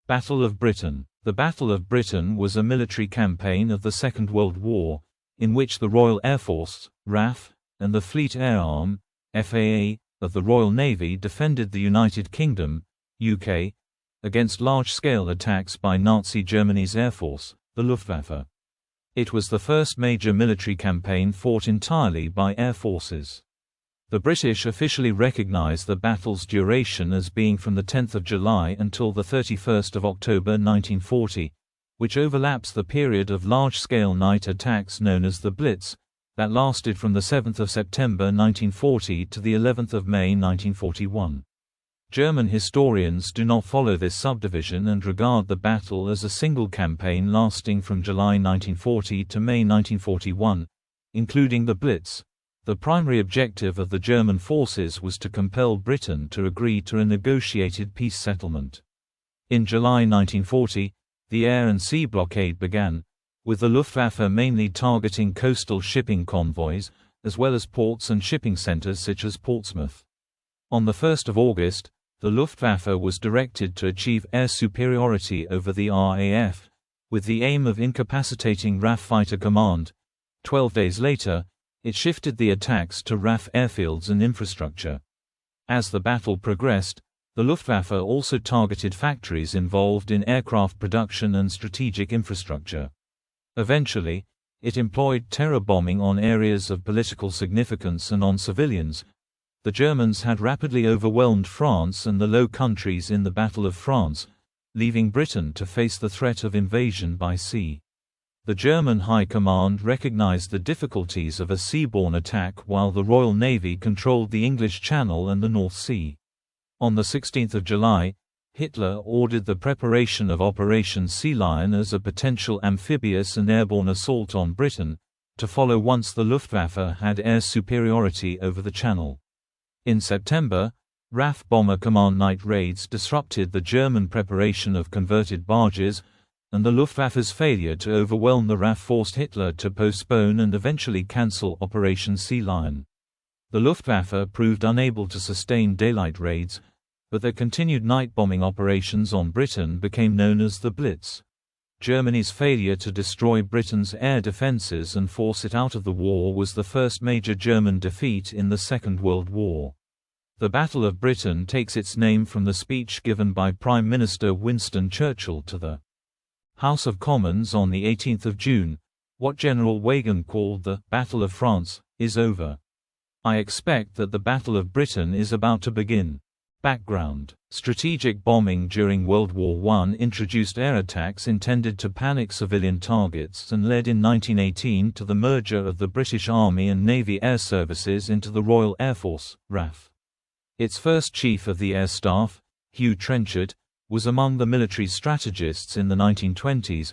Battle of Britain. The Battle of Britain was a military campaign of the Second World War, in which the Royal Air Force, RAF, and the Fleet Air Arm, FAA, of the Royal Navy defended the United Kingdom, UK, against large-scale attacks by Nazi Germany's Air Force, the Luftwaffe. It was the first major military campaign fought entirely by air forces. The British officially recognized the battle's duration as being from the 10th of July until the 31st of October 1940, which overlaps the period of large-scale night attacks known as the Blitz, that lasted from the 7th of September 1940 to the 11th of May 1941. German historians do not follow this subdivision and regard the battle as a single campaign lasting from July 1940 to May 1941, including the Blitz. The primary objective of the German forces was to compel Britain to agree to a negotiated peace settlement. In July 1940, the air and sea blockade began, with the Luftwaffe mainly targeting coastal shipping convoys, as well as ports and shipping centers such as Portsmouth. On the 1st of August, the Luftwaffe was directed to achieve air superiority over the RAF, with the aim of incapacitating RAF Fighter Command. 12 days later, it shifted the attacks to RAF airfields and infrastructure. As the battle progressed, the Luftwaffe also targeted factories involved in aircraft production and strategic infrastructure. Eventually, it employed terror bombing on areas of political significance and on civilians. The Germans had rapidly overwhelmed France and the Low Countries in the Battle of France, leaving Britain to face the threat of invasion by sea. The German High Command recognized the difficulties of a seaborne attack while the Royal Navy controlled the English Channel and the North Sea. On the 16th of July, Hitler ordered the preparation of Operation Sea Lion as a potential amphibious and airborne assault on Britain, to follow once the Luftwaffe had air superiority over the Channel. In September, RAF Bomber Command night raids disrupted the German preparation of converted barges, and the Luftwaffe's failure to overwhelm the RAF forced Hitler to postpone and eventually cancel Operation Sea Lion. The Luftwaffe proved unable to sustain daylight raids, but their continued night bombing operations on Britain became known as the Blitz. Germany's failure to destroy Britain's air defenses and force it out of the war was the first major German defeat in the Second World War. The Battle of Britain takes its name from the speech given by Prime Minister Winston Churchill to the House of Commons on the 18th of June. What General Weygand called the Battle of France is over. I expect that the Battle of Britain is about to begin. Background: strategic bombing during World War I introduced air attacks intended to panic civilian targets and led in 1918 to the merger of the British Army and Navy Air Services into the Royal Air Force, RAF. Its first Chief of the Air Staff, Hugh Trenchard, was among the military strategists in the 1920s,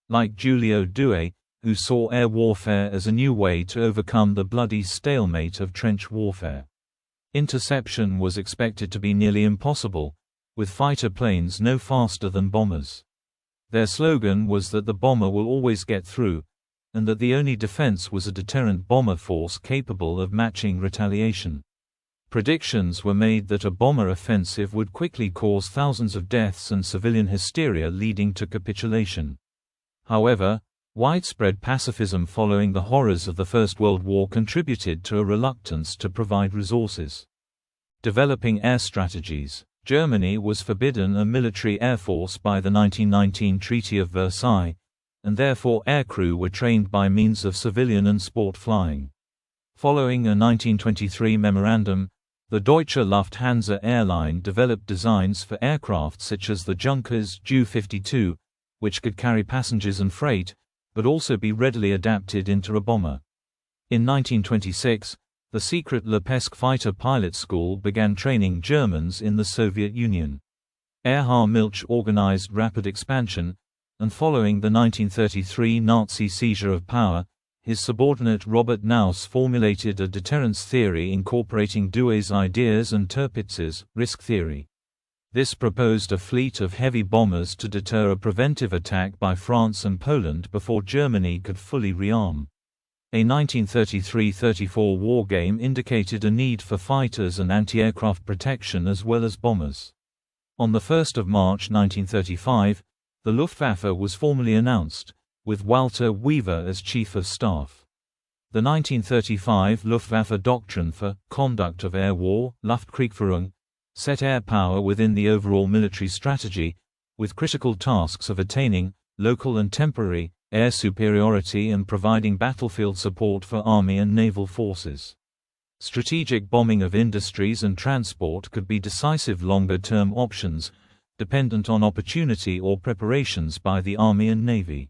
like Giulio Douhet, who saw air warfare as a new way to overcome the bloody stalemate of trench warfare. Interception was expected to be nearly impossible, with fighter planes no faster than bombers. Their slogan was that the bomber will always get through, and that the only defense was a deterrent bomber force capable of matching retaliation. Predictions were made that a bomber offensive would quickly cause thousands of deaths and civilian hysteria leading to capitulation. However, widespread pacifism following the horrors of the First World War contributed to a reluctance to provide resources. Developing air strategies. Germany was forbidden a military air force by the 1919 Treaty of Versailles, and therefore aircrew were trained by means of civilian and sport flying. Following a 1923 memorandum, the Deutsche Lufthansa Airline developed designs for aircraft such as the Junkers Ju-52, which could carry passengers and freight, but also be readily adapted into a bomber. In 1926, the secret Lepesk fighter pilot school began training Germans in the Soviet Union. Erhard Milch organized rapid expansion, and following the 1933 Nazi seizure of power, his subordinate Robert Naus formulated a deterrence theory incorporating Douhet's ideas and Tirpitz's risk theory. This proposed a fleet of heavy bombers to deter a preventive attack by France and Poland before Germany could fully rearm. A 1933–34 war game indicated a need for fighters and anti-aircraft protection as well as bombers. On 1 March 1935, the Luftwaffe was formally announced, with Walter Weaver as Chief of Staff. The 1935 Luftwaffe Doctrine for Conduct of Air War, Luftkriegführung, set air power within the overall military strategy, with critical tasks of attaining, local and temporary, air superiority and providing battlefield support for army and naval forces. Strategic bombing of industries and transport could be decisive longer-term options, dependent on opportunity or preparations by the Army and Navy.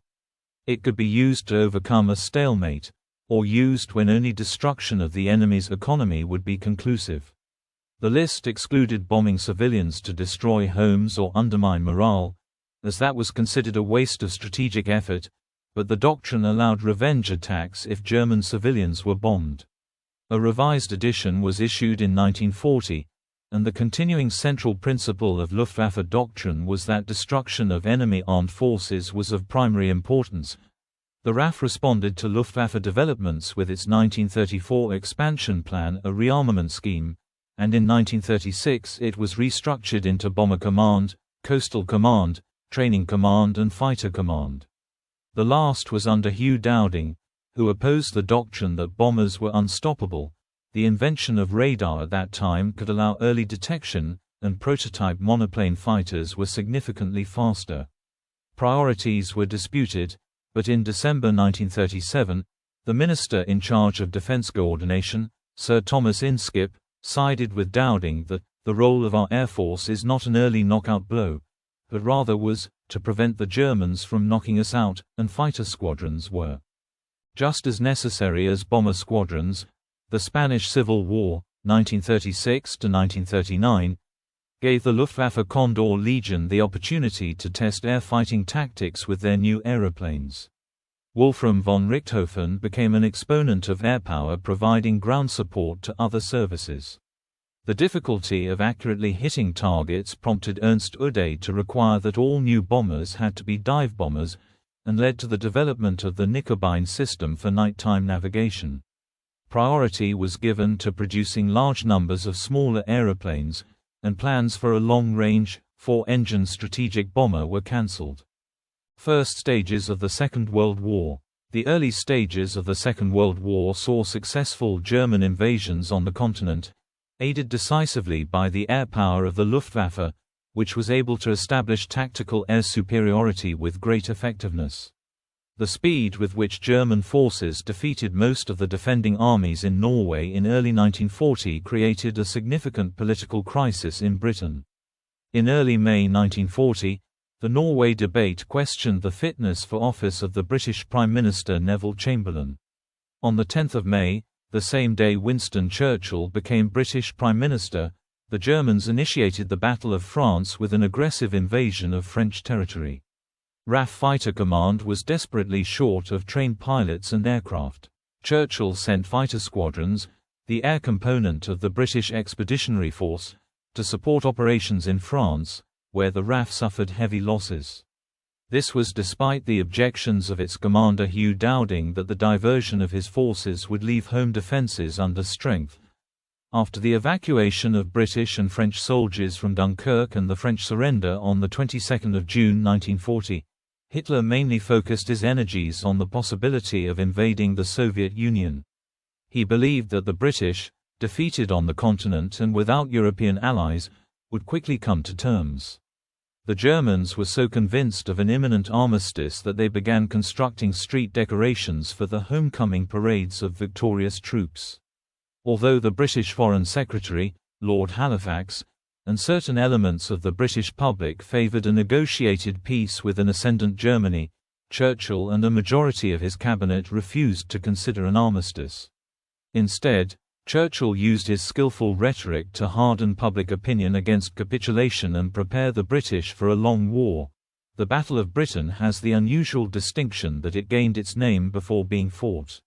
It could be used to overcome a stalemate, or used when only destruction of the enemy's economy would be conclusive. The list excluded bombing civilians to destroy homes or undermine morale, as that was considered a waste of strategic effort, but the doctrine allowed revenge attacks if German civilians were bombed. A revised edition was issued in 1940, and the continuing central principle of Luftwaffe doctrine was that destruction of enemy armed forces was of primary importance. The RAF responded to Luftwaffe developments with its 1934 expansion plan, a rearmament scheme, and in 1936 it was restructured into Bomber Command, Coastal Command, Training Command and Fighter Command. The last was under Hugh Dowding, who opposed the doctrine that bombers were unstoppable. The invention of radar at that time could allow early detection, and prototype monoplane fighters were significantly faster. Priorities were disputed, but in December 1937, the minister in charge of defense coordination, Sir Thomas Inskip, sided with Dowding that the role of our Air Force is not an early knockout blow, but rather was to prevent the Germans from knocking us out, and fighter squadrons were just as necessary as bomber squadrons. The Spanish Civil War, 1936 to 1939, gave the Luftwaffe Condor Legion the opportunity to test air fighting tactics with their new aeroplanes. Wolfram von Richthofen became an exponent of air power, providing ground support to other services. The difficulty of accurately hitting targets prompted Ernst Uday to require that all new bombers had to be dive bombers, and led to the development of the Knickerbein system for nighttime navigation. Priority was given to producing large numbers of smaller aeroplanes, and plans for a long-range, 4-engine strategic bomber were cancelled. First stages of the Second World War. The early stages of the Second World War saw successful German invasions on the continent, aided decisively by the air power of the Luftwaffe, which was able to establish tactical air superiority with great effectiveness. The speed with which German forces defeated most of the defending armies in Norway in early 1940 created a significant political crisis in Britain. In early May 1940, the Norway debate questioned the fitness for office of the British Prime Minister Neville Chamberlain. On the 10th of May, the same day Winston Churchill became British Prime Minister, the Germans initiated the Battle of France with an aggressive invasion of French territory. RAF Fighter Command was desperately short of trained pilots and aircraft. Churchill sent fighter squadrons, the air component of the British Expeditionary Force, to support operations in France, where the RAF suffered heavy losses. This was despite the objections of its commander Hugh Dowding that the diversion of his forces would leave home defences under strength. After the evacuation of British and French soldiers from Dunkirk and the French surrender on the 22nd of June 1940, Hitler mainly focused his energies on the possibility of invading the Soviet Union. He believed that the British, defeated on the continent and without European allies, would quickly come to terms. The Germans were so convinced of an imminent armistice that they began constructing street decorations for the homecoming parades of victorious troops. Although the British Foreign Secretary, Lord Halifax, and certain elements of the British public favoured a negotiated peace with an ascendant Germany, Churchill and a majority of his cabinet refused to consider an armistice. Instead, Churchill used his skillful rhetoric to harden public opinion against capitulation and prepare the British for a long war. The Battle of Britain has the unusual distinction that it gained its name before being fought.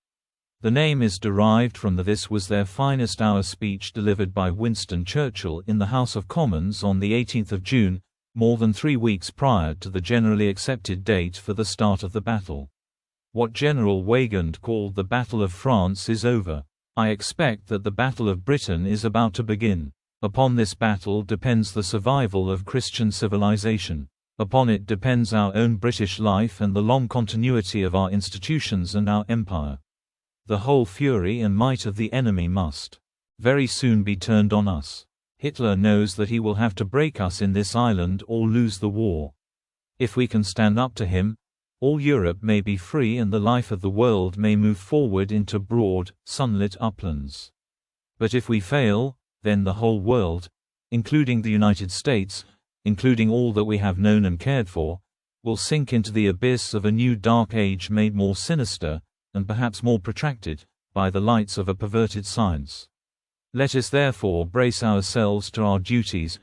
The name is derived from the "This was their finest hour" speech delivered by Winston Churchill in the House of Commons on the 18th of June, more than 3 weeks prior to the generally accepted date for the start of the battle. What General Weygand called the Battle of France is over. I expect that the Battle of Britain is about to begin. Upon this battle depends the survival of Christian civilization. Upon it depends our own British life and the long continuity of our institutions and our empire. The whole fury and might of the enemy must very soon be turned on us. Hitler knows that he will have to break us in this island or lose the war. If we can stand up to him, all Europe may be free and the life of the world may move forward into broad, sunlit uplands. But if we fail, then the whole world, including the United States, including all that we have known and cared for, will sink into the abyss of a new dark age made more sinister, and perhaps more protracted, by the lights of a perverted science. Let us therefore brace ourselves to our duties,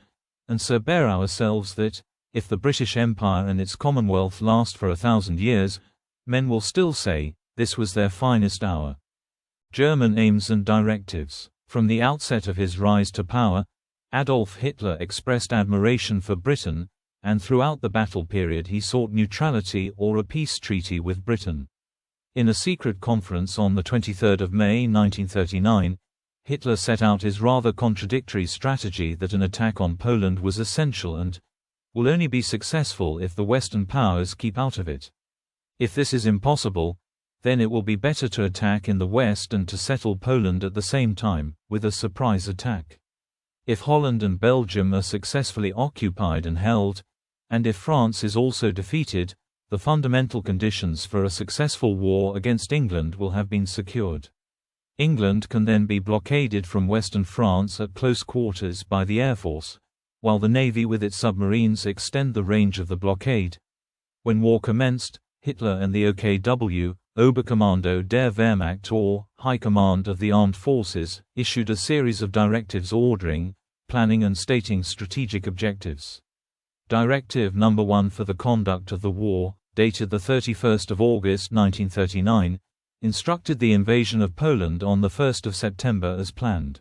and so bear ourselves that, if the British Empire and its Commonwealth last for 1,000 years, men will still say, this was their finest hour. German aims and directives. From the outset of his rise to power, Adolf Hitler expressed admiration for Britain, and throughout the battle period he sought neutrality or a peace treaty with Britain. In a secret conference on the 23rd of May 1939, Hitler set out his rather contradictory strategy that an attack on Poland was essential and will only be successful if the Western powers keep out of it. If this is impossible, then it will be better to attack in the West and to settle Poland at the same time, with a surprise attack. If Holland and Belgium are successfully occupied and held, and if France is also defeated, the fundamental conditions for a successful war against England will have been secured. England can then be blockaded from Western France at close quarters by the Air Force, while the Navy with its submarines extend the range of the blockade. When war commenced, Hitler and the OKW, Oberkommando der Wehrmacht or High Command of the Armed Forces, issued a series of directives ordering, planning and stating strategic objectives. Directive No. 1 for the conduct of the war, dated 31 August 1939, instructed the invasion of Poland on 1 September as planned.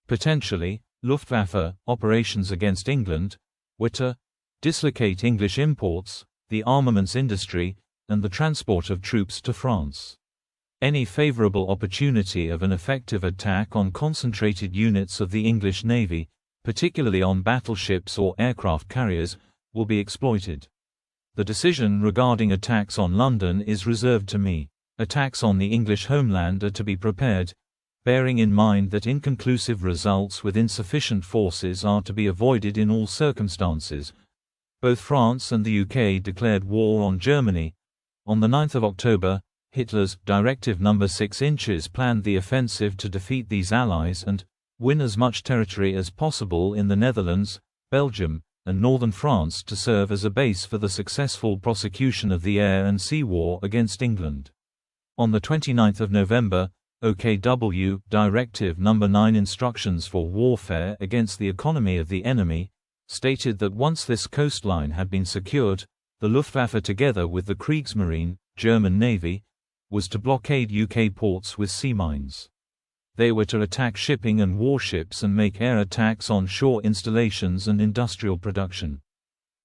Potentially, Luftwaffe operations against England were to dislocate English imports, the armaments industry, and the transport of troops to France. Any favorable opportunity of an effective attack on concentrated units of the English Navy, particularly on battleships or aircraft carriers, will be exploited. The decision regarding attacks on London is reserved to me. Attacks on the English homeland are to be prepared, bearing in mind that inconclusive results with insufficient forces are to be avoided in all circumstances. Both France and the UK declared war on Germany. On 9 October, Hitler's Directive No. 6 inches planned the offensive to defeat these allies and win as much territory as possible in the Netherlands, Belgium, and northern France to serve as a base for the successful prosecution of the air and sea war against England. On 29 November, OKW Directive No. 9 Instructions for Warfare Against the Economy of the Enemy stated that once this coastline had been secured, the Luftwaffe together with the Kriegsmarine, German Navy, was to blockade UK ports with sea mines. They were to attack shipping and warships and make air attacks on shore installations and industrial production.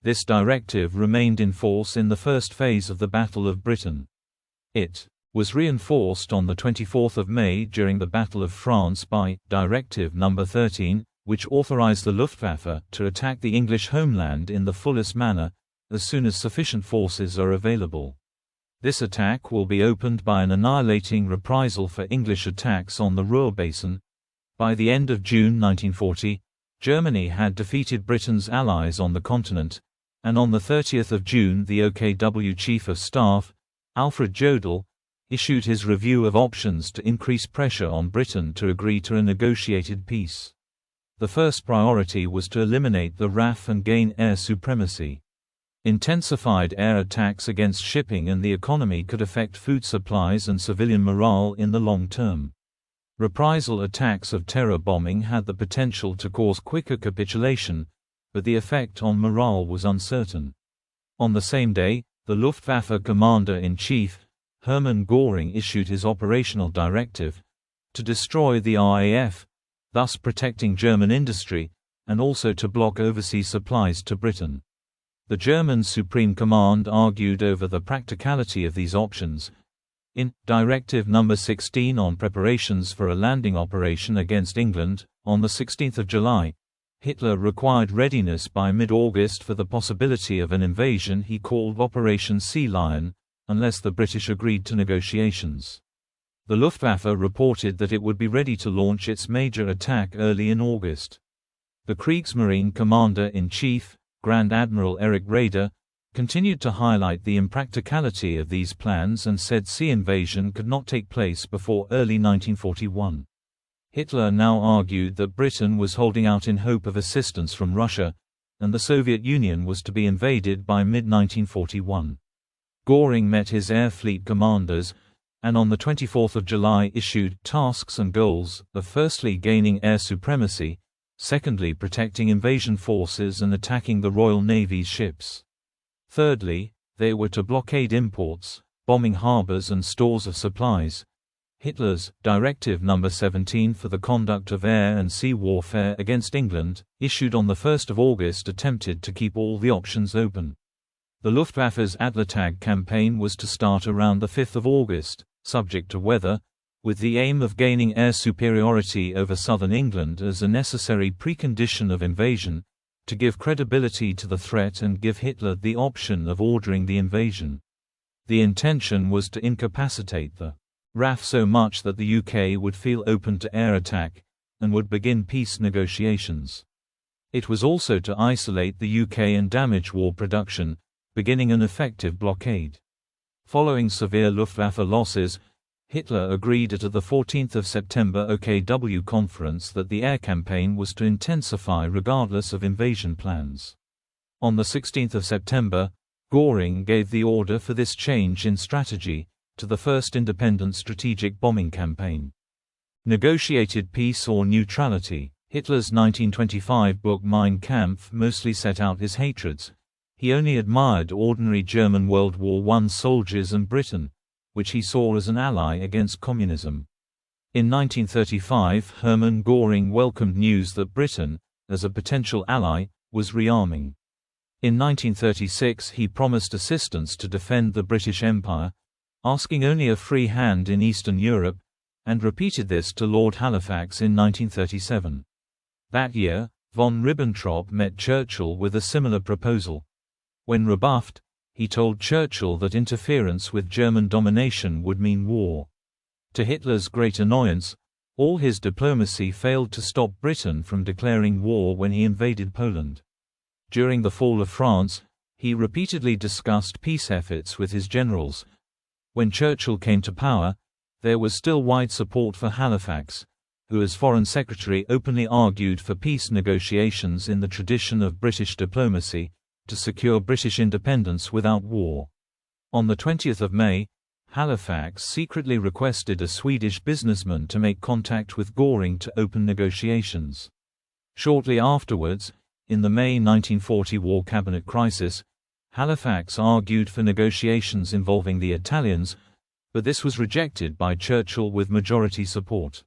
This directive remained in force in the first phase of the Battle of Britain. It was reinforced on 24 May during the Battle of France by Directive No. 13, which authorized the Luftwaffe to attack the English homeland in the fullest manner, as soon as sufficient forces are available. This attack will be opened by an annihilating reprisal for English attacks on the Ruhr Basin. By the end of June 1940, Germany had defeated Britain's allies on the continent, and on 30 June the OKW Chief of Staff, Alfred Jodl, issued his review of options to increase pressure on Britain to agree to a negotiated peace. The first priority was to eliminate the RAF and gain air supremacy. Intensified air attacks against shipping and the economy could affect food supplies and civilian morale in the long term. Reprisal attacks of terror bombing had the potential to cause quicker capitulation, but the effect on morale was uncertain. On the same day, the Luftwaffe Commander-in-Chief, Hermann Göring, issued his operational directive to destroy the RAF, thus protecting German industry, and also to block overseas supplies to Britain. The German Supreme Command argued over the practicality of these options. In Directive No. 16 on preparations for a landing operation against England, on 16 July, Hitler required readiness by mid-August for the possibility of an invasion he called Operation Sea Lion, unless the British agreed to negotiations. The Luftwaffe reported that it would be ready to launch its major attack early in August. The Kriegsmarine Commander-in-Chief, Grand Admiral Erich Raeder, continued to highlight the impracticality of these plans and said sea invasion could not take place before early 1941. Hitler now argued that Britain was holding out in hope of assistance from Russia, and the Soviet Union was to be invaded by mid-1941. Göring met his air fleet commanders, and on 24 July issued tasks and goals of firstly gaining air supremacy, secondly protecting invasion forces and attacking the Royal Navy's ships. Thirdly, they were to blockade imports, bombing harbors and stores of supplies. Hitler's Directive No. 17 for the conduct of air and sea warfare against England, issued on 1 August, attempted to keep all the options open. The Luftwaffe's Adlertag campaign was to start around 5 August, subject to weather, with the aim of gaining air superiority over southern England as a necessary precondition of invasion, to give credibility to the threat and give Hitler the option of ordering the invasion. The intention was to incapacitate the RAF so much that the UK would feel open to air attack, and would begin peace negotiations. It was also to isolate the UK and damage war production, beginning an effective blockade. Following severe Luftwaffe losses, Hitler agreed at the 14 September OKW conference that the air campaign was to intensify regardless of invasion plans. On 16 September, Göring gave the order for this change in strategy, to the first independent strategic bombing campaign. Negotiated peace or neutrality. Hitler's 1925 book Mein Kampf mostly set out his hatreds. He only admired ordinary German World War I soldiers and Britain, which he saw as an ally against communism. In 1935, Hermann Göring welcomed news that Britain, as a potential ally, was rearming. In 1936 he promised assistance to defend the British Empire, asking only a free hand in Eastern Europe, and repeated this to Lord Halifax in 1937. That year, von Ribbentrop met Churchill with a similar proposal. When rebuffed, he told Churchill that interference with German domination would mean war. To Hitler's great annoyance, all his diplomacy failed to stop Britain from declaring war when he invaded Poland. During the fall of France, he repeatedly discussed peace efforts with his generals. When Churchill came to power, there was still wide support for Halifax, who as Foreign Secretary openly argued for peace negotiations in the tradition of British diplomacy, to secure British independence without war. On 20 May, Halifax secretly requested a Swedish businessman to make contact with Göring to open negotiations. Shortly afterwards, in the May 1940 war cabinet crisis, Halifax argued for negotiations involving the Italians, but this was rejected by Churchill with majority support.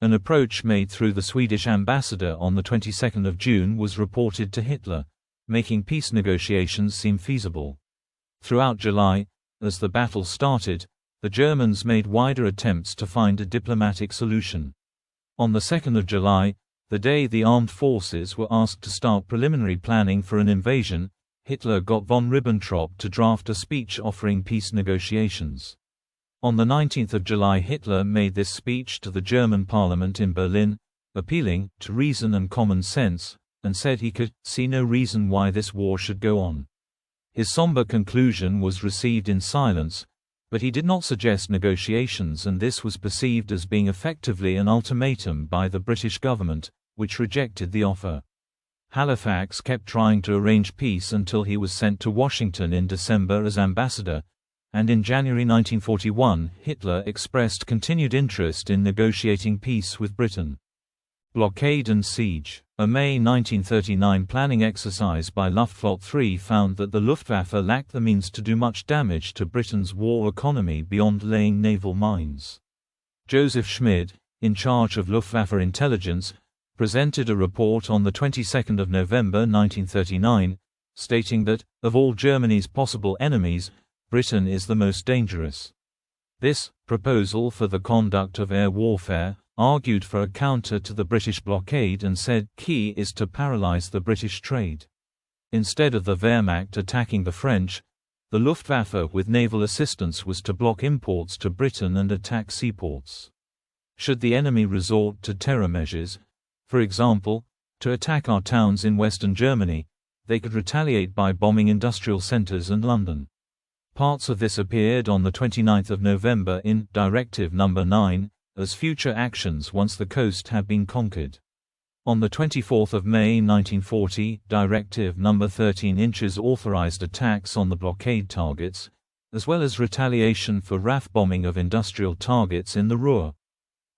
An approach made through the Swedish ambassador on the 22nd of June was reported to Hitler, making peace negotiations seem feasible. Throughout July, as the battle started, the Germans made wider attempts to find a diplomatic solution. On the 2nd of July, the day the armed forces were asked to start preliminary planning for an invasion, Hitler got von Ribbentrop to draft a speech offering peace negotiations. On the 19th of July, Hitler made this speech to the German parliament in Berlin, appealing to reason and common sense, and said he could see no reason why this war should go on. His somber conclusion was received in silence, but he did not suggest negotiations, and this was perceived as being effectively an ultimatum by the British government, which rejected the offer. Halifax kept trying to arrange peace until he was sent to Washington in December as ambassador, and in January 1941 Hitler expressed continued interest in negotiating peace with Britain. Blockade and siege. A May 1939 planning exercise by Luftflotte 3 found that the Luftwaffe lacked the means to do much damage to Britain's war economy beyond laying naval mines. Joseph Schmid, in charge of Luftwaffe intelligence, presented a report on the 22nd of November 1939, stating that, of all Germany's possible enemies, Britain is the most dangerous. This proposal for the conduct of air warfare argued for a counter to the British blockade and said key is to paralyze the British trade. Instead of the Wehrmacht attacking the French, the Luftwaffe with naval assistance was to block imports to Britain and attack seaports. Should the enemy resort to terror measures, for example, to attack our towns in western Germany, they could retaliate by bombing industrial centres and London. Parts of this appeared on 29 November in Directive No. 9, as future actions once the coast had been conquered. On 24 May 1940, Directive No. 13 inches authorized attacks on the blockade targets, as well as retaliation for RAF bombing of industrial targets in the Ruhr.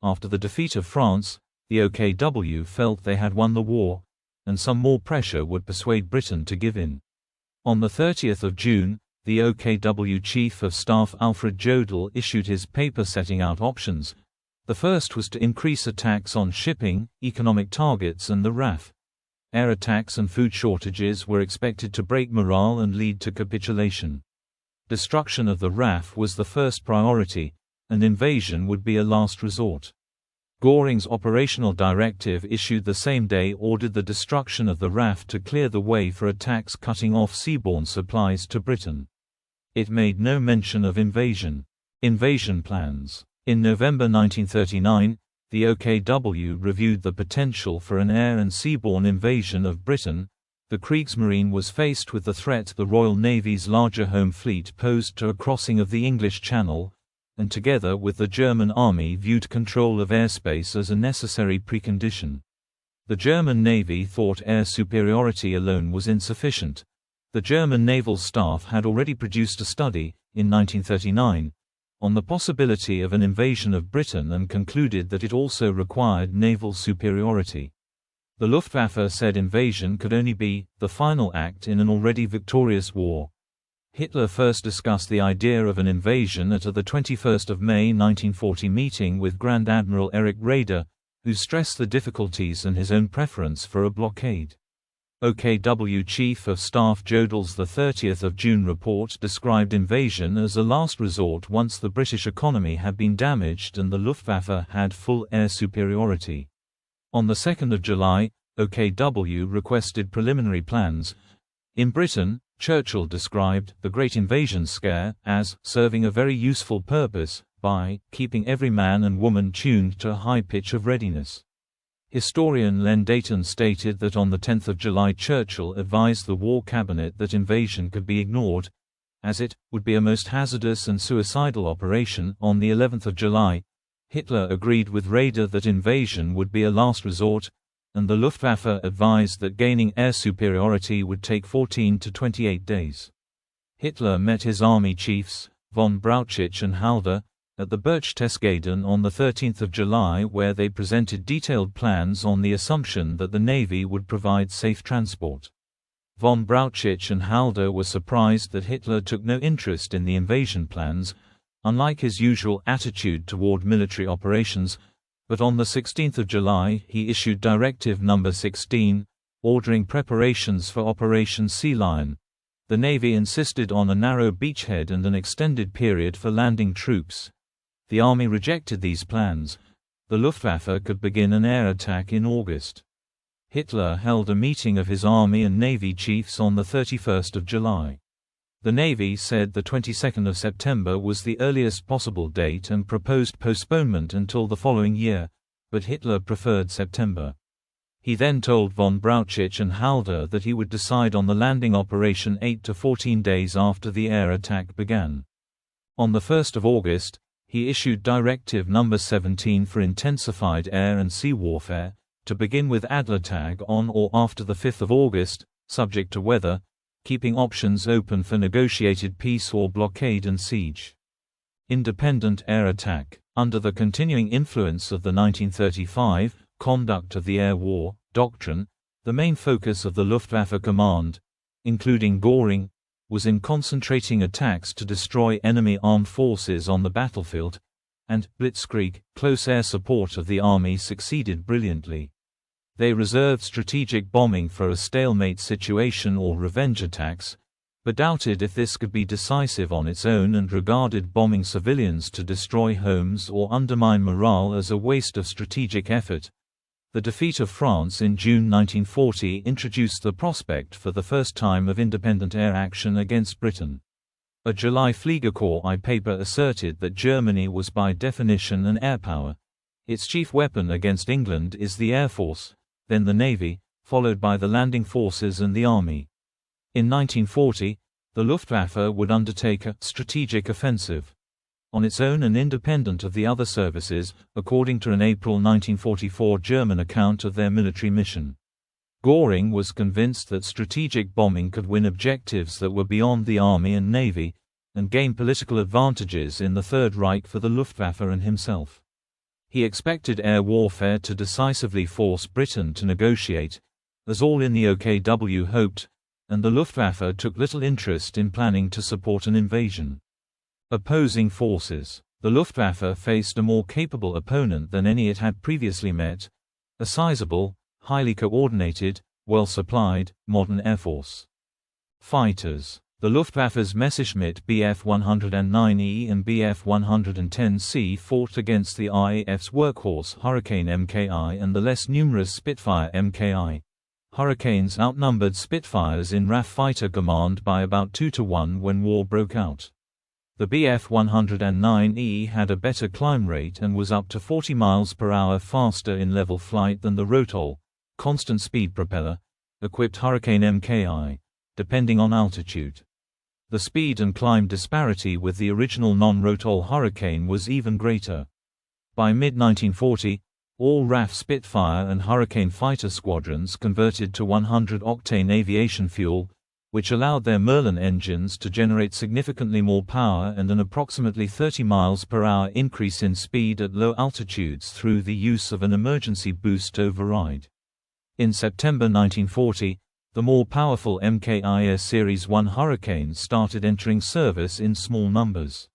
After the defeat of France, the OKW felt they had won the war, and some more pressure would persuade Britain to give in. On 30 June, the OKW Chief of Staff Alfred Jodl issued his paper setting out options. The first was to increase attacks on shipping, economic targets and the RAF. Air attacks and food shortages were expected to break morale and lead to capitulation. Destruction of the RAF was the first priority, and invasion would be a last resort. Göring's operational directive issued the same day ordered the destruction of the RAF to clear the way for attacks cutting off seaborne supplies to Britain. It made no mention of invasion. Invasion plans. In November 1939, the OKW reviewed the potential for an air and seaborne invasion of Britain. The Kriegsmarine was faced with the threat the Royal Navy's larger home fleet posed to a crossing of the English Channel, and together with the German Army viewed control of airspace as a necessary precondition. The German Navy thought air superiority alone was insufficient. The German naval staff had already produced a study, in 1939, on the possibility of an invasion of Britain and concluded that it also required naval superiority. The Luftwaffe said invasion could only be the final act in an already victorious war. Hitler first discussed the idea of an invasion at a 21 May 1940 meeting with Grand Admiral Erich Raeder, who stressed the difficulties and his own preference for a blockade. OKW Chief of Staff Jodl's 30 June report described invasion as a last resort once the British economy had been damaged and the Luftwaffe had full air superiority. On 2 July, OKW requested preliminary plans. In Britain, Churchill described the Great Invasion Scare as serving a very useful purpose by keeping every man and woman tuned to a high pitch of readiness. Historian Len Dayton stated that on 10 July Churchill advised the War Cabinet that invasion could be ignored, as it would be a most hazardous and suicidal operation. On the 11th of July, Hitler agreed with Raeder that invasion would be a last resort, and the Luftwaffe advised that gaining air superiority would take 14 to 28 days. Hitler met his army chiefs, von Brauchitsch and Halder, at the Berchtesgaden on 13 July, where they presented detailed plans on the assumption that the Navy would provide safe transport. Von Brauchitsch and Halder were surprised that Hitler took no interest in the invasion plans, unlike his usual attitude toward military operations, but on 16 July he issued Directive No. 16, ordering preparations for Operation Sea Lion. The Navy insisted on a narrow beachhead and an extended period for landing troops. The Army rejected these plans. The Luftwaffe could begin an air attack in August. Hitler held a meeting of his Army and Navy chiefs on 31 July. The Navy said the 22nd of September was the earliest possible date and proposed postponement until the following year, but Hitler preferred September. He then told von Brauchitsch and Halder that he would decide on the landing operation 8 to 14 days after the air attack began. On 1 August, he issued Directive No. 17 for intensified air and sea warfare, to begin with Adlertag on or after 5 August, subject to weather, keeping options open for negotiated peace or blockade and siege. Independent air attack. Under the continuing influence of the 1935 Conduct of the Air War doctrine, the main focus of the Luftwaffe command, including Göring, was in concentrating attacks to destroy enemy armed forces on the battlefield, and Blitzkrieg, close air support of the army, succeeded brilliantly. They reserved strategic bombing for a stalemate situation or revenge attacks, but doubted if this could be decisive on its own and regarded bombing civilians to destroy homes or undermine morale as a waste of strategic effort. The defeat of France in June 1940 introduced the prospect for the first time of independent air action against Britain. A July Fliegerkorps I paper asserted that Germany was by definition an air power. Its chief weapon against England is the Air Force, then the Navy, followed by the landing forces and the Army. In 1940, the Luftwaffe would undertake a strategic offensive on its own and independent of the other services, according to an April 1944 German account of their military mission. Göring was convinced that strategic bombing could win objectives that were beyond the Army and Navy, and gain political advantages in the Third Reich for the Luftwaffe and himself. He expected air warfare to decisively force Britain to negotiate, as all in the OKW hoped, and the Luftwaffe took little interest in planning to support an invasion. Opposing forces. The Luftwaffe faced a more capable opponent than any it had previously met, a sizable, highly coordinated, well-supplied, modern air force. Fighters. The Luftwaffe's Messerschmitt Bf-109E and Bf-110C fought against the RAF's workhorse Hurricane Mki and the less numerous Spitfire Mki. Hurricanes outnumbered Spitfires in RAF fighter command by about 2-to-1 when war broke out. The Bf-109E had a better climb rate and was up to 40 miles per hour faster in level flight than the Rotol, constant speed propeller, equipped Hurricane Mki, depending on altitude. The speed and climb disparity with the original non-Rotol Hurricane was even greater. By mid-1940, all RAF Spitfire and Hurricane fighter squadrons converted to 100-octane aviation fuel, which allowed their Merlin engines to generate significantly more power and an approximately 30 miles per hour increase in speed at low altitudes through the use of an emergency boost override. In September 1940, the more powerful Mki Series 1 Hurricanes started entering service in small numbers.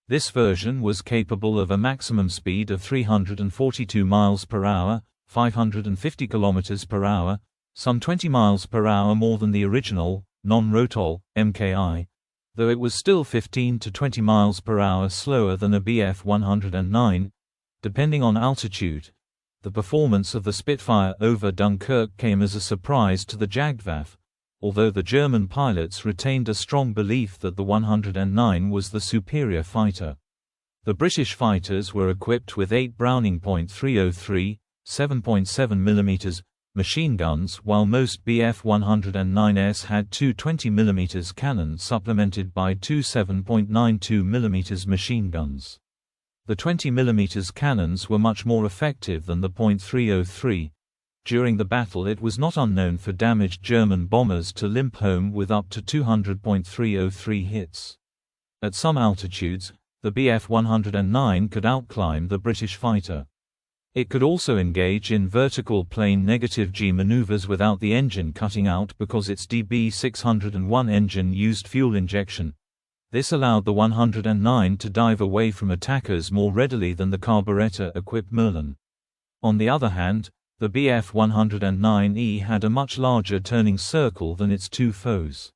This version was capable of a maximum speed of 342 miles per hour, 550 kilometers per hour, some 20 miles per hour more than the original, non-Rotol, Mki, though it was still 15 to 20 miles per hour slower than a Bf-109, depending on altitude. The performance of the Spitfire over Dunkirk came as a surprise to the Jagdwaffe, although the German pilots retained a strong belief that the 109 was the superior fighter. The British fighters were equipped with 8 Browning .303, 7.7 mm machine guns, while most Bf-109s had two 20 mm cannons supplemented by two 7.92 mm machine guns. The 20 mm cannons were much more effective than the .303. During the battle it was not unknown for damaged German bombers to limp home with up to 200.303 hits. At some altitudes, the Bf-109 could outclimb the British fighter. It could also engage in vertical plane -G maneuvers without the engine cutting out because its DB601 engine used fuel injection. This allowed the 109 to dive away from attackers more readily than the carburetor-equipped Merlin. On the other hand, the Bf-109E had a much larger turning circle than its two foes.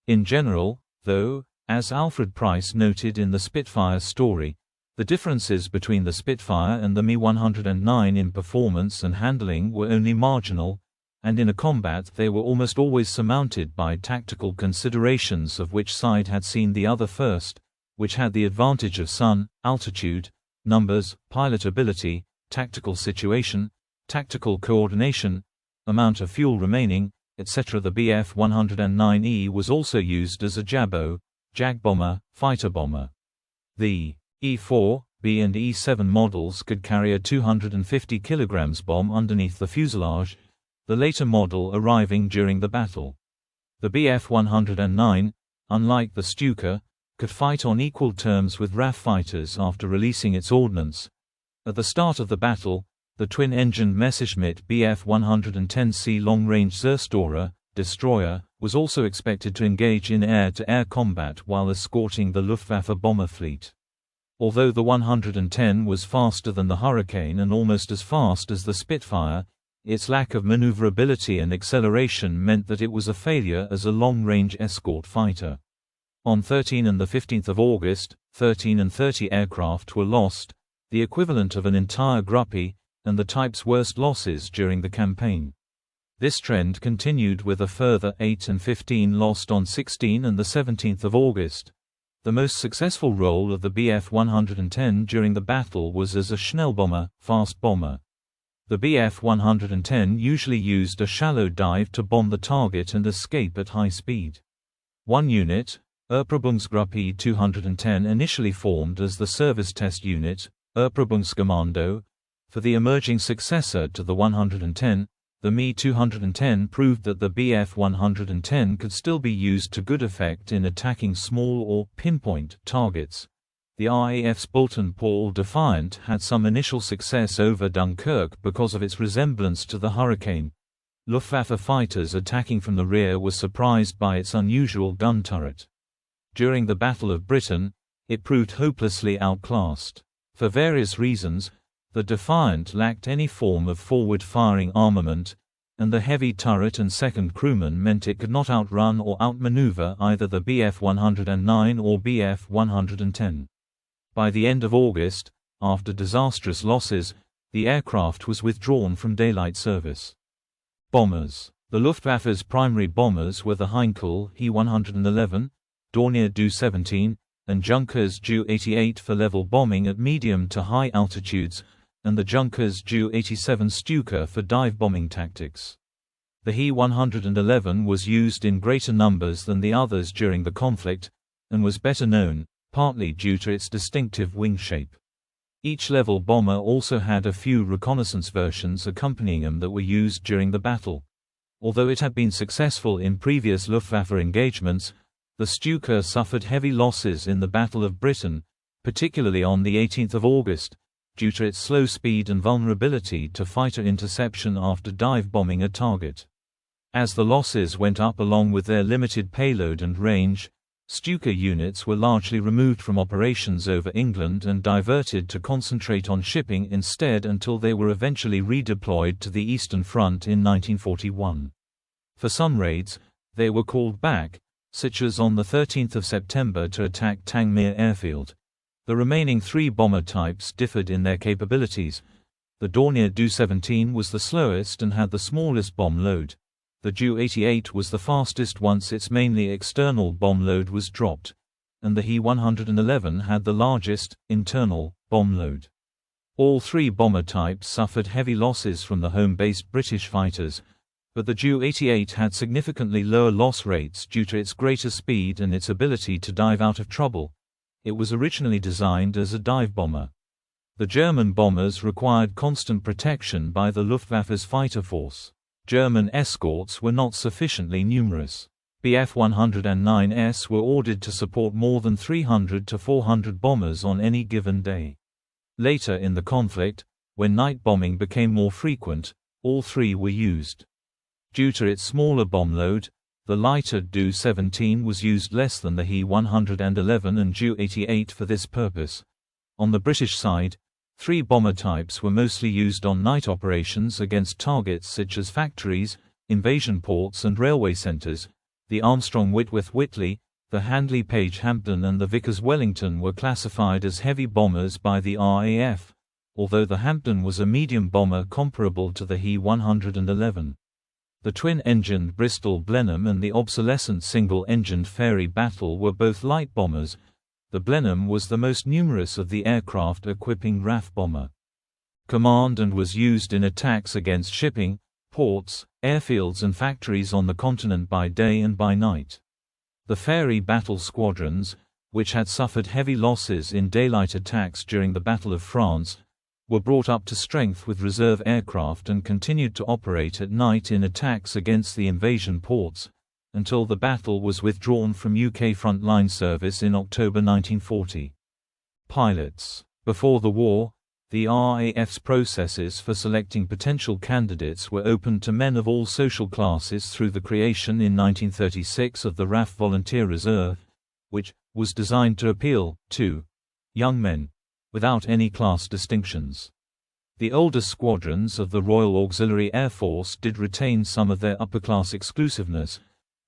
In general, though, as Alfred Price noted in the Spitfire story, the differences between the Spitfire and the Me-109 in performance and handling were only marginal, and in a combat they were almost always surmounted by tactical considerations of which side had seen the other first, which had the advantage of sun, altitude, numbers, pilot ability, tactical situation, tactical coordination, amount of fuel remaining, etc. The Bf-109E was also used as a Jabbo, Jag bomber, fighter bomber. The E4, B and E7 models could carry a 250 kg bomb underneath the fuselage, the later model arriving during the battle. The Bf-109, unlike the Stuka, could fight on equal terms with RAF fighters after releasing its ordnance. At the start of the battle, the twin-engined Messerschmitt Bf-110C long-range Zerstorer destroyer was also expected to engage in air-to-air combat while escorting the Luftwaffe bomber fleet. Although the 110 was faster than the Hurricane and almost as fast as the Spitfire, Its lack of maneuverability and acceleration meant that it was a failure as a long-range escort fighter. On 13 and 15 August, 13 and 30 aircraft were lost, the equivalent of an entire Gruppe, and the type's worst losses during the campaign. This trend continued with a further 8 and 15 lost on 16 and 17 August. The most successful role of the Bf-110 during the battle was as a Schnellbomber, fast bomber. The Bf-110 usually used a shallow dive to bomb the target and escape at high speed. One unit, Erprobungsgruppe 210, initially formed as the service test unit, Erprobungskommando, for the emerging successor to the 110. The Me-210 proved that the Bf-110 could still be used to good effect in attacking small or pinpoint targets. The RAF's Bulletin-Paul Defiant had some initial success over Dunkirk because of its resemblance to the Hurricane. Luftwaffe fighters attacking from the rear were surprised by its unusual gun turret. During the Battle of Britain, it proved hopelessly outclassed. For various reasons, the Defiant lacked any form of forward-firing armament, and the heavy turret and second crewman meant it could not outrun or outmaneuver either the Bf-109 or Bf-110. By the end of August, after disastrous losses, the aircraft was withdrawn from daylight service. Bombers. The Luftwaffe's primary bombers were the Heinkel He-111, Dornier Do-17, and Junkers Ju-88 for level bombing at medium to high altitudes, and the Junkers Ju-87 Stuka for dive bombing tactics. The He-111 was used in greater numbers than the others during the conflict, and was better known, partly due to its distinctive wing shape. Each level bomber also had a few reconnaissance versions accompanying them that were used during the battle. Although it had been successful in previous Luftwaffe engagements, the Stuka suffered heavy losses in the Battle of Britain, particularly on the 18th of August, due to its slow speed and vulnerability to fighter interception after dive bombing a target. As the losses went up along with their limited payload and range, Stuka units were largely removed from operations over England and diverted to concentrate on shipping instead until they were eventually redeployed to the Eastern Front in 1941. For some raids, they were called back, such as on 13 September to attack Tangmere airfield. The remaining three bomber types differed in their capabilities. The Dornier Do-17 was the slowest and had the smallest bomb load. The Ju-88 was the fastest once its mainly external bomb load was dropped, and the He-111 had the largest, internal, bomb load. All three bomber types suffered heavy losses from the home-based British fighters, but the Ju-88 had significantly lower loss rates due to its greater speed and its ability to dive out of trouble. It was originally designed as a dive bomber. The German bombers required constant protection by the Luftwaffe's fighter force. German escorts were not sufficiently numerous. Bf-109s were ordered to support more than 300 to 400 bombers on any given day. Later in the conflict, when night bombing became more frequent, all three were used. Due to its smaller bomb load, the lighter Do-17 was used less than the He-111 and Ju-88 for this purpose. On the British side, three bomber types were mostly used on night operations against targets such as factories, invasion ports and railway centres. The Armstrong-Whitworth-Whitley, the Handley-Page-Hampden and the Vickers-Wellington were classified as heavy bombers by the RAF, although the Hampden was a medium bomber comparable to the He-111. The twin-engined Bristol Blenheim and the obsolescent single-engined Fairey Battle were both light bombers. The Blenheim was the most numerous of the aircraft equipping RAF bomber command and was used in attacks against shipping, ports, airfields and factories on the continent by day and by night. The Fairey battle squadrons, which had suffered heavy losses in daylight attacks during the Battle of France, were brought up to strength with reserve aircraft and continued to operate at night in attacks against the invasion ports, until the battle was withdrawn from UK frontline service in October 1940. Pilots. Before the war, the RAF's processes for selecting potential candidates were open to men of all social classes through the creation in 1936 of the RAF Volunteer Reserve, which was designed to appeal to young men without any class distinctions. The older squadrons of the Royal Auxiliary Air Force did retain some of their upper-class exclusiveness,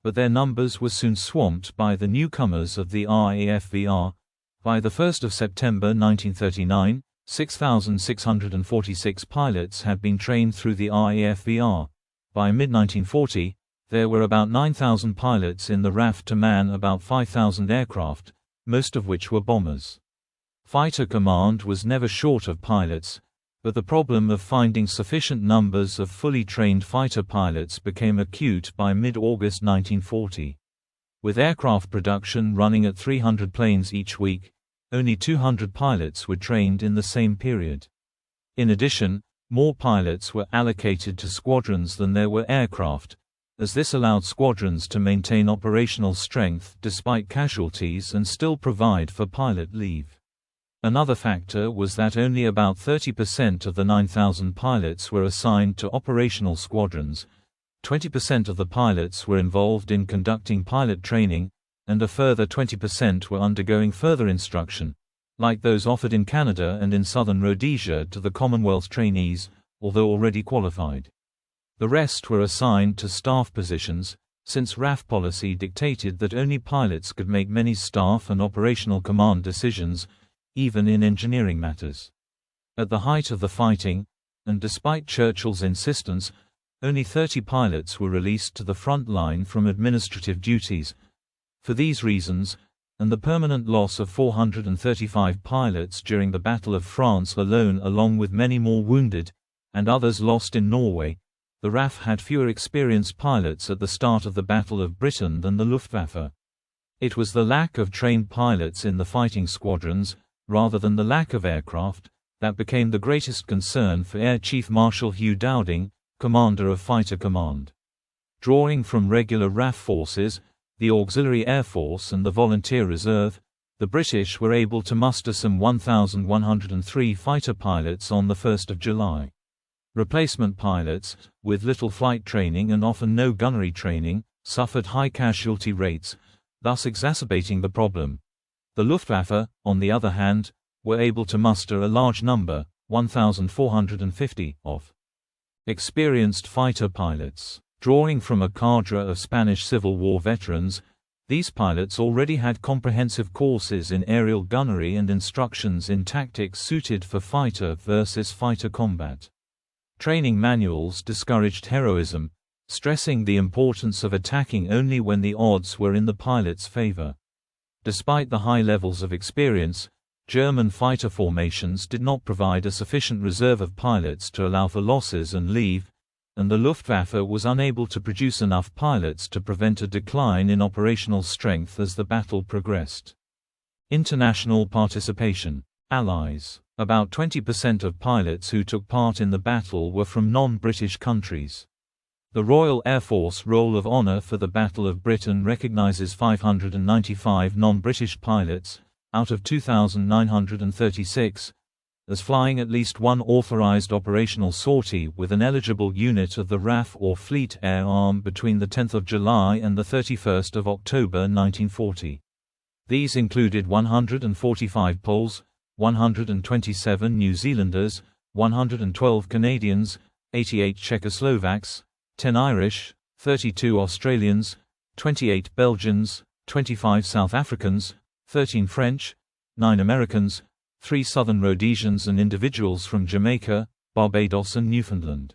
but their numbers were soon swamped by the newcomers of the RAFVR. By the 1st of September 1939, 6,646 pilots had been trained through the RAFVR. By mid-1940, there were about 9,000 pilots in the RAF to man about 5,000 aircraft, most of which were bombers. Fighter Command was never short of pilots, but the problem of finding sufficient numbers of fully trained fighter pilots became acute by mid-August 1940. With aircraft production running at 300 planes each week, only 200 pilots were trained in the same period. In addition, more pilots were allocated to squadrons than there were aircraft, as this allowed squadrons to maintain operational strength despite casualties and still provide for pilot leave. Another factor was that only about 30% of the 9,000 pilots were assigned to operational squadrons, 20% of the pilots were involved in conducting pilot training, and a further 20% were undergoing further instruction, like those offered in Canada and in southern Rhodesia to the Commonwealth trainees, although already qualified. The rest were assigned to staff positions, since RAF policy dictated that only pilots could make many staff and operational command decisions, even in engineering matters. At the height of the fighting, and despite Churchill's insistence, only 30 pilots were released to the front line from administrative duties. For these reasons, and the permanent loss of 435 pilots during the Battle of France alone, along with many more wounded, and others lost in Norway, the RAF had fewer experienced pilots at the start of the Battle of Britain than the Luftwaffe. It was the lack of trained pilots in the fighting squadrons, rather than the lack of aircraft, that became the greatest concern for Air Chief Marshal Hugh Dowding, commander of Fighter Command. Drawing from regular RAF forces, the Auxiliary Air Force and the Volunteer Reserve, the British were able to muster some 1,103 fighter pilots on the 1st of July. Replacement pilots, with little flight training and often no gunnery training, suffered high casualty rates, thus exacerbating the problem. The Luftwaffe, on the other hand, were able to muster a large number, 1,450, of experienced fighter pilots. Drawing from a cadre of Spanish Civil War veterans, these pilots already had comprehensive courses in aerial gunnery and instructions in tactics suited for fighter versus fighter combat. Training manuals discouraged heroism, stressing the importance of attacking only when the odds were in the pilot's favor. Despite the high levels of experience, German fighter formations did not provide a sufficient reserve of pilots to allow for losses and leave, and the Luftwaffe was unable to produce enough pilots to prevent a decline in operational strength as the battle progressed. International participation. Allies. About 20% of pilots who took part in the battle were from non-British countries. The Royal Air Force Roll of Honour for the Battle of Britain recognises 595 non-British pilots, out of 2,936, as flying at least one authorised operational sortie with an eligible unit of the RAF or Fleet Air Arm between the 10th of July and the 31st of October 1940. These included 145 Poles, 127 New Zealanders, 112 Canadians, 88 Czechoslovaks, 10 Irish, 32 Australians, 28 Belgians, 25 South Africans, 13 French, 9 Americans, 3 Southern Rhodesians and individuals from Jamaica, Barbados and Newfoundland.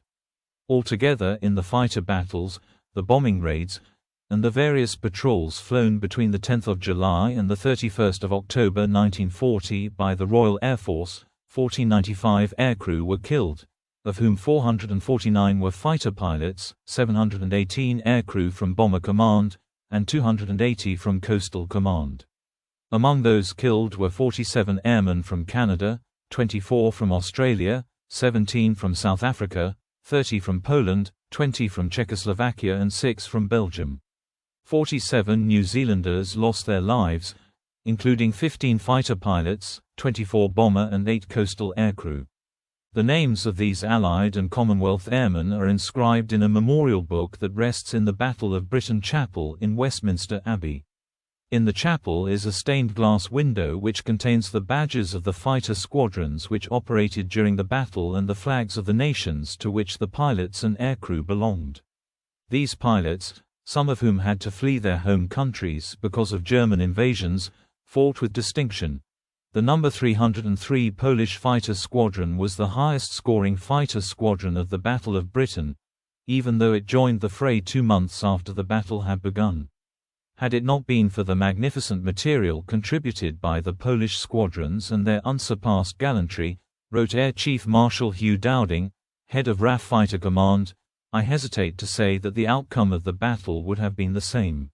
Altogether in the fighter battles, the bombing raids, and the various patrols flown between the 10th of July and the 31st of October 1940 by the Royal Air Force, 1,495 aircrew were killed, of whom 449 were fighter pilots, 718 aircrew from Bomber Command, and 280 from Coastal Command. Among those killed were 47 airmen from Canada, 24 from Australia, 17 from South Africa, 30 from Poland, 20 from Czechoslovakia and 6 from Belgium. 47 New Zealanders lost their lives, including 15 fighter pilots, 24 bomber and 8 coastal aircrew. The names of these Allied and Commonwealth airmen are inscribed in a memorial book that rests in the Battle of Britain Chapel in Westminster Abbey. In the chapel is a stained glass window which contains the badges of the fighter squadrons which operated during the battle and the flags of the nations to which the pilots and aircrew belonged. These pilots, some of whom had to flee their home countries because of German invasions, fought with distinction. The number 303 Polish Fighter Squadron was the highest-scoring fighter squadron of the Battle of Britain, even though it joined the fray 2 months after the battle had begun. Had it not been for the magnificent material contributed by the Polish squadrons and their unsurpassed gallantry, wrote Air Chief Marshal Hugh Dowding, head of RAF Fighter Command, I hesitate to say that the outcome of the battle would have been the same.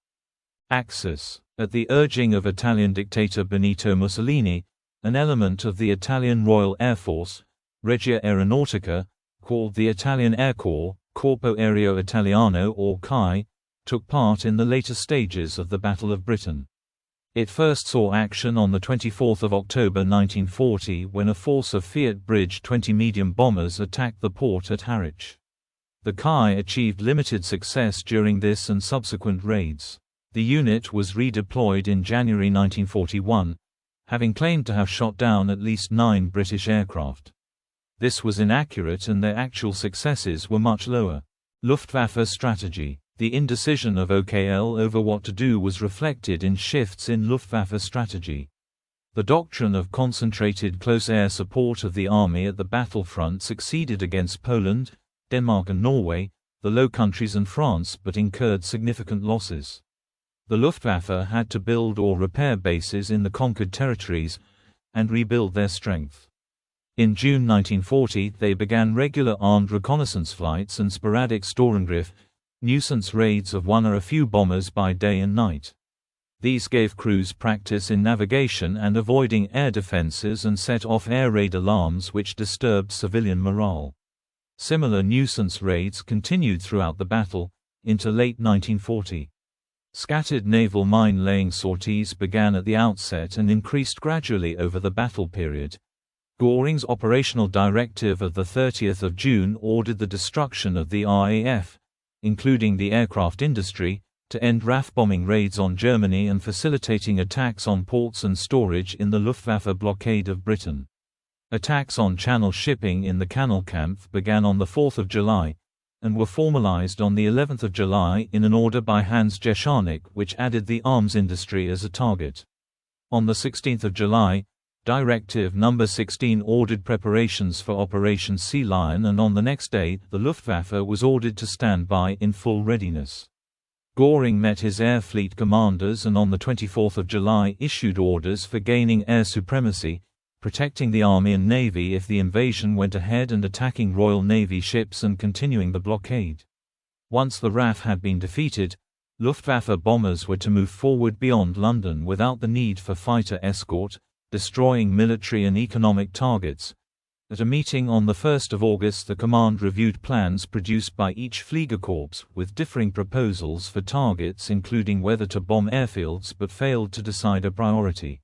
Axis. At the urging of Italian dictator Benito Mussolini, an element of the Italian Royal Air Force, Regia Aeronautica, called the Italian Air Corps, Corpo Aereo Italiano or CAI, took part in the later stages of the Battle of Britain. It first saw action on 24 October 1940 when a force of Fiat Bridge 20 medium bombers attacked the port at Harwich. The CAI achieved limited success during this and subsequent raids. The unit was redeployed in January 1941, having claimed to have shot down at least 9 British aircraft. This was inaccurate and their actual successes were much lower. Luftwaffe strategy. The indecision of OKL over what to do was reflected in shifts in Luftwaffe strategy. The doctrine of concentrated close air support of the army at the battlefront succeeded against Poland, Denmark and Norway, the Low Countries and France, but incurred significant losses. The Luftwaffe had to build or repair bases in the conquered territories, and rebuild their strength. In June 1940 they began regular armed reconnaissance flights and sporadic Sturmangriff, nuisance raids of one or a few bombers by day and night. These gave crews practice in navigation and avoiding air defenses and set off air raid alarms which disturbed civilian morale. Similar nuisance raids continued throughout the battle, into late 1940. Scattered naval mine-laying sorties began at the outset and increased gradually over the battle period. Göring's operational directive of 30 June ordered the destruction of the RAF, including the aircraft industry, to end RAF bombing raids on Germany and facilitating attacks on ports and storage in the Luftwaffe blockade of Britain. Attacks on Channel shipping in the Kanalkampf began on 4 July, and were formalized on 11 July in an order by Hans Jeschanik which added the arms industry as a target. On 16 July, Directive No. 16 ordered preparations for Operation Sea Lion, and on the next day, the Luftwaffe was ordered to stand by in full readiness. Göring met his air fleet commanders and on 24 July issued orders for gaining air supremacy, protecting the Army and Navy if the invasion went ahead and attacking Royal Navy ships and continuing the blockade. Once the RAF had been defeated, Luftwaffe bombers were to move forward beyond London without the need for fighter escort, destroying military and economic targets. At a meeting on 1 August the command reviewed plans produced by each Fliegerkorps with differing proposals for targets including whether to bomb airfields but failed to decide a priority.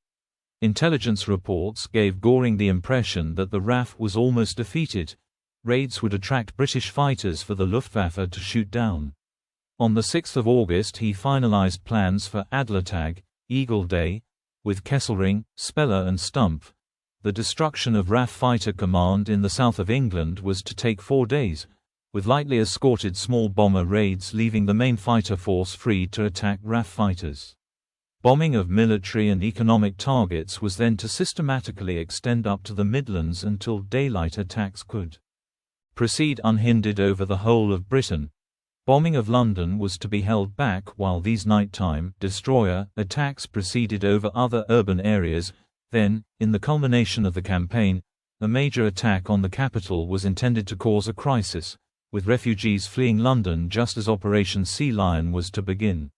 Intelligence reports gave Göring the impression that the RAF was almost defeated. Raids would attract British fighters for the Luftwaffe to shoot down. On 6 August he finalized plans for Adlertag, Eagle Day, with Kesselring, Speller and Stumpf. The destruction of RAF Fighter Command in the south of England was to take 4 days, with lightly escorted small bomber raids leaving the main fighter force free to attack RAF fighters. Bombing of military and economic targets was then to systematically extend up to the Midlands until daylight attacks could proceed unhindered over the whole of Britain. Bombing of London was to be held back while these nighttime destroyer attacks proceeded over other urban areas. Then, in the culmination of the campaign, a major attack on the capital was intended to cause a crisis, with refugees fleeing London just as Operation Sea Lion was to begin.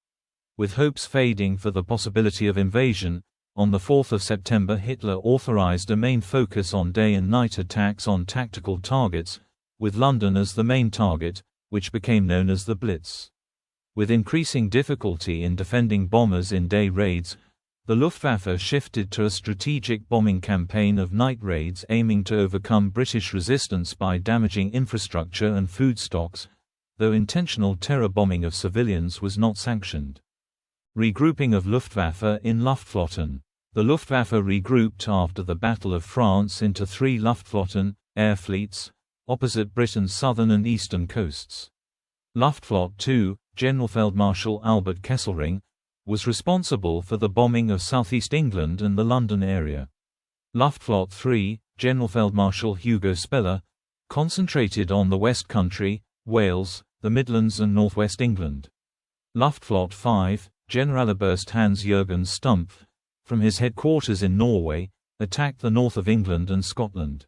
With hopes fading for the possibility of invasion, on 4 September Hitler authorized a main focus on day and night attacks on tactical targets, with London as the main target, which became known as the Blitz. With increasing difficulty in defending bombers in day raids, the Luftwaffe shifted to a strategic bombing campaign of night raids aiming to overcome British resistance by damaging infrastructure and food stocks, though intentional terror bombing of civilians was not sanctioned. Regrouping of Luftwaffe in Luftflotten. The Luftwaffe regrouped after the Battle of France into 3 Luftflotten, air fleets, opposite Britain's southern and eastern coasts. Luftflotte 2, Generalfeldmarschal Albert Kesselring, was responsible for the bombing of southeast England and the London area. Luftflotte 3, Generalfeldmarschal Hugo Speller, concentrated on the West Country, Wales, the Midlands and northwest England. Luftflotte 5, Generaloberst Hans-Jürgen Stumpf, from his headquarters in Norway, attacked the north of England and Scotland.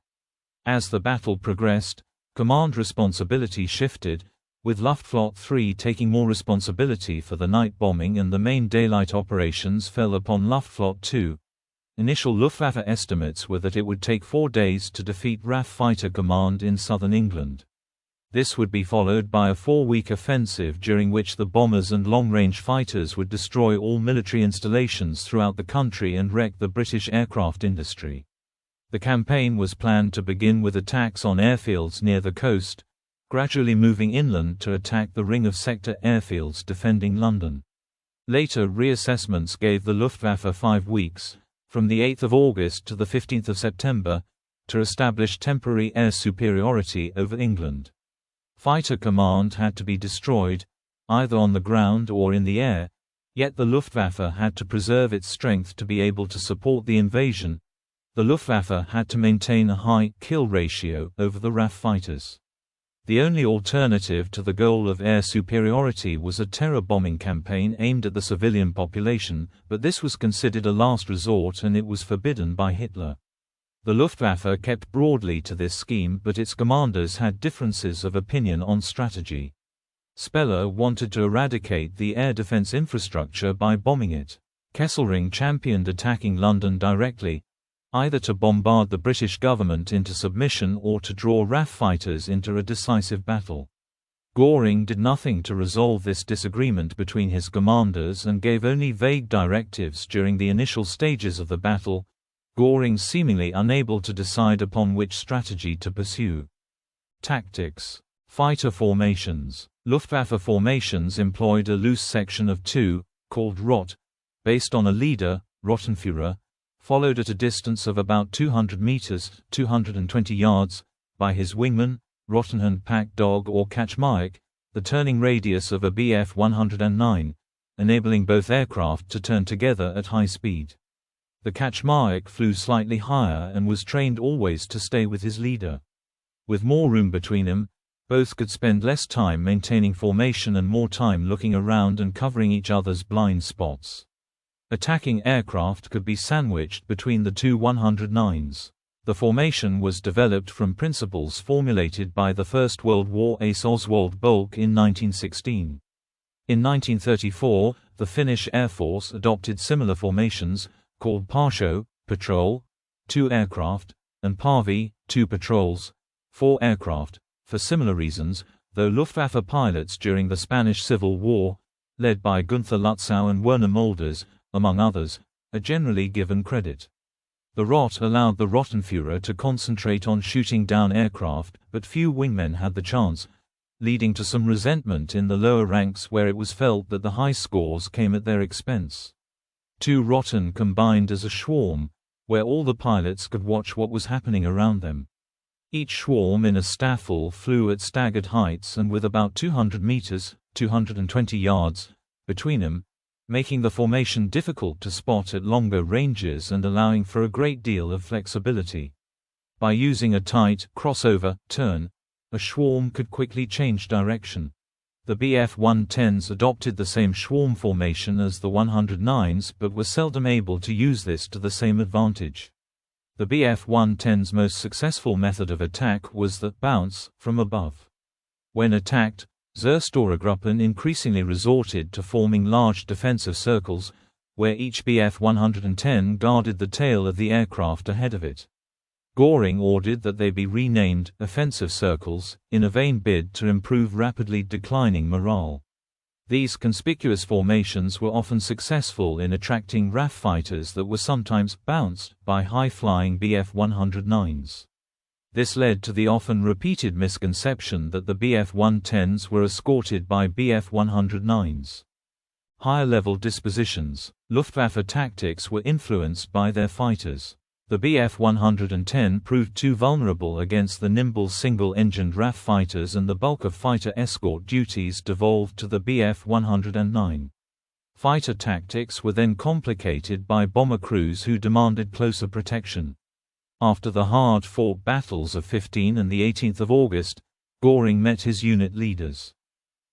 As the battle progressed, command responsibility shifted, with Luftflotte 3 taking more responsibility for the night bombing and the main daylight operations fell upon Luftflotte 2. Initial Luftwaffe estimates were that it would take 4 days to defeat RAF Fighter Command in southern England. This would be followed by a 4-week offensive during which the bombers and long-range fighters would destroy all military installations throughout the country and wreck the British aircraft industry. The campaign was planned to begin with attacks on airfields near the coast, gradually moving inland to attack the ring of sector airfields defending London. Later reassessments gave the Luftwaffe 5 weeks, from the 8th of August to the 15th of September, to establish temporary air superiority over England. Fighter command had to be destroyed, either on the ground or in the air, yet the Luftwaffe had to preserve its strength to be able to support the invasion. The Luftwaffe had to maintain a high kill ratio over the RAF fighters. The only alternative to the goal of air superiority was a terror bombing campaign aimed at the civilian population, but this was considered a last resort and it was forbidden by Hitler. The Luftwaffe kept broadly to this scheme, but its commanders had differences of opinion on strategy. Speller wanted to eradicate the air defense infrastructure by bombing it. Kesselring championed attacking London directly, either to bombard the British government into submission or to draw RAF fighters into a decisive battle. Göring did nothing to resolve this disagreement between his commanders and gave only vague directives during the initial stages of the battle, Göring seemingly unable to decide upon which strategy to pursue. Tactics. Fighter formations. Luftwaffe formations employed a loose section of 2, called Rot, based on a leader, Rottenführer, followed at a distance of about 200 meters (220 yards), by his wingman, Rottenhund pack dog or Kaczmarek, the turning radius of a Bf 109, enabling both aircraft to turn together at high speed. The Kaczmarek flew slightly higher and was trained always to stay with his leader. With more room between them, both could spend less time maintaining formation and more time looking around and covering each other's blind spots. Attacking aircraft could be sandwiched between the two 109s. The formation was developed from principles formulated by the First World War ace Oswald Bolk in 1916. In 1934, the Finnish Air Force adopted similar formations, called Parsho, patrol, 2 aircraft, and Parvi, 2 patrols, 4 aircraft, for similar reasons, though Luftwaffe pilots during the Spanish Civil War, led by Günther Lützow and Werner Mulders, among others, are generally given credit. The Rot allowed the Rottenführer to concentrate on shooting down aircraft, but few wingmen had the chance, leading to some resentment in the lower ranks where it was felt that the high scores came at their expense. 2 Rotten combined as a swarm, where all the pilots could watch what was happening around them. Each swarm in a staffel flew at staggered heights and with about 200 meters (220 yards) between them, making the formation difficult to spot at longer ranges and allowing for a great deal of flexibility. By using a tight crossover turn, a swarm could quickly change direction. The Bf 110s adopted the same swarm formation as the 109s but were seldom able to use this to the same advantage. The Bf 110's most successful method of attack was the bounce from above. When attacked, Regrouping increasingly resorted to forming large defensive circles, where each Bf 110 guarded the tail of the aircraft ahead of it. Göring ordered that they be renamed offensive circles, in a vain bid to improve rapidly declining morale. These conspicuous formations were often successful in attracting RAF fighters that were sometimes bounced by high-flying Bf 109s. This led to the often repeated misconception that the Bf 110s were escorted by Bf 109s. Higher-level dispositions. Luftwaffe tactics were influenced by their fighters. The Bf 110 proved too vulnerable against the nimble single-engined RAF fighters, and the bulk of fighter escort duties devolved to the Bf 109. Fighter tactics were then complicated by bomber crews who demanded closer protection. After the hard-fought battles of 15 and 18 August, Göring met his unit leaders.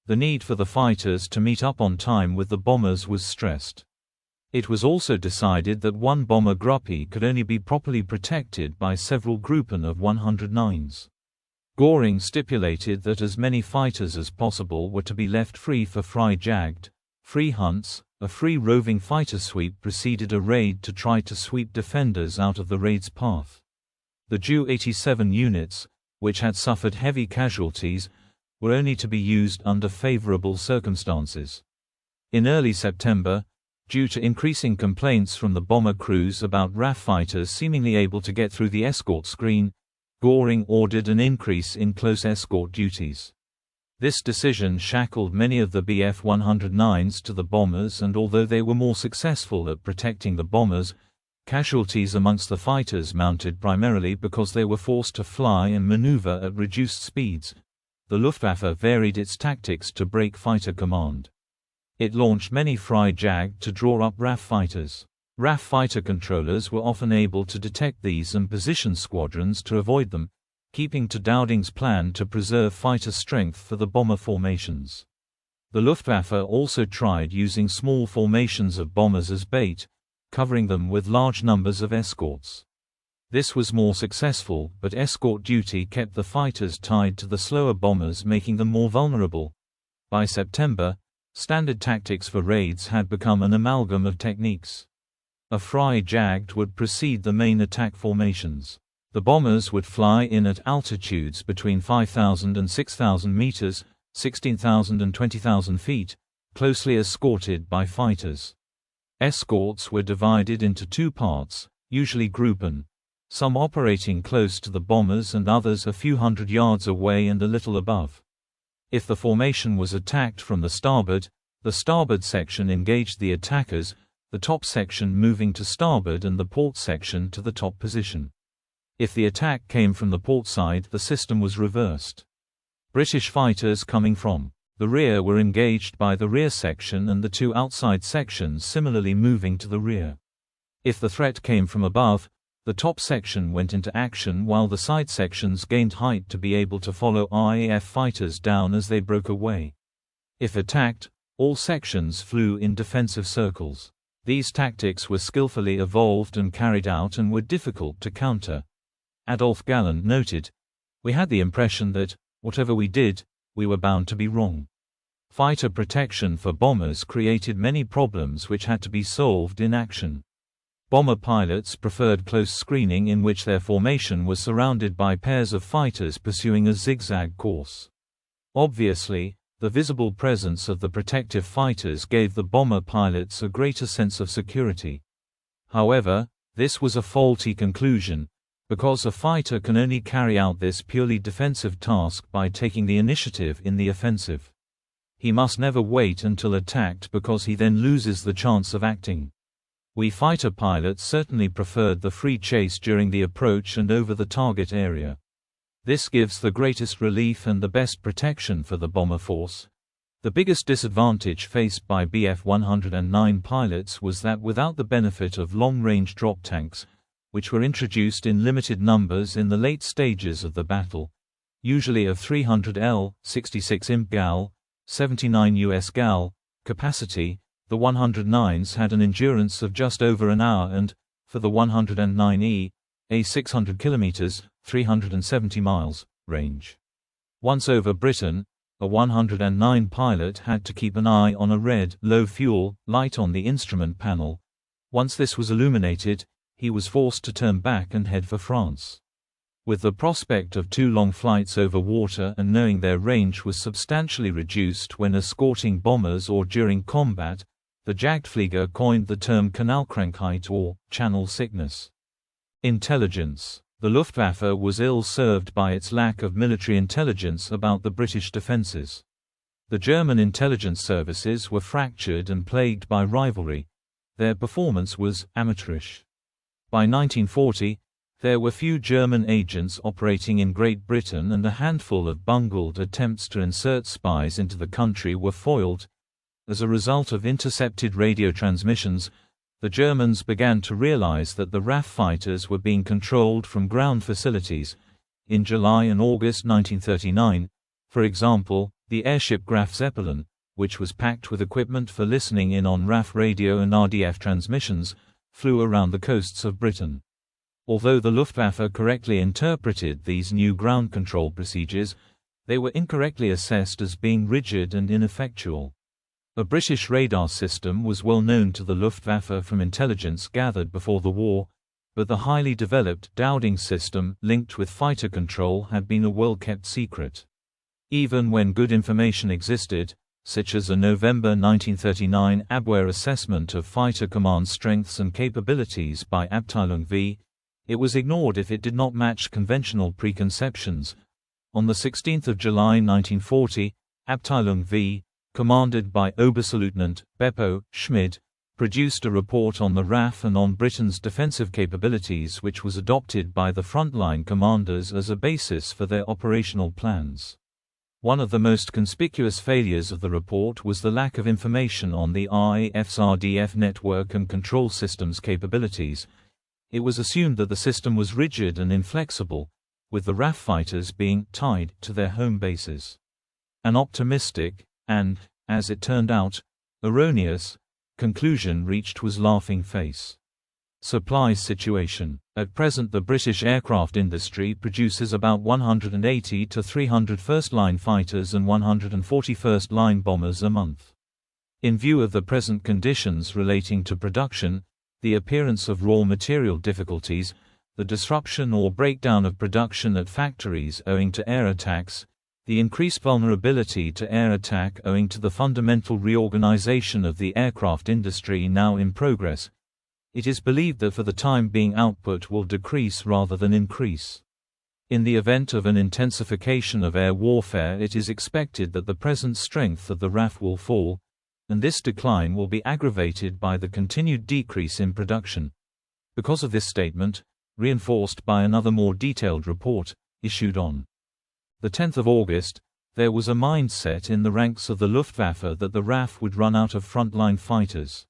The need for the fighters to meet up on time with the bombers was stressed. It was also decided that one bomber Gruppe could only be properly protected by several Gruppen of 109s. Göring stipulated that as many fighters as possible were to be left free for free Jagd, free hunts. A free roving fighter sweep preceded a raid to try to sweep defenders out of the raid's path. The Ju-87 units, which had suffered heavy casualties, were only to be used under favorable circumstances. In early September, due to increasing complaints from the bomber crews about RAF fighters seemingly able to get through the escort screen, Göring ordered an increase in close escort duties. This decision shackled many of the Bf 109s to the bombers, and although they were more successful at protecting the bombers, casualties amongst the fighters mounted primarily because they were forced to fly and maneuver at reduced speeds. The Luftwaffe varied its tactics to break fighter command. It launched many free Jagd to draw up RAF fighters. RAF fighter controllers were often able to detect these and position squadrons to avoid them, keeping to Dowding's plan to preserve fighter strength for the bomber formations. The Luftwaffe also tried using small formations of bombers as bait, covering them with large numbers of escorts. This was more successful, but escort duty kept the fighters tied to the slower bombers, making them more vulnerable. By September, standard tactics for raids had become an amalgam of techniques. A free Jagd would precede the main attack formations. The bombers would fly in at altitudes between 5,000 and 6,000 meters, 16,000 and 20,000 feet, closely escorted by fighters. Escorts were divided into two parts, usually Gruppen, some operating close to the bombers and others a few hundred yards away and a little above. If the formation was attacked from the starboard section engaged the attackers, the top section moving to starboard and the port section to the top position. If the attack came from the port side, the system was reversed. British fighters coming from the rear were engaged by the rear section and the two outside sections similarly moving to the rear. If the threat came from above, the top section went into action while the side sections gained height to be able to follow RAF fighters down as they broke away. If attacked, all sections flew in defensive circles. These tactics were skillfully evolved and carried out and were difficult to counter. Adolf Galland noted, "We had the impression that, whatever we did, we were bound to be wrong." Fighter protection for bombers created many problems which had to be solved in action. Bomber pilots preferred close screening in which their formation was surrounded by pairs of fighters pursuing a zigzag course. Obviously, the visible presence of the protective fighters gave the bomber pilots a greater sense of security. However, this was a faulty conclusion, because a fighter can only carry out this purely defensive task by taking the initiative in the offensive. He must never wait until attacked because he then loses the chance of acting. We fighter pilots certainly preferred the free chase during the approach and over the target area. This gives the greatest relief and the best protection for the bomber force. The biggest disadvantage faced by Bf 109 pilots was that without the benefit of long-range drop tanks, which were introduced in limited numbers in the late stages of the battle, usually of 300 L, 66 imp gal, 79 US gal, capacity, the 109s had an endurance of just over an hour and, for the 109E, a 600 km, 370 miles, range. Once over Britain, a 109 pilot had to keep an eye on a red, low-fuel, light on the instrument panel. Once this was illuminated, he was forced to turn back and head for France. With the prospect of 2 long flights over water and knowing their range was substantially reduced when escorting bombers or during combat, the Jagdflieger coined the term Kanalkrankheit or channel sickness. Intelligence. The Luftwaffe was ill-served by its lack of military intelligence about the British defences. The German intelligence services were fractured and plagued by rivalry. Their performance was amateurish. By 1940, there were few German agents operating in Great Britain, and a handful of bungled attempts to insert spies into the country were foiled. As a result of intercepted radio transmissions, the Germans began to realize that the RAF fighters were being controlled from ground facilities. In July and August 1939, for example, the airship Graf Zeppelin, which was packed with equipment for listening in on RAF radio and RDF transmissions, flew around the coasts of Britain. Although the Luftwaffe correctly interpreted these new ground control procedures, they were incorrectly assessed as being rigid and ineffectual. A British radar system was well known to the Luftwaffe from intelligence gathered before the war, but the highly developed Dowding system linked with fighter control had been a well-kept secret. Even when good information existed, such as a November 1939 Abwehr assessment of fighter command strengths and capabilities by Abteilung V, it was ignored if it did not match conventional preconceptions. On 16 July 1940, Abteilung V, commanded by Oberstleutnant Beppo Schmid, produced a report on the RAF and on Britain's defensive capabilities, which was adopted by the frontline commanders as a basis for their operational plans. One of the most conspicuous failures of the report was the lack of information on the RAF's RDF network and control systems capabilities. It was assumed that the system was rigid and inflexible, with the RAF fighters being tied to their home bases. An optimistic, and, as it turned out, erroneous, conclusion reached was laughing face. Supply situation. At present, the British aircraft industry produces about 180 to 300 first-line fighters and 140 first-line bombers a month. In view of the present conditions relating to production, the appearance of raw material difficulties, the disruption or breakdown of production at factories owing to air attacks, the increased vulnerability to air attack owing to the fundamental reorganization of the aircraft industry now in progress, it is believed that for the time being output will decrease rather than increase. In the event of an intensification of air warfare, it is expected that the present strength of the RAF will fall, and this decline will be aggravated by the continued decrease in production. Because of this statement, reinforced by another more detailed report, issued on the 10th of August, there was a mindset in the ranks of the Luftwaffe that the RAF would run out of frontline fighters.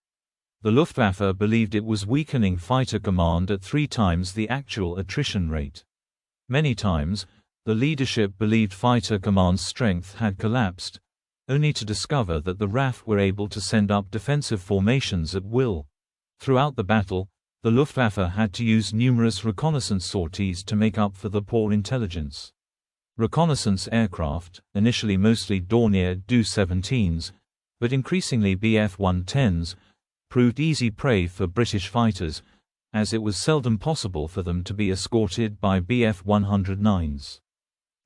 The Luftwaffe believed it was weakening fighter command at 3 times the actual attrition rate. Many times, the leadership believed fighter command's strength had collapsed, only to discover that the RAF were able to send up defensive formations at will. Throughout the battle, the Luftwaffe had to use numerous reconnaissance sorties to make up for the poor intelligence. Reconnaissance aircraft, initially mostly Dornier Do-17s, but increasingly Bf-110s, proved easy prey for British fighters, as it was seldom possible for them to be escorted by Bf-109s.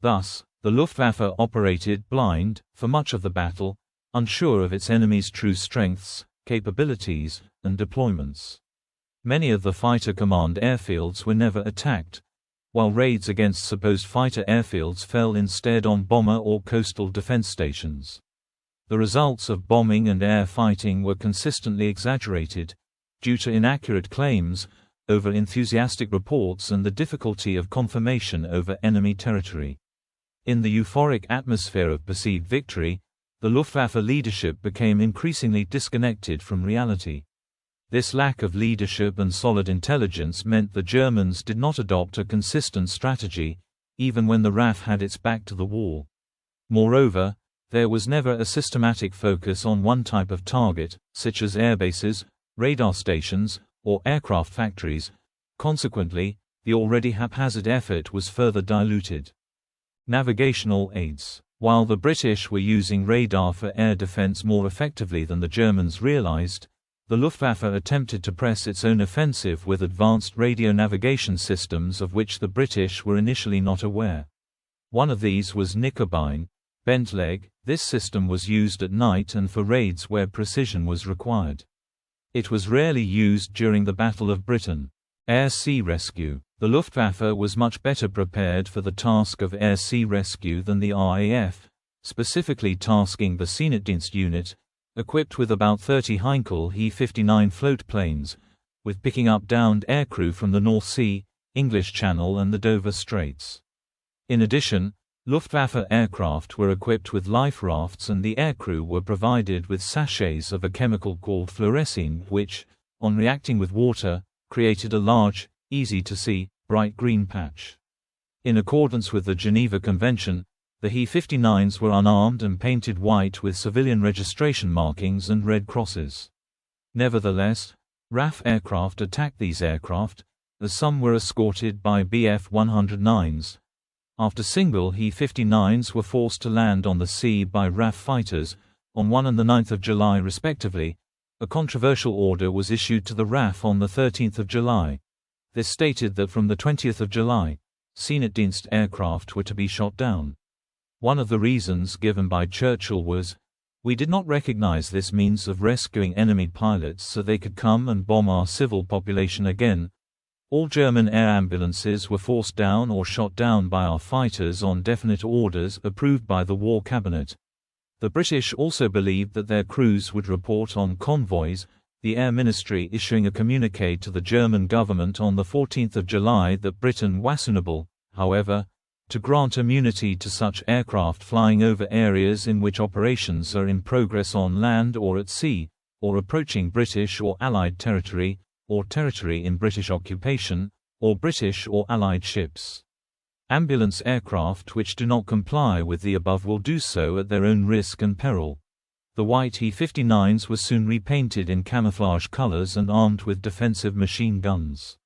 Thus, the Luftwaffe operated blind for much of the battle, unsure of its enemy's true strengths, capabilities, and deployments. Many of the fighter command airfields were never attacked, while raids against supposed fighter airfields fell instead on bomber or coastal defense stations. The results of bombing and air fighting were consistently exaggerated, due to inaccurate claims, over-enthusiastic reports, and the difficulty of confirmation over enemy territory. In the euphoric atmosphere of perceived victory, the Luftwaffe leadership became increasingly disconnected from reality. This lack of leadership and solid intelligence meant the Germans did not adopt a consistent strategy, even when the RAF had its back to the wall. Moreover, there was never a systematic focus on one type of target, such as airbases, radar stations, or aircraft factories. Consequently, the already haphazard effort was further diluted. Navigational aids. While the British were using radar for air defense more effectively than the Germans realized, the Luftwaffe attempted to press its own offensive with advanced radio navigation systems of which the British were initially not aware. One of these was Knickebein, bent leg. This system was used at night and for raids where precision was required. It was rarely used during the Battle of Britain. Air-sea rescue. The Luftwaffe was much better prepared for the task of air-sea rescue than the RAF, specifically tasking the Seenichtdienst unit, equipped with about 30 Heinkel He-59 float planes, with picking up downed aircrew from the North Sea, English Channel and the Dover Straits. In addition, Luftwaffe aircraft were equipped with life rafts and the aircrew were provided with sachets of a chemical called fluorescein which, on reacting with water, created a large, easy-to-see, bright green patch. In accordance with the Geneva Convention, the He-59s were unarmed and painted white with civilian registration markings and red crosses. Nevertheless, RAF aircraft attacked these aircraft, as some were escorted by Bf-109s. After single He-59s were forced to land on the sea by RAF fighters, on 1 and 9 July respectively, a controversial order was issued to the RAF on 13 July. This stated that from 20 July, Seenichtdienst aircraft were to be shot down. One of the reasons given by Churchill was, "We did not recognize this means of rescuing enemy pilots so they could come and bomb our civil population again." All German air ambulances were forced down or shot down by our fighters on definite orders approved by the War Cabinet. The British also believed that their crews would report on convoys, the Air Ministry issuing a communique to the German government on 14 July that Britain was unable, however, to grant immunity to such aircraft flying over areas in which operations are in progress on land or at sea, or approaching British or Allied territory, or territory in British occupation, or British or Allied ships. Ambulance aircraft which do not comply with the above will do so at their own risk and peril. The white He-59s were soon repainted in camouflage colors and armed with defensive machine guns.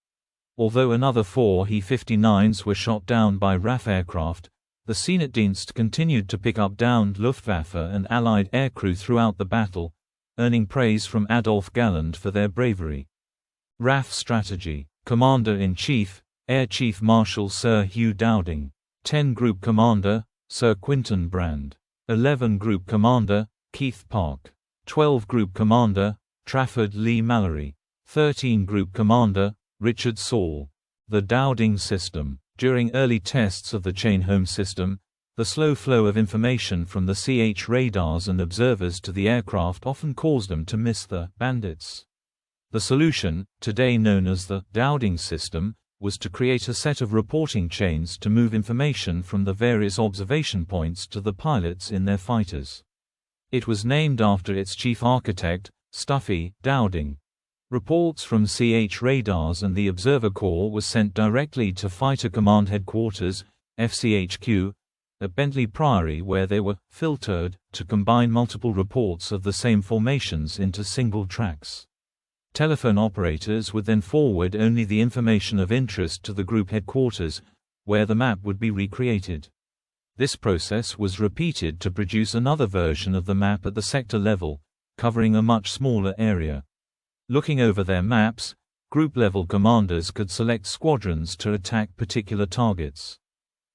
Although another 4 He-59s were shot down by RAF aircraft, the Seenichtdienst continued to pick up downed Luftwaffe and Allied aircrew throughout the battle, earning praise from Adolf Galland for their bravery. RAF strategy. Commander-in-Chief, Air Chief Marshal Sir Hugh Dowding. 10 Group Commander, Sir Quinton Brand. 11 Group Commander, Keith Park. 12 Group Commander, Trafford Leigh-Mallory. 13 Group Commander, Richard Saul. The Dowding system. During early tests of the chain-home system, the slow flow of information from the CH radars and observers to the aircraft often caused them to miss the bandits. The solution, today known as the Dowding system, was to create a set of reporting chains to move information from the various observation points to the pilots in their fighters. It was named after its chief architect, Stuffy Dowding. Reports from CH radars and the Observer Corps were sent directly to Fighter Command Headquarters, FCHQ, at Bentley Priory where they were filtered to combine multiple reports of the same formations into single tracks. Telephone operators would then forward only the information of interest to the group headquarters, where the map would be recreated. This process was repeated to produce another version of the map at the sector level, covering a much smaller area. Looking over their maps, group-level commanders could select squadrons to attack particular targets.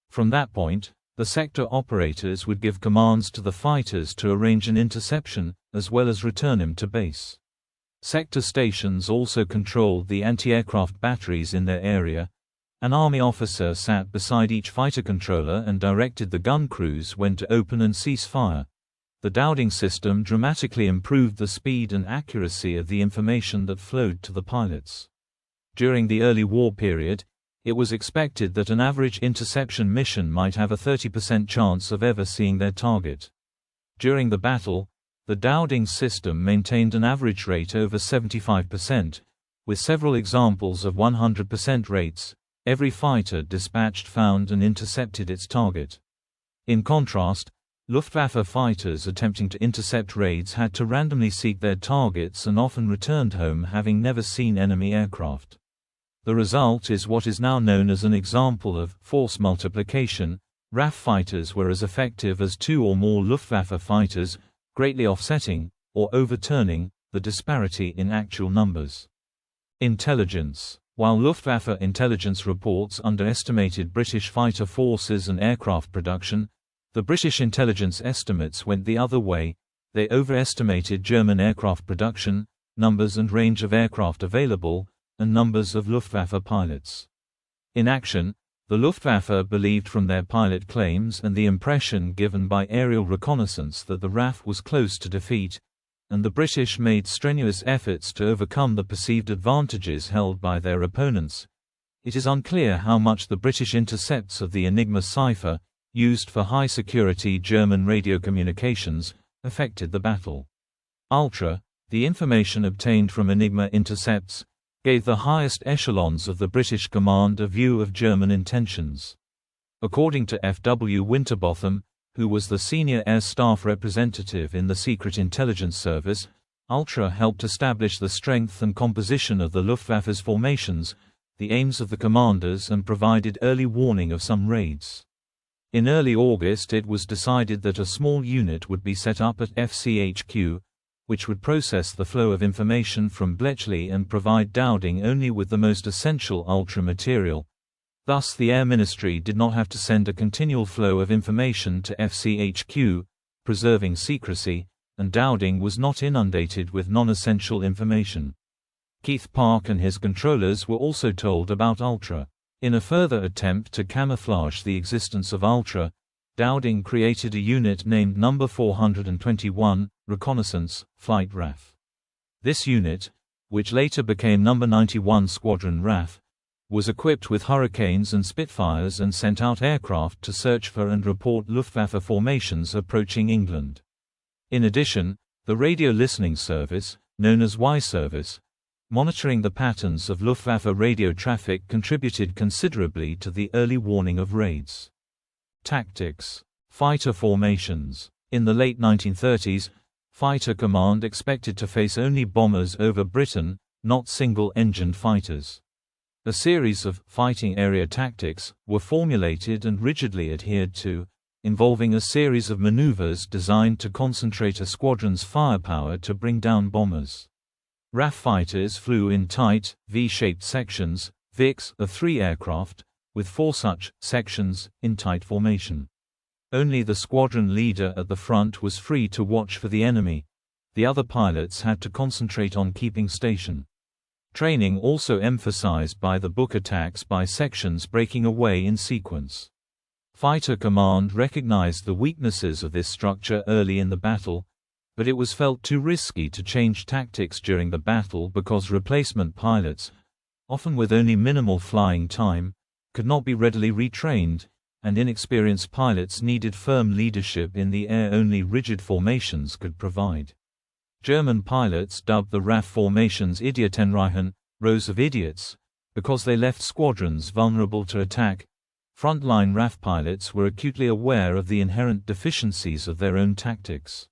From that point, the sector operators would give commands to the fighters to arrange an interception, as well as return him to base. Sector stations also controlled the anti-aircraft batteries in their area. An army officer sat beside each fighter controller and directed the gun crews when to open and cease fire. The Dowding system dramatically improved the speed and accuracy of the information that flowed to the pilots. During the early war period, it was expected that an average interception mission might have a 30% chance of ever seeing their target. During the battle, the Dowding system maintained an average rate over 75%, with several examples of 100% rates. Every fighter dispatched found and intercepted its target. In contrast, Luftwaffe fighters attempting to intercept raids had to randomly seek their targets and often returned home having never seen enemy aircraft. The result is what is now known as an example of force multiplication. RAF fighters were as effective as 2 or more Luftwaffe fighters, greatly offsetting, or overturning, the disparity in actual numbers. Intelligence. While Luftwaffe intelligence reports underestimated British fighter forces and aircraft production, the British intelligence estimates went the other way. They overestimated German aircraft production, numbers and range of aircraft available, and numbers of Luftwaffe pilots. In action, The Luftwaffe believed from their pilot claims and the impression given by aerial reconnaissance that the RAF was close to defeat, and the British made strenuous efforts to overcome the perceived advantages held by their opponents. It is unclear how much the British intercepts of the Enigma cipher, used for high-security German radio communications, affected the battle. Ultra, the information obtained from Enigma intercepts, gave the highest echelons of the British command a view of German intentions. According to F. W. Winterbotham, who was the senior air staff representative in the Secret Intelligence Service, Ultra helped establish the strength and composition of the Luftwaffe's formations, the aims of the commanders, and provided early warning of some raids. In early August it was decided that a small unit would be set up at FCHQ, which would process the flow of information from Bletchley and provide Dowding only with the most essential Ultra material. Thus the Air Ministry did not have to send a continual flow of information to FCHQ, preserving secrecy, and Dowding was not inundated with non-essential information. Keith Park and his controllers were also told about Ultra. In a further attempt to camouflage the existence of Ultra, Dowding created a unit named No. 421, Reconnaissance, Flight RAF. This unit, which later became No. 91 Squadron RAF, was equipped with Hurricanes and Spitfires and sent out aircraft to search for and report Luftwaffe formations approaching England. In addition, the radio listening service, known as Y-Service, monitoring the patterns of Luftwaffe radio traffic, contributed considerably to the early warning of raids. Tactics. Fighter formations. In the late 1930s, Fighter Command expected to face only bombers over Britain, not single-engined fighters. A series of fighting area tactics were formulated and rigidly adhered to, involving a series of maneuvers designed to concentrate a squadron's firepower to bring down bombers. RAF fighters flew in tight, V-shaped sections, VICs, of 3 aircraft, with 4 such sections in tight formation. Only the squadron leader at the front was free to watch for the enemy. The other pilots had to concentrate on keeping station. Training also emphasized by the book attacks by sections breaking away in sequence. Fighter Command recognized the weaknesses of this structure early in the battle, but it was felt too risky to change tactics during the battle because replacement pilots, often with only minimal flying time, could not be readily retrained, and inexperienced pilots needed firm leadership in the air only rigid formations could provide. German pilots dubbed the RAF formations Idiotenreihen, rows of idiots, because they left squadrons vulnerable to attack. Frontline RAF pilots were acutely aware of the inherent deficiencies of their own tactics.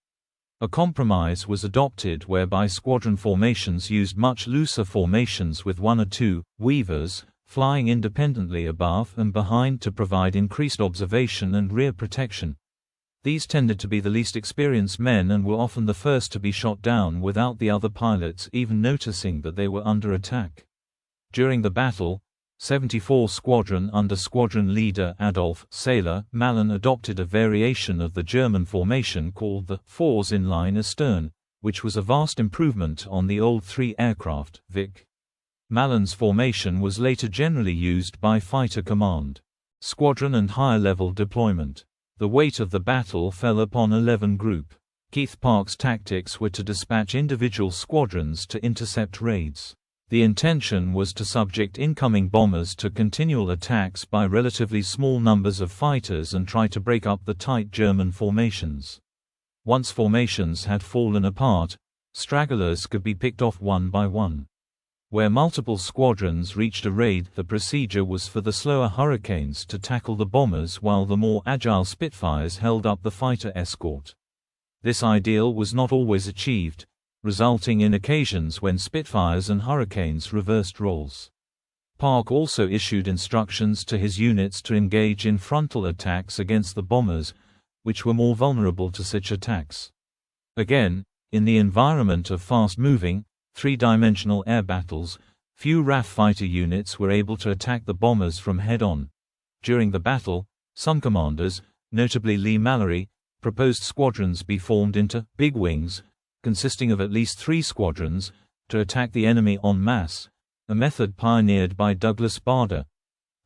A compromise was adopted whereby squadron formations used much looser formations with 1 or 2 weavers, flying independently above and behind to provide increased observation and rear protection. These tended to be the least experienced men and were often the first to be shot down without the other pilots even noticing that they were under attack. During the battle, 74 Squadron under squadron leader Adolf Sailor Malin adopted a variation of the German formation called the fours in line astern, which was a vast improvement on the old 3 aircraft VIC. Malin's formation was later generally used by Fighter Command. Squadron and higher-level deployment. The weight of the battle fell upon 11 Group. Keith Park's tactics were to dispatch individual squadrons to intercept raids. The intention was to subject incoming bombers to continual attacks by relatively small numbers of fighters and try to break up the tight German formations. Once formations had fallen apart, stragglers could be picked off one by one. Where multiple squadrons reached a raid, the procedure was for the slower Hurricanes to tackle the bombers while the more agile Spitfires held up the fighter escort. This ideal was not always achieved, resulting in occasions when Spitfires and Hurricanes reversed roles. Park also issued instructions to his units to engage in frontal attacks against the bombers, which were more vulnerable to such attacks. Again, in the environment of fast-moving, 3-dimensional air battles, few RAF fighter units were able to attack the bombers from head-on. During the battle, some commanders, notably Lee Mallory, proposed squadrons be formed into big wings, consisting of at least 3 squadrons, to attack the enemy en masse, a method pioneered by Douglas Bader.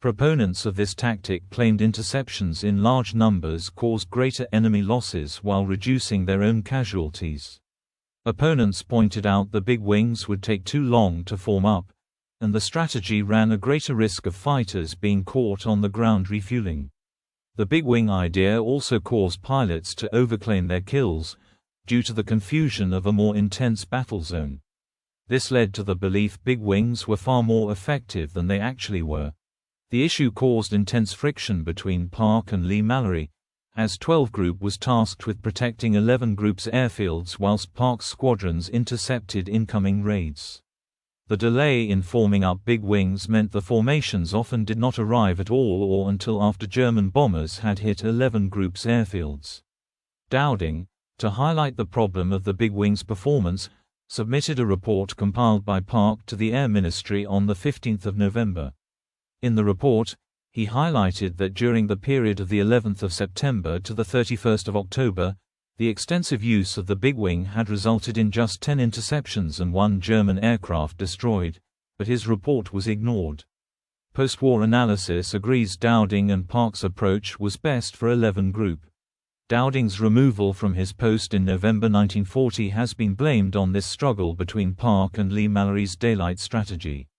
Proponents of this tactic claimed interceptions in large numbers caused greater enemy losses while reducing their own casualties. Opponents pointed out the big wings would take too long to form up, and the strategy ran a greater risk of fighters being caught on the ground refueling. The big wing idea also caused pilots to overclaim their kills, due to the confusion of a more intense battle zone. This led to the belief big wings were far more effective than they actually were. The issue caused intense friction between Park and Lee-Mallory, as 12 Group was tasked with protecting 11 Group's airfields whilst Park's squadrons intercepted incoming raids. The delay in forming up big wings meant the formations often did not arrive at all or until after German bombers had hit 11 Group's airfields. Dowding, to highlight the problem of the big wing's performance, submitted a report compiled by Park to the Air Ministry on 15 November. In the report, he highlighted that during the period of the 11th of September to the 31st of October, the extensive use of the big wing had resulted in just 10 interceptions and 1 German aircraft destroyed, but his report was ignored. Post-war analysis agrees Dowding and Park's approach was best for 11 Group. Dowding's removal from his post in November 1940 has been blamed on this struggle between Park and Lee-Mallory's daylight strategy.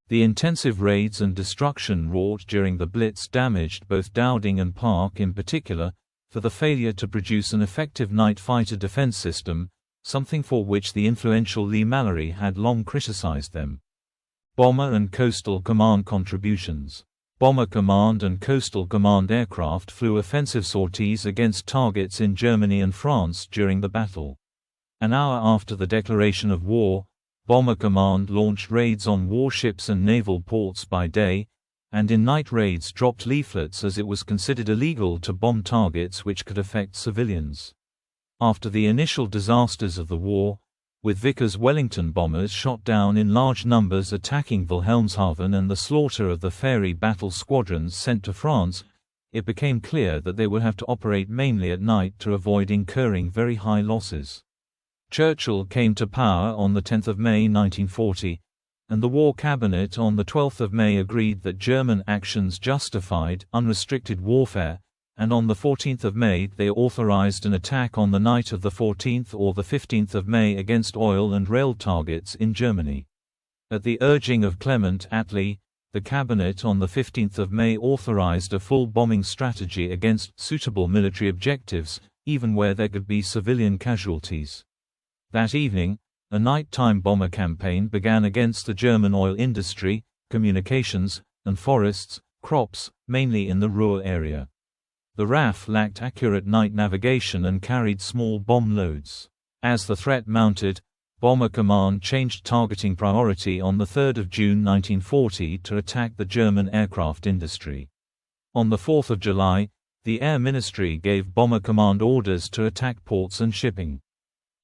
The intensive raids and destruction wrought during the Blitz damaged both Dowding and Park in particular, for the failure to produce an effective night fighter defense system, something for which the influential Lee-Mallory had long criticized them. Bomber and Coastal Command contributions. Bomber Command and Coastal Command aircraft flew offensive sorties against targets in Germany and France during the battle. An hour after the declaration of war, Bomber Command launched raids on warships and naval ports by day, and in night raids dropped leaflets as it was considered illegal to bomb targets which could affect civilians. After the initial disasters of the war, with Vickers Wellington bombers shot down in large numbers attacking Wilhelmshaven and the slaughter of the ferry battle squadrons sent to France, it became clear that they would have to operate mainly at night to avoid incurring very high losses. Churchill came to power on 10 May 1940, and the War Cabinet on 12 May agreed that German actions justified unrestricted warfare, and on 14 May they authorized an attack on the night of 14th or 15th of May against oil and rail targets in Germany. At the urging of Clement Attlee, the Cabinet on 15 May authorized a full bombing strategy against suitable military objectives, even where there could be civilian casualties. That evening, a nighttime bomber campaign began against the German oil industry, communications, and forests, crops, mainly in the Ruhr area. The RAF lacked accurate night navigation and carried small bomb loads. As the threat mounted, Bomber Command changed targeting priority on 3 June 1940 to attack the German aircraft industry. On 4 July, the Air Ministry gave Bomber Command orders to attack ports and shipping.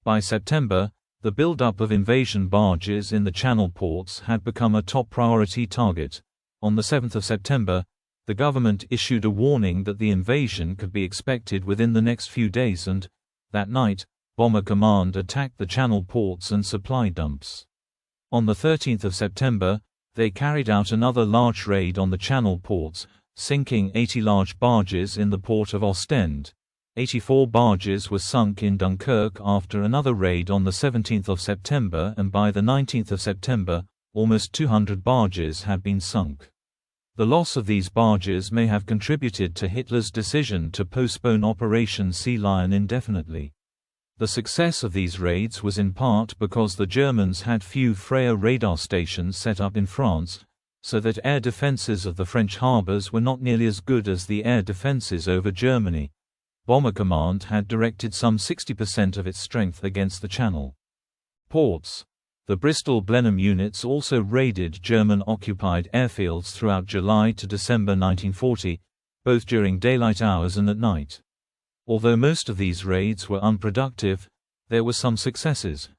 By September, the build-up of invasion barges in the Channel ports had become a top priority target. On 7 September, the government issued a warning that the invasion could be expected within the next few days and, that night, Bomber Command attacked the Channel ports and supply dumps. On 13 September, they carried out another large raid on the Channel ports, sinking 80 large barges in the port of Ostend. 84 barges were sunk in Dunkirk after another raid on 17 September, and by 19 September, almost 200 barges had been sunk. The loss of these barges may have contributed to Hitler's decision to postpone Operation Sea Lion indefinitely. The success of these raids was in part because the Germans had few Freya radar stations set up in France, so that air defenses of the French harbors were not nearly as good as the air defenses over Germany. Bomber Command had directed some 60% of its strength against the Channel ports. The Bristol Blenheim units also raided German-occupied airfields throughout July to December 1940, both during daylight hours and at night. Although most of these raids were unproductive, there were some successes.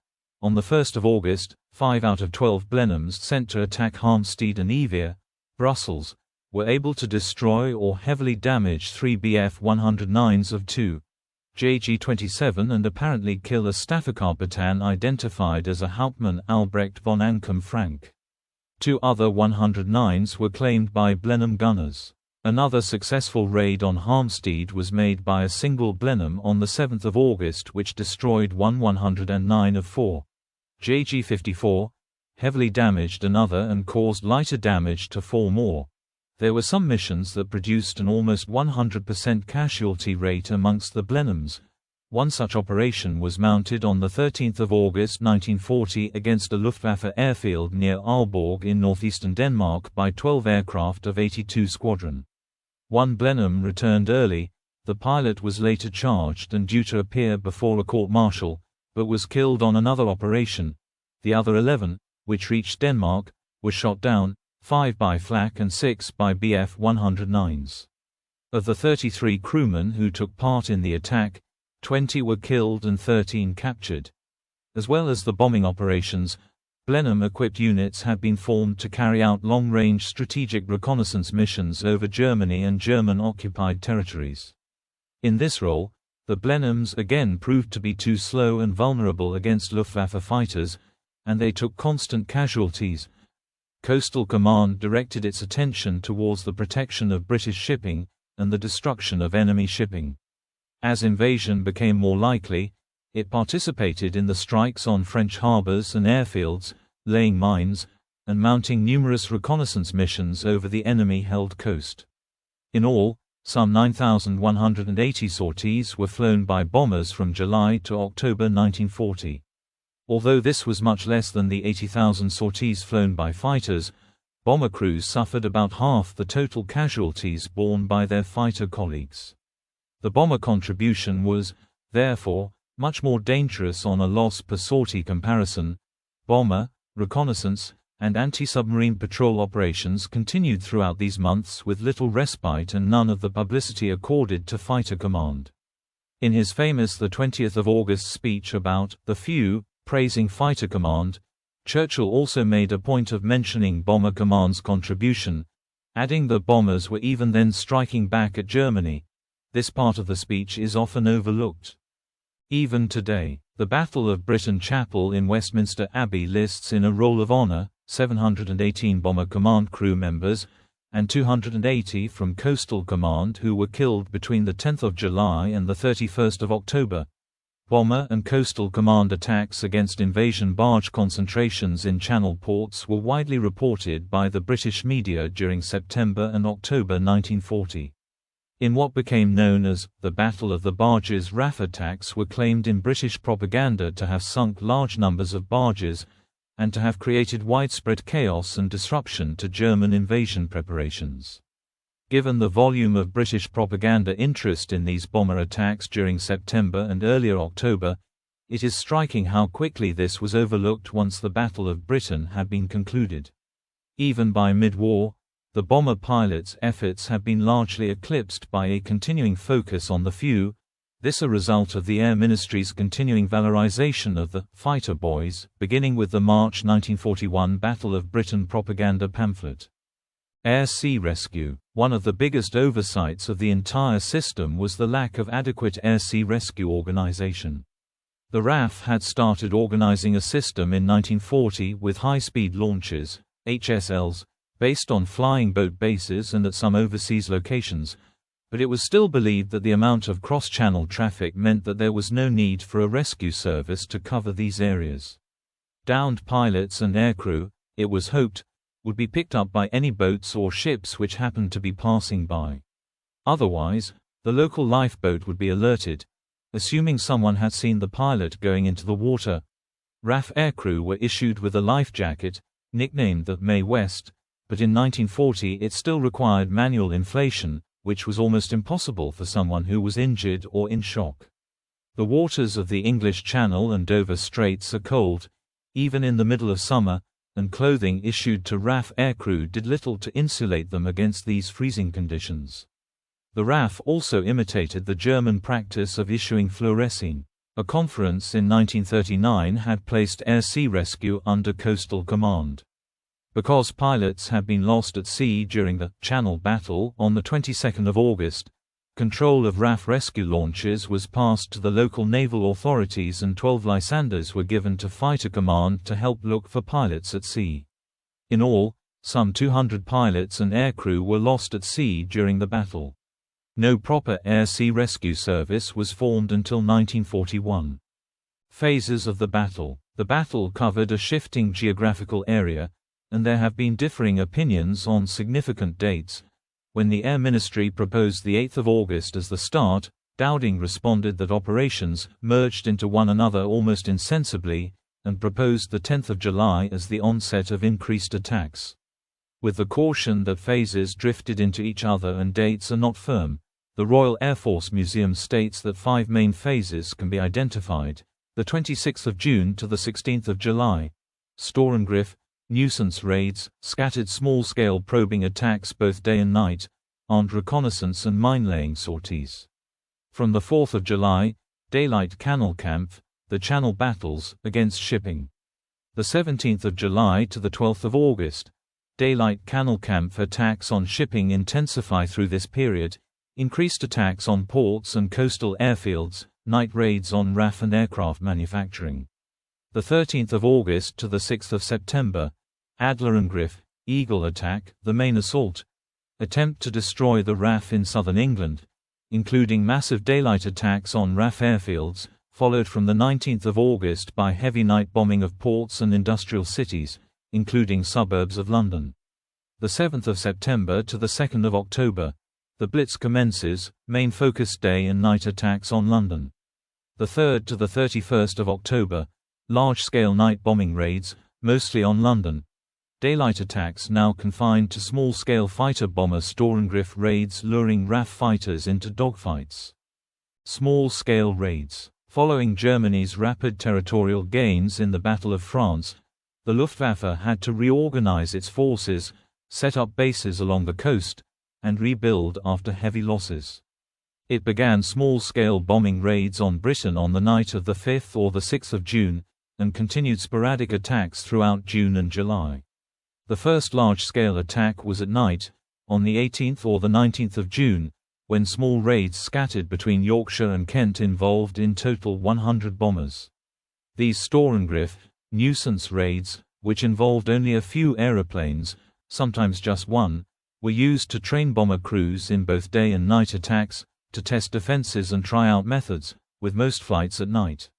On 1 August, 5 out of 12 Blenheims sent to attack Hampstead and Evier, Brussels, were able to destroy or heavily damage 3 Bf-109s of 2 JG-27 and apparently kill a Staffelkapitan identified as a Hauptmann Albrecht von Anchem Frank. 2 other 109s were claimed by Blenheim gunners. Another successful raid on Harmstead was made by a single Blenheim on 7 August, which destroyed 109 of 4 JG-54, heavily damaged another and caused lighter damage to 4 more. There were some missions that produced an almost 100% casualty rate amongst the Blenheims. One such operation was mounted on 13 August 1940 against a Luftwaffe airfield near Aalborg in northeastern Denmark by 12 aircraft of 82 Squadron. One Blenheim returned early. The pilot was later charged and due to appear before a court-martial, but was killed on another operation. The other 11, which reached Denmark, were shot down, 5 by Flak and 6 by Bf 109s. Of the 33 crewmen who took part in the attack, 20 were killed and 13 captured. As well as the bombing operations, Blenheim-equipped units had been formed to carry out long-range strategic reconnaissance missions over Germany and German-occupied territories. In this role, the Blenheims again proved to be too slow and vulnerable against Luftwaffe fighters, and they took constant casualties. Coastal Command directed its attention towards the protection of British shipping and the destruction of enemy shipping. As invasion became more likely, it participated in the strikes on French harbors and airfields, laying mines, and mounting numerous reconnaissance missions over the enemy-held coast. In all, some 9,180 sorties were flown by bombers from July to October 1940. Although this was much less than the 80,000 sorties flown by fighters, bomber crews suffered about half the total casualties borne by their fighter colleagues. The bomber contribution was, therefore, much more dangerous on a loss-per-sortie comparison. Bomber, reconnaissance, and anti-submarine patrol operations continued throughout these months with little respite and none of the publicity accorded to Fighter Command. In his famous 20 August speech about the few, praising Fighter Command, Churchill also made a point of mentioning Bomber Command's contribution, adding that bombers were even then striking back at Germany. This part of the speech is often overlooked. Even today, the Battle of Britain Chapel in Westminster Abbey lists in a Roll of Honour 718 Bomber Command crew members, and 280 from Coastal Command who were killed between 10 July and 31 October. Bomber and Coastal Command attacks against invasion barge concentrations in Channel ports were widely reported by the British media during September and October 1940. In what became known as the Battle of the Barges, RAF attacks were claimed in British propaganda to have sunk large numbers of barges, and to have created widespread chaos and disruption to German invasion preparations. Given the volume of British propaganda interest in these bomber attacks during September and earlier October, it is striking how quickly this was overlooked once the Battle of Britain had been concluded. Even by mid-war, the bomber pilots' efforts have been largely eclipsed by a continuing focus on the few, this a result of the Air Ministry's continuing valorization of the fighter boys, beginning with the March 1941 Battle of Britain propaganda pamphlet. Air-Sea Rescue. One of the biggest oversights of the entire system was the lack of adequate air-sea rescue organization. The RAF had started organizing a system in 1940 with high-speed launches, HSLs, based on flying boat bases and at some overseas locations, but it was still believed that the amount of cross-channel traffic meant that there was no need for a rescue service to cover these areas. Downed pilots and aircrew, it was hoped, would be picked up by any boats or ships which happened to be passing by. Otherwise, the local lifeboat would be alerted, assuming someone had seen the pilot going into the water. RAF aircrew were issued with a life jacket, nicknamed the Mae West, but in 1940 it still required manual inflation, which was almost impossible for someone who was injured or in shock. The waters of the English Channel and Dover Straits are cold, even in the middle of summer, and clothing issued to RAF aircrew did little to insulate them against these freezing conditions. The RAF also imitated the German practice of issuing fluorescein. A conference in 1939 had placed air-sea rescue under Coastal Command. Because pilots had been lost at sea during the Channel Battle on the 22nd of August, control of RAF rescue launches was passed to the local naval authorities and 12 Lysanders were given to Fighter Command to help look for pilots at sea. In all, some 200 pilots and aircrew were lost at sea during the battle. No proper air-sea rescue service was formed until 1941. Phases of the battle. The battle covered a shifting geographical area, and there have been differing opinions on significant dates. When the Air Ministry proposed the 8th of August as the start, Dowding responded that operations merged into one another almost insensibly, and proposed the 10th of July as the onset of increased attacks. With the caution that phases drifted into each other and dates are not firm, the Royal Air Force Museum states that 5 main phases can be identified: the 26th of June to the 16th of July, Sturmgriff, nuisance raids, scattered small-scale probing attacks both day and night, armed reconnaissance and mine-laying sorties. From the 4th of July, daylight Kanalkampf, the Channel battles, against shipping. The 17th of July to the 12th of August, daylight Kanalkampf attacks on shipping intensify through this period, increased attacks on ports and coastal airfields, night raids on RAF and aircraft manufacturing. The 13th of August to the 6th of September, Adlerangriff, Eagle attack, the main assault, attempt to destroy the RAF in southern England, including massive daylight attacks on RAF airfields, followed from the 19th of August by heavy night bombing of ports and industrial cities, including suburbs of London. The 7th of September to the 2nd of October, the Blitz commences, main focus day and night attacks on London. The 3rd to the 31st of October, large-scale night bombing raids, mostly on London. Daylight attacks now confined to small-scale fighter-bomber Sturmgriff raids luring RAF fighters into dogfights. Small-scale raids. Following Germany's rapid territorial gains in the Battle of France, the Luftwaffe had to reorganize its forces, set up bases along the coast, and rebuild after heavy losses. It began small-scale bombing raids on Britain on the night of the 5th or the 6th of June, and continued sporadic attacks throughout June and July. The first large-scale attack was at night, on the 18th or the 19th of June, when small raids scattered between Yorkshire and Kent involved in total 100 bombers. These Sturmgriff, nuisance raids, which involved only a few aeroplanes, sometimes just one, were used to train bomber crews in both day and night attacks, to test defenses and try out methods, with most flights at night.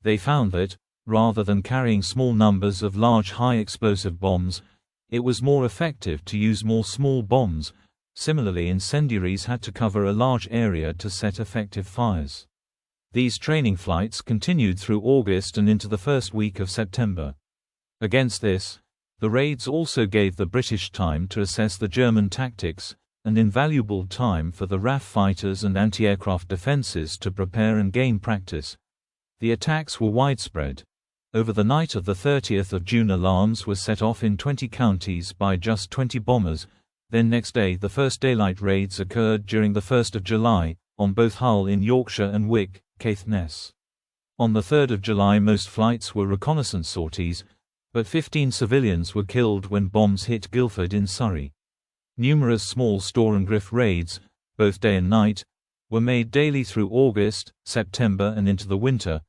They found that, rather than carrying small numbers of large high-explosive bombs, it was more effective to use more small bombs. Similarly, incendiaries had to cover a large area to set effective fires. These training flights continued through August and into the first week of September. Against this, the raids also gave the British time to assess the German tactics, and invaluable time for the RAF fighters and anti-aircraft defenses to prepare and gain practice. The attacks were widespread. Over the night of the 30th of June, alarms were set off in 20 counties by just 20 bombers. Then next day the first daylight raids occurred during the 1st of July, on both Hull in Yorkshire and Wick, Caithness. On the 3rd of July most flights were reconnaissance sorties, but 15 civilians were killed when bombs hit Guildford in Surrey. Numerous small Sturmgriff raids, both day and night, were made daily through August, September and into the winter,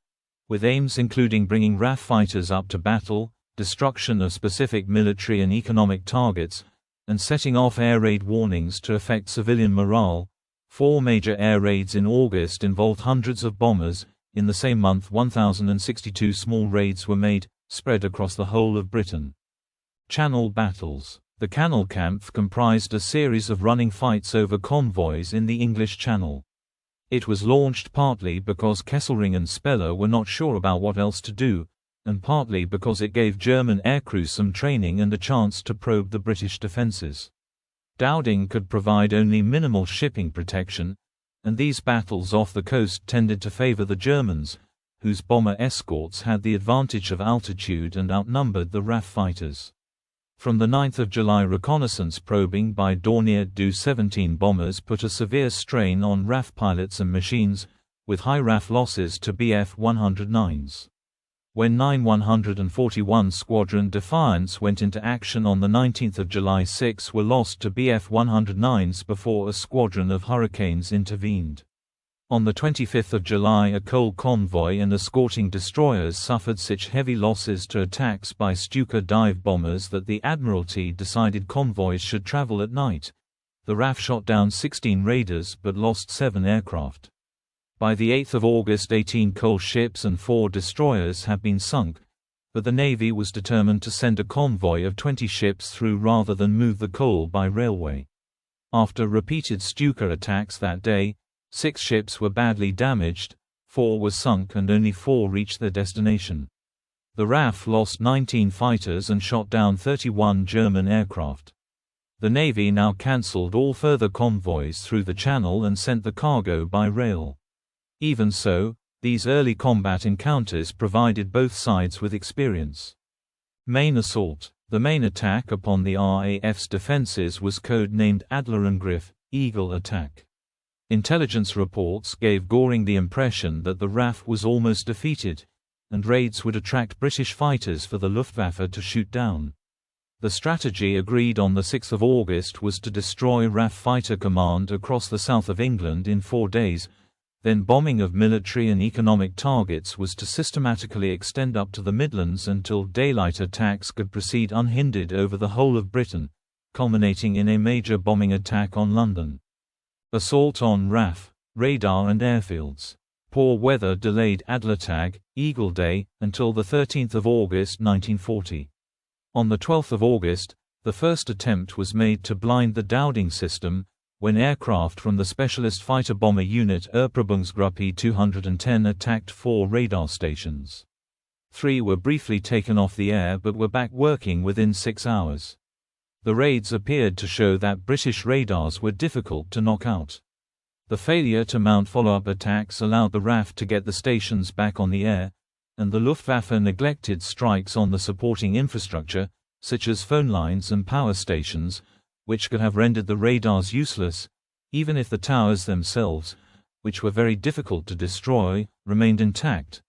with aims including bringing RAF fighters up to battle, destruction of specific military and economic targets, and setting off air raid warnings to affect civilian morale. 4 major air raids in August involved hundreds of bombers. In the same month 1,062 small raids were made, spread across the whole of Britain. Channel battles. The Kanalkampf comprised a series of running fights over convoys in the English Channel. It was launched partly because Kesselring and Speller were not sure about what else to do, and partly because it gave German aircrews some training and a chance to probe the British defences. Dowding could provide only minimal shipping protection, and these battles off the coast tended to favour the Germans, whose bomber escorts had the advantage of altitude and outnumbered the RAF fighters. From the 9th of July, reconnaissance probing by Dornier Do-17 bombers put a severe strain on RAF pilots and machines, with high RAF losses to Bf-109s. When 9-141 Squadron Defiance went into action on the 19th of July, 6 were lost to Bf-109s before a squadron of Hurricanes intervened. On 25 July a coal convoy and escorting destroyers suffered such heavy losses to attacks by Stuka dive bombers that the Admiralty decided convoys should travel at night. The RAF shot down 16 raiders but lost 7 aircraft. By 8 August 18 coal ships and 4 destroyers had been sunk, but the Navy was determined to send a convoy of 20 ships through rather than move the coal by railway. After repeated Stuka attacks that day, 6 ships were badly damaged, 4 were sunk and only 4 reached their destination. The RAF lost 19 fighters and shot down 31 German aircraft. The Navy now cancelled all further convoys through the Channel and sent the cargo by rail. Even so, these early combat encounters provided both sides with experience. Main assault. The main attack upon the RAF's defences was code-named Adlerangriff, Eagle Attack. Intelligence reports gave Göring the impression that the RAF was almost defeated, and raids would attract British fighters for the Luftwaffe to shoot down. The strategy agreed on 6 August was to destroy RAF Fighter Command across the south of England in 4 days, then bombing of military and economic targets was to systematically extend up to the Midlands until daylight attacks could proceed unhindered over the whole of Britain, culminating in a major bombing attack on London. Assault on RAF, radar and airfields. Poor weather delayed Adlertag, Eagle Day, until 13 August 1940. On 12 August, the first attempt was made to blind the Dowding system, when aircraft from the Specialist Fighter Bomber Unit Erprobungsgruppe 210 attacked 4 radar stations. 3 were briefly taken off the air but were back working within 6 hours. The raids appeared to show that British radars were difficult to knock out. The failure to mount follow-up attacks allowed the RAF to get the stations back on the air, and the Luftwaffe neglected strikes on the supporting infrastructure, such as phone lines and power stations, which could have rendered the radars useless, even if the towers themselves, which were very difficult to destroy, remained intact.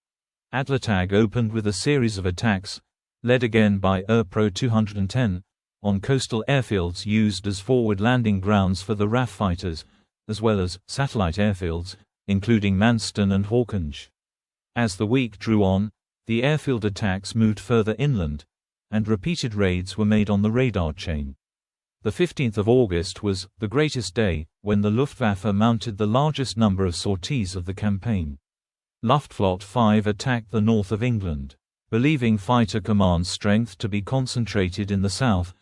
Adlertag opened with a series of attacks, led again by Erpro 210, on coastal airfields used as forward landing grounds for the RAF fighters, as well as satellite airfields, including Manston and Hawkinge. As the week drew on, the airfield attacks moved further inland, and repeated raids were made on the radar chain. The 15th of August was the greatest day, when the Luftwaffe mounted the largest number of sorties of the campaign. Luftflotte 5 attacked the north of England. Believing Fighter Command's strength to be concentrated in the south,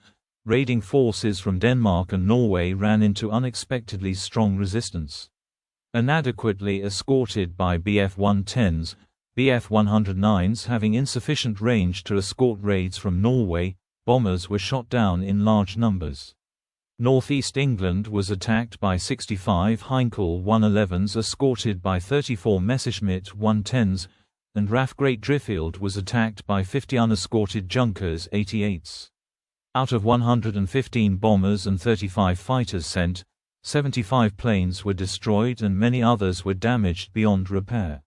raiding forces from Denmark and Norway ran into unexpectedly strong resistance. Inadequately escorted by Bf-110s, Bf-109s having insufficient range to escort raids from Norway, bombers were shot down in large numbers. Northeast England was attacked by 65 Heinkel 111s escorted by 34 Messerschmitt 110s, and RAF Great Driffield was attacked by 50 unescorted Junkers 88s. Out of 115 bombers and 35 fighters sent, 75 planes were destroyed and many others were damaged beyond repair.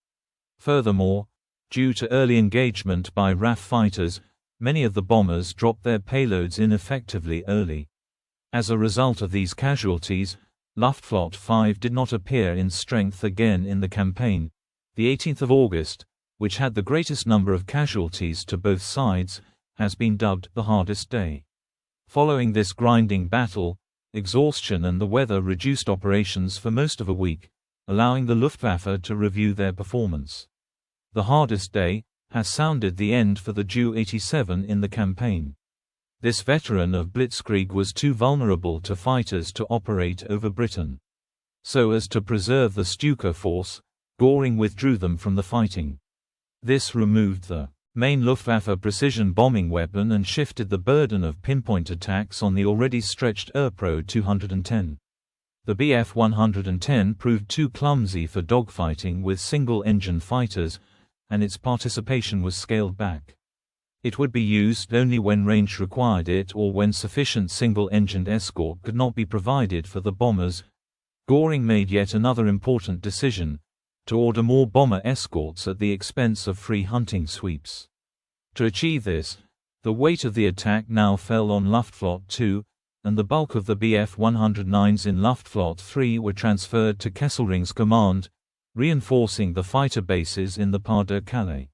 Furthermore, due to early engagement by RAF fighters, many of the bombers dropped their payloads ineffectively early. As a result of these casualties, Luftflotte 5 did not appear in strength again in the campaign. The 18th of August, which had the greatest number of casualties to both sides, has been dubbed the hardest day. Following this grinding battle, exhaustion and the weather reduced operations for most of a week, allowing the Luftwaffe to review their performance. The hardest day has sounded the end for the Ju-87 in the campaign. This veteran of Blitzkrieg was too vulnerable to fighters to operate over Britain. So as to preserve the Stuka force, Göring withdrew them from the fighting. This removed the main Luftwaffe precision bombing weapon and shifted the burden of pinpoint attacks on the already stretched Erpro 210. The Bf-110 proved too clumsy for dogfighting with single-engine fighters, and its participation was scaled back. It would be used only when range required it or when sufficient single-engined escort could not be provided for the bombers. Göring made yet another important decision, to order more bomber escorts at the expense of free hunting sweeps. To achieve this, the weight of the attack now fell on Luftflotte 2, and the bulk of the Bf-109s in Luftflotte 3 were transferred to Kesselring's command, reinforcing the fighter bases in the Pas-de-Calais.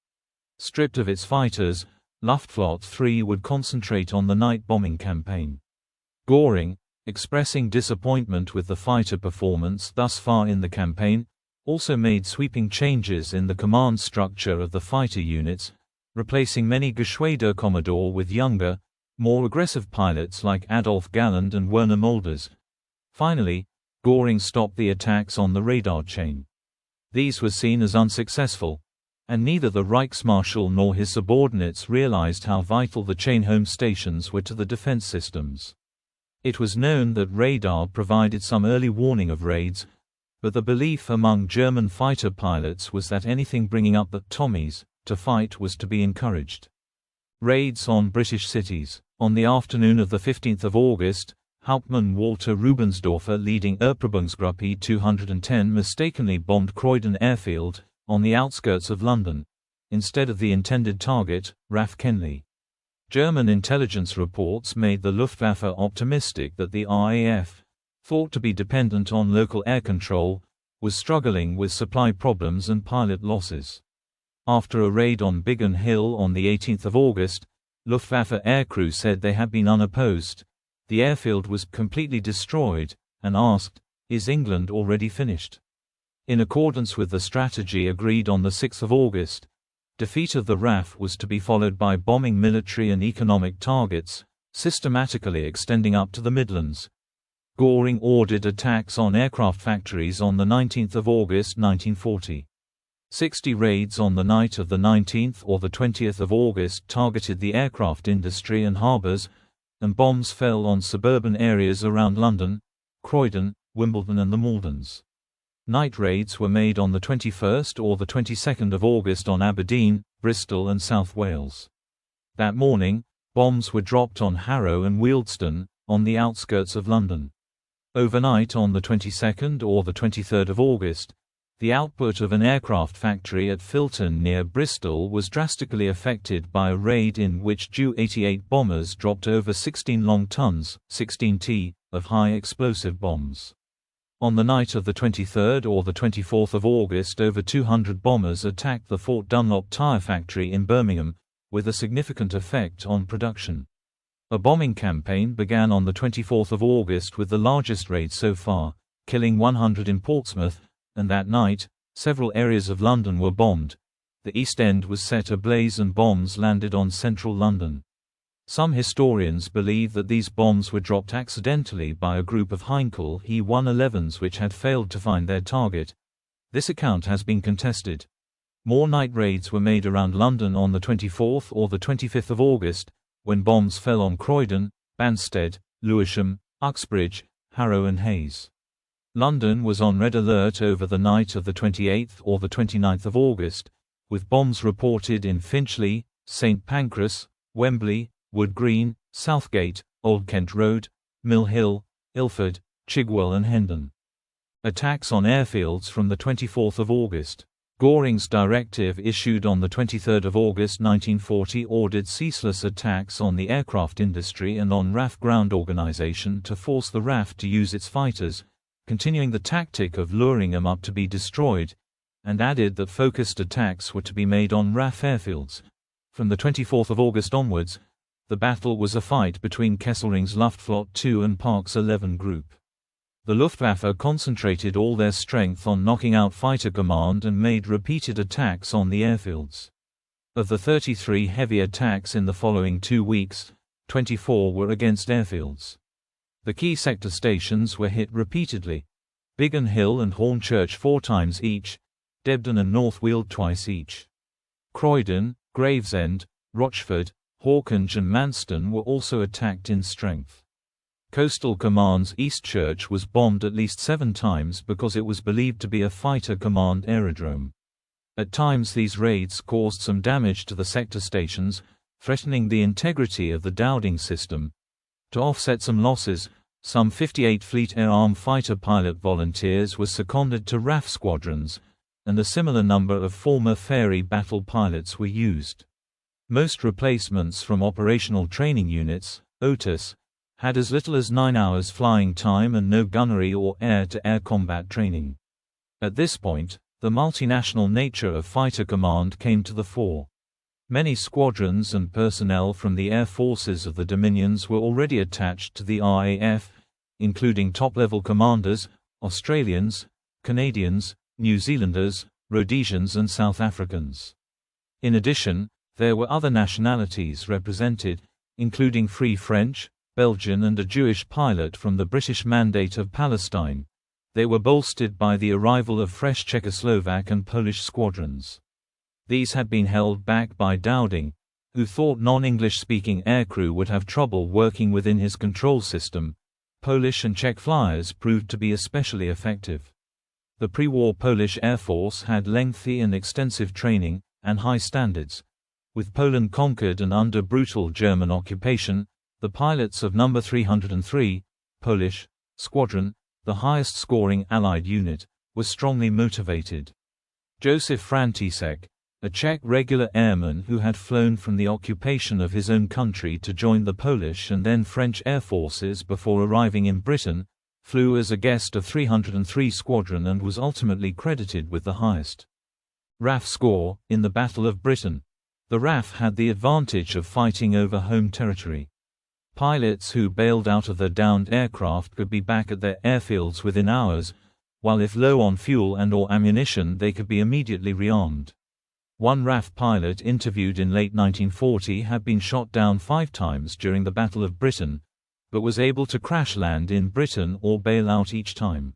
Stripped of its fighters, Luftflotte 3 would concentrate on the night bombing campaign. Göring, expressing disappointment with the fighter performance thus far in the campaign, also made sweeping changes in the command structure of the fighter units, replacing many Geschwader-Commodore with younger, more aggressive pilots like Adolf Galland and Werner Mulders. Finally, Göring stopped the attacks on the radar chain. These were seen as unsuccessful, and neither the Reichsmarschall nor his subordinates realized how vital the chain home stations were to the defense systems. It was known that radar provided some early warning of raids, but the belief among German fighter pilots was that anything bringing up the Tommies to fight was to be encouraged. Raids on British cities. On the afternoon of the 15th of August, Hauptmann Walter Rubensdorfer leading Erprobungsgruppe 210 mistakenly bombed Croydon airfield, on the outskirts of London, instead of the intended target, RAF Kenley. German intelligence reports made the Luftwaffe optimistic that the RAF, thought to be dependent on local air control, was struggling with supply problems and pilot losses. After a raid on Biggin Hill on the 18th of August, Luftwaffe aircrew said they had been unopposed. The airfield was completely destroyed, and asked, "Is England already finished?" In accordance with the strategy agreed on the 6th of August, defeat of the RAF was to be followed by bombing military and economic targets, systematically extending up to the Midlands. Göring ordered attacks on aircraft factories on the 19th of August 1940. 60 raids on the night of the 19th or the 20th of August targeted the aircraft industry and harbours, and bombs fell on suburban areas around London, Croydon, Wimbledon and the Maldons. Night raids were made on the 21st or the 22nd of August on Aberdeen, Bristol and South Wales. That morning, bombs were dropped on Harrow and Wealdstone, on the outskirts of London. Overnight on the 22nd or the 23rd of August, the output of an aircraft factory at Filton near Bristol was drastically affected by a raid in which Ju-88 bombers dropped over 16 long tons, 16 t, of high explosive bombs. On the night of the 23rd or the 24th of August, over 200 bombers attacked the Fort Dunlop tire factory in Birmingham, with a significant effect on production. A bombing campaign began on the 24th of August with the largest raid so far, killing 100 in Portsmouth, and that night, several areas of London were bombed. The East End was set ablaze and bombs landed on central London. Some historians believe that these bombs were dropped accidentally by a group of Heinkel He-111s which had failed to find their target. This account has been contested. More night raids were made around London on the 24th or the 25th of August, when bombs fell on Croydon, Banstead, Lewisham, Uxbridge, Harrow and Hayes. London was on red alert over the night of the 28th or the 29th of August, with bombs reported in Finchley, St Pancras, Wembley, Wood Green, Southgate, Old Kent Road, Mill Hill, Ilford, Chigwell and Hendon. Attacks on airfields from the 24th of August. Göring's directive issued on the 23rd of August 1940 ordered ceaseless attacks on the aircraft industry and on RAF ground organization to force the RAF to use its fighters, continuing the tactic of luring them up to be destroyed, and added that focused attacks were to be made on RAF airfields. From the 24th of August onwards, the battle was a fight between Kesselring's Luftflotte 2 and Park's 11 Group. The Luftwaffe concentrated all their strength on knocking out fighter command and made repeated attacks on the airfields. Of the 33 heavy attacks in the following 2 weeks, 24 were against airfields. The key sector stations were hit repeatedly: Biggin Hill and Hornchurch 4 times each, Debden and North Weald twice each. Croydon, Gravesend, Rochford, Hawkinge and Manston were also attacked in strength. Coastal Command's Eastchurch was bombed at least 7 times because it was believed to be a fighter command aerodrome. At times these raids caused some damage to the sector stations, threatening the integrity of the Dowding system. To offset some losses, some 58 Fleet Air Arm fighter pilot volunteers were seconded to RAF squadrons, and a similar number of former Fairey battle pilots were used. Most replacements from operational training units, OTUS, had as little as 9 hours flying time and no gunnery or air-to-air combat training. At this point, The multinational nature of fighter command came to the fore. Many squadrons and personnel from the air forces of the Dominions were already attached to the RAF, including top-level commanders, Australians, Canadians, New Zealanders, Rhodesians and South Africans. In addition, there were other nationalities represented, including Free French, Belgian and a Jewish pilot from the British Mandate of Palestine. They were bolstered by the arrival of fresh Czechoslovak and Polish squadrons. These had been held back by Dowding, who thought non-English-speaking aircrew would have trouble working within his control system. Polish and Czech flyers proved to be especially effective. The pre-war Polish Air Force had lengthy and extensive training, and high standards. With Poland conquered and under brutal German occupation, the pilots of No. 303, Polish, Squadron, the highest-scoring Allied unit, were strongly motivated. Josef František, a Czech regular airman who had flown from the occupation of his own country to join the Polish and then French air forces before arriving in Britain, flew as a guest of 303 Squadron and was ultimately credited with the highest RAF score in the Battle of Britain. The RAF had the advantage of fighting over home territory. Pilots who bailed out of their downed aircraft could be back at their airfields within hours, while if low on fuel and/or ammunition they could be immediately rearmed. One RAF pilot interviewed in late 1940 had been shot down 5 times during the Battle of Britain, but was able to crash land in Britain or bail out each time.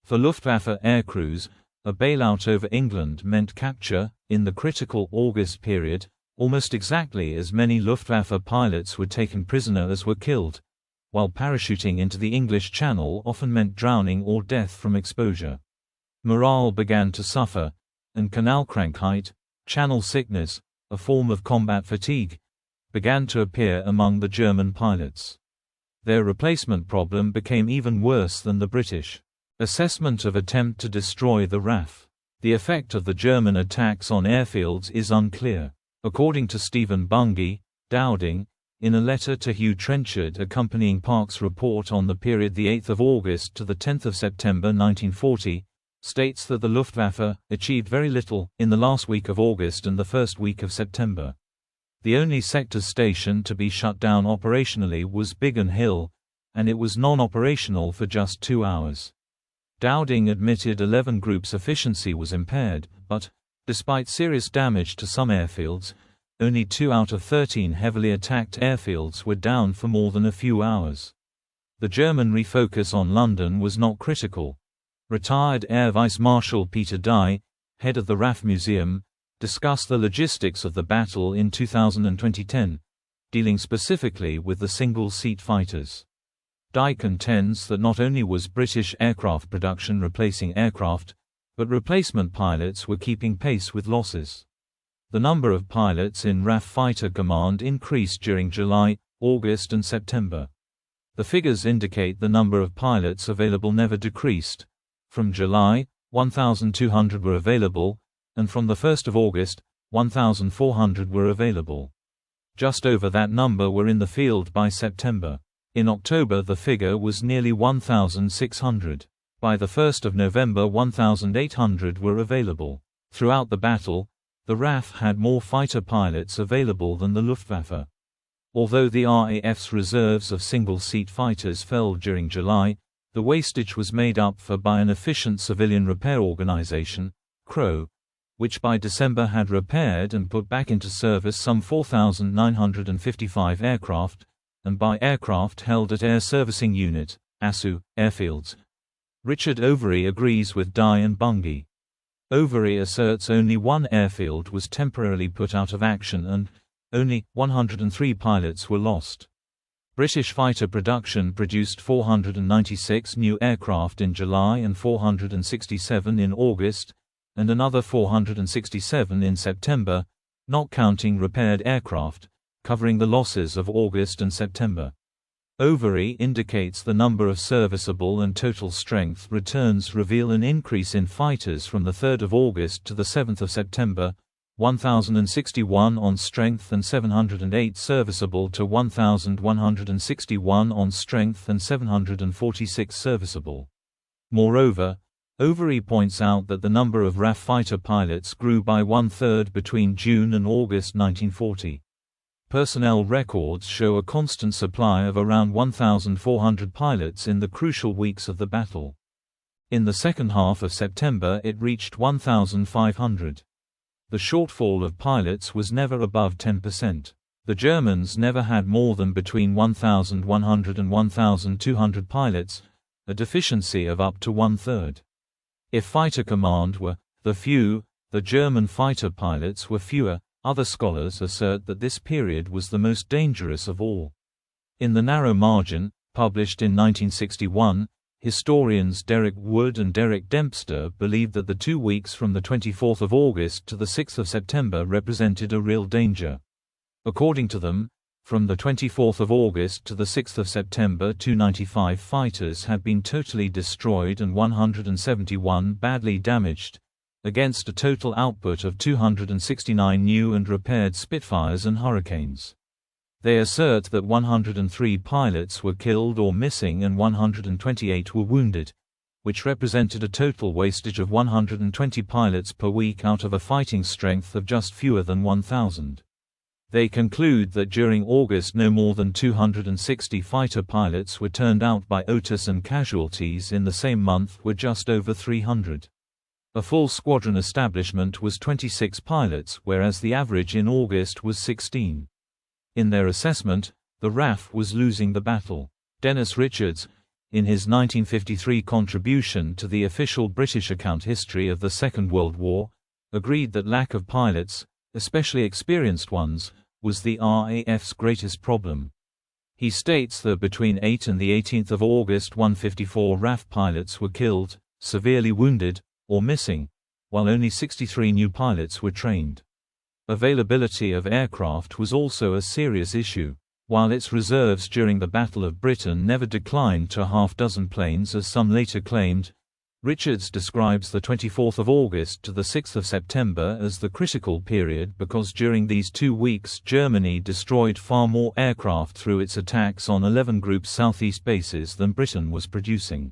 For Luftwaffe aircrews, a bailout over England meant capture, in the critical August period, almost exactly as many Luftwaffe pilots were taken prisoner as were killed, while parachuting into the English Channel often meant drowning or death from exposure. Morale began to suffer, and Kanalkrankheit, channel sickness, a form of combat fatigue, began to appear among the German pilots. Their replacement problem became even worse than the British. Assessment of attempt to destroy the RAF. The effect of the German attacks on airfields is unclear. According to Stephen Bungay, Dowding, in a letter to Hugh Trenchard accompanying Park's report on the period 8 August to 10 September 1940, states that the Luftwaffe achieved very little in the last week of August and the first week of September. The only sector station to be shut down operationally was Biggin Hill, and it was non-operational for just 2 hours. Dowding admitted 11 Group's efficiency was impaired, but, despite serious damage to some airfields, only 2 out of 13 heavily attacked airfields were down for more than a few hours. The German refocus on London was not critical. Retired Air Vice Marshal Peter Dye, head of the RAF Museum, discussed the logistics of the battle in 2000 and 2010, dealing specifically with the single-seat fighters. Dye contends that not only was British aircraft production replacing aircraft, but replacement pilots were keeping pace with losses. The number of pilots in RAF Fighter Command increased during July, August and September. The figures indicate the number of pilots available never decreased. From July, 1,200 were available, and from the 1st of August, 1,400 were available. Just over that number were in the field by September. In October the figure was nearly 1,600. By the 1st of November 1,800 were available. Throughout the battle, the RAF had more fighter pilots available than the Luftwaffe. Although the RAF's reserves of single-seat fighters fell during July, the wastage was made up for by an efficient civilian repair organization, CRO, which by December had repaired and put back into service some 4,955 aircraft, and by aircraft held at Air Servicing Unit, ASU, airfields. Richard Overy agrees with Dye and Bungay. Overy asserts only one airfield was temporarily put out of action and only 103 pilots were lost. British fighter production produced 496 new aircraft in July and 467 in August, and another 467 in September, not counting repaired aircraft, covering the losses of August and September. Overy indicates the number of serviceable and total strength returns reveal an increase in fighters from the 3rd of August to the 7th of September, 1,061 on strength and 708 serviceable to 1,161 on strength and 746 serviceable. Moreover, Overy points out that the number of RAF fighter pilots grew by 1/3 between June and August 1940. Personnel records show a constant supply of around 1,400 pilots in the crucial weeks of the battle. In the second half of September it reached 1,500. The shortfall of pilots was never above 10%. The Germans never had more than between 1,100 and 1,200 pilots, a deficiency of up to 1/3. If fighter command were few, the German fighter pilots were fewer. Other scholars assert that this period was the most dangerous of all. In The Narrow Margin, published in 1961, historians Derek Wood and Derek Dempster believed that the 2 weeks from the 24th of August to the 6th of September represented a real danger. According to them, from the 24th of August to the 6th of September 295 fighters had been totally destroyed and 171 badly damaged, against a total output of 269 new and repaired Spitfires and Hurricanes. They assert that 103 pilots were killed or missing and 128 were wounded, which represented a total wastage of 120 pilots per week out of a fighting strength of just fewer than 1,000. They conclude that during August no more than 260 fighter pilots were turned out by Otis, and casualties in the same month were just over 300. A full squadron establishment was 26 pilots, whereas the average in August was 16. In their assessment, the RAF was losing the battle. Dennis Richards, in his 1953 contribution to the official British account history of the Second World War, agreed that lack of pilots, especially experienced ones, was the RAF's greatest problem. He states that between 8 and the 18th of August 154 RAF pilots were killed, severely wounded, or missing, while only 63 new pilots were trained. Availability of aircraft was also a serious issue. While its reserves during the Battle of Britain never declined to a half-dozen planes as some later claimed, Richards describes the 24th of August to the 6th of September as the critical period because during these 2 weeks Germany destroyed far more aircraft through its attacks on 11 Group's southeast bases than Britain was producing.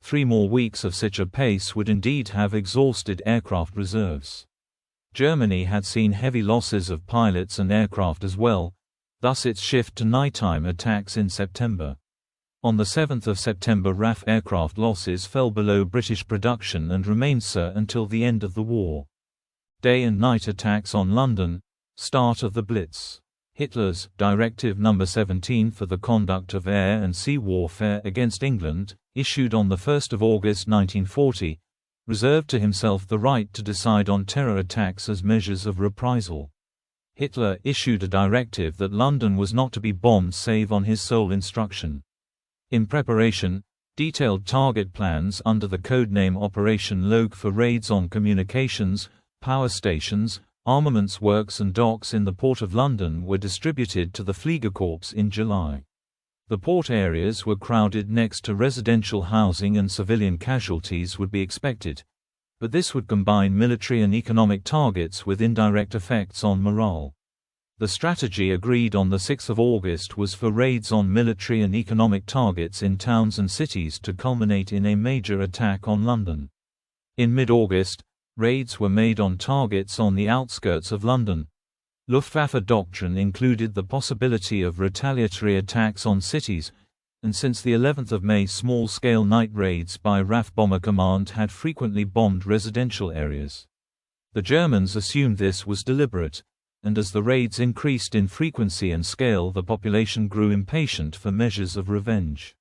3 more weeks of such a pace would indeed have exhausted aircraft reserves. Germany had seen heavy losses of pilots and aircraft as well, thus its shift to nighttime attacks in September. On the 7th of September RAF aircraft losses fell below British production and remained so until the end of the war. Day and night attacks on London, start of the Blitz. Hitler's Directive No. 17 for the conduct of air and sea warfare against England, issued on 1 August 1940, reserved to himself the right to decide on terror attacks as measures of reprisal. Hitler issued a directive that London was not to be bombed save on his sole instruction. In preparation, detailed target plans under the codename Operation Logue for raids on communications, power stations, armaments works and docks in the Port of London were distributed to the Fliegerkorps in July. The port areas were crowded next to residential housing and civilian casualties would be expected, but this would combine military and economic targets with indirect effects on morale. The strategy agreed on 6 August was for raids on military and economic targets in towns and cities to culminate in a major attack on London. In mid-August, raids were made on targets on the outskirts of London. Luftwaffe doctrine included the possibility of retaliatory attacks on cities, and since the 11th of May small-scale night raids by RAF Bomber Command had frequently bombed residential areas. The Germans assumed this was deliberate, and as the raids increased in frequency and scale the population grew impatient for measures of revenge.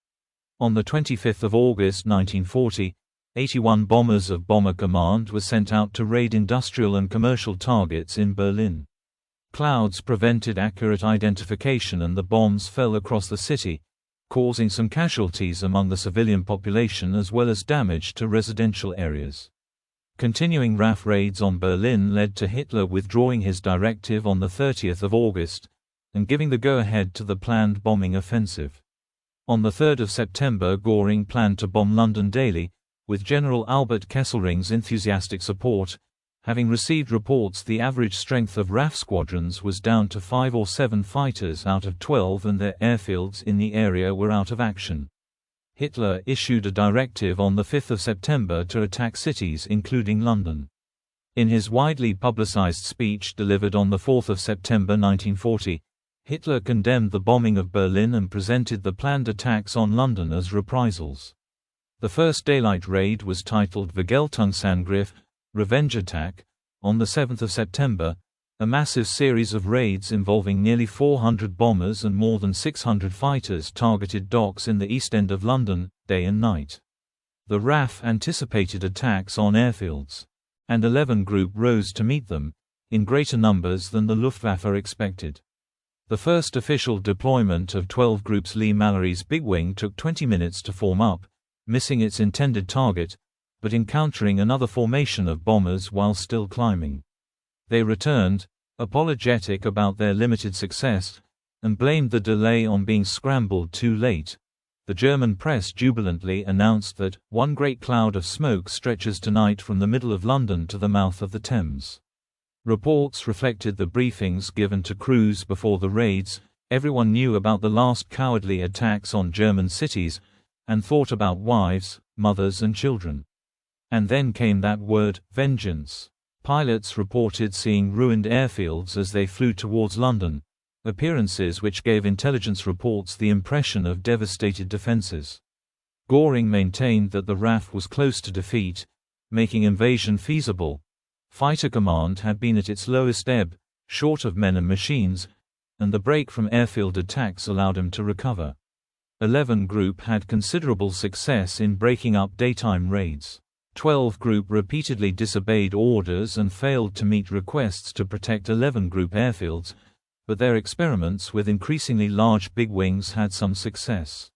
On 25 August 1940, 81 bombers of Bomber Command were sent out to raid industrial and commercial targets in Berlin. Clouds prevented accurate identification and the bombs fell across the city, causing some casualties among the civilian population as well as damage to residential areas. Continuing RAF raids on Berlin led to Hitler withdrawing his directive on 30 August, and giving the go-ahead to the planned bombing offensive. On 3 September Göring planned to bomb London daily, with General Albert Kesselring's enthusiastic support. Having received reports the average strength of RAF squadrons was down to 5 or 7 fighters out of 12 and their airfields in the area were out of action. Hitler issued a directive on 5 September to attack cities including London. In his widely publicized speech delivered on 4 September 1940, Hitler condemned the bombing of Berlin and presented the planned attacks on London as reprisals. The first daylight raid was titled Vergeltungsangriff, Revenge Attack. On 7 September, a massive series of raids involving nearly 400 bombers and more than 600 fighters targeted docks in the East End of London, day and night. The RAF anticipated attacks on airfields, and 11 Group rose to meet them, in greater numbers than the Luftwaffe expected. The first official deployment of 12 Group's Lee Mallory's Big Wing took 20 minutes to form up, missing its intended target, but encountering another formation of bombers while still climbing. They returned, apologetic about their limited success, and blamed the delay on being scrambled too late. The German press jubilantly announced that one great cloud of smoke stretches tonight from the middle of London to the mouth of the Thames. Reports reflected the briefings given to crews before the raids. Everyone knew about the last cowardly attacks on German cities, and thought about wives, mothers and children. And then came that word, vengeance. Pilots reported seeing ruined airfields as they flew towards London, appearances which gave intelligence reports the impression of devastated defences. Göring maintained that the RAF was close to defeat, making invasion feasible. Fighter command had been at its lowest ebb, short of men and machines, and the break from airfield attacks allowed him to recover. 11 Group had considerable success in breaking up daytime raids. 12 Group repeatedly disobeyed orders and failed to meet requests to protect 11 Group airfields, but their experiments with increasingly large big wings had some success.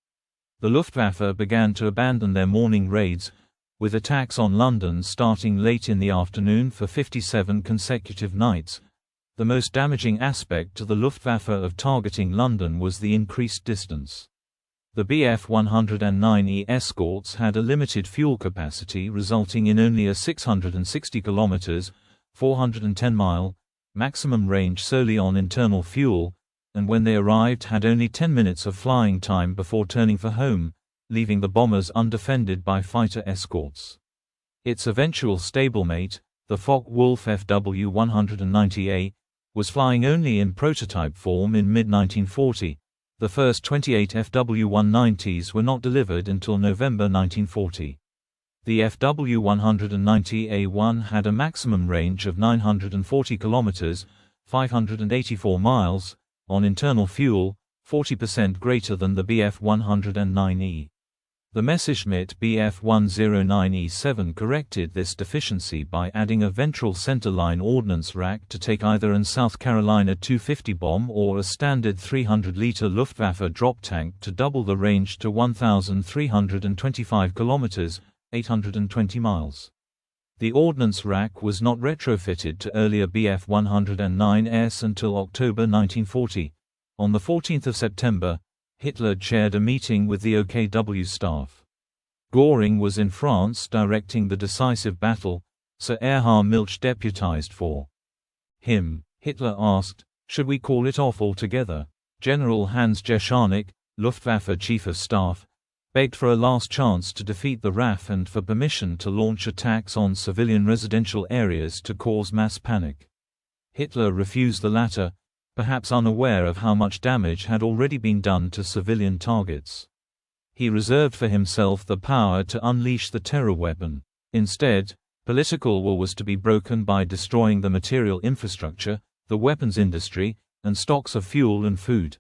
The Luftwaffe began to abandon their morning raids, with attacks on London starting late in the afternoon for 57 consecutive nights. The most damaging aspect to the Luftwaffe of targeting London was the increased distance. The Bf-109E escorts had a limited fuel capacity, resulting in only a 660 km (410-mile) maximum range solely on internal fuel, and when they arrived had only 10 minutes of flying time before turning for home, leaving the bombers undefended by fighter escorts. Its eventual stablemate, the Focke-Wulf FW-190A, was flying only in prototype form in mid-1940. The first 28 FW-190s were not delivered until November 1940. The FW-190A1 had a maximum range of 940 km (584 miles) on internal fuel, 40% greater than the Bf-109E. The Messerschmitt Bf-109E7 corrected this deficiency by adding a ventral centerline ordnance rack to take either an South Carolina 250 bomb or a standard 300-liter Luftwaffe drop tank to double the range to 1,325 km (820 miles). The ordnance rack was not retrofitted to earlier Bf-109s until October 1940. On 14 September, Hitler chaired a meeting with the OKW staff. Göring was in France directing the decisive battle, Sir Erhard Milch deputized for him. Hitler asked, "Should we call it off altogether?" General Hans Jescharnik, Luftwaffe Chief of Staff, begged for a last chance to defeat the RAF and for permission to launch attacks on civilian residential areas to cause mass panic. Hitler refused the latter, perhaps unaware of how much damage had already been done to civilian targets. He reserved for himself the power to unleash the terror weapon. Instead, political war was to be broken by destroying the material infrastructure, the weapons industry, and stocks of fuel and food.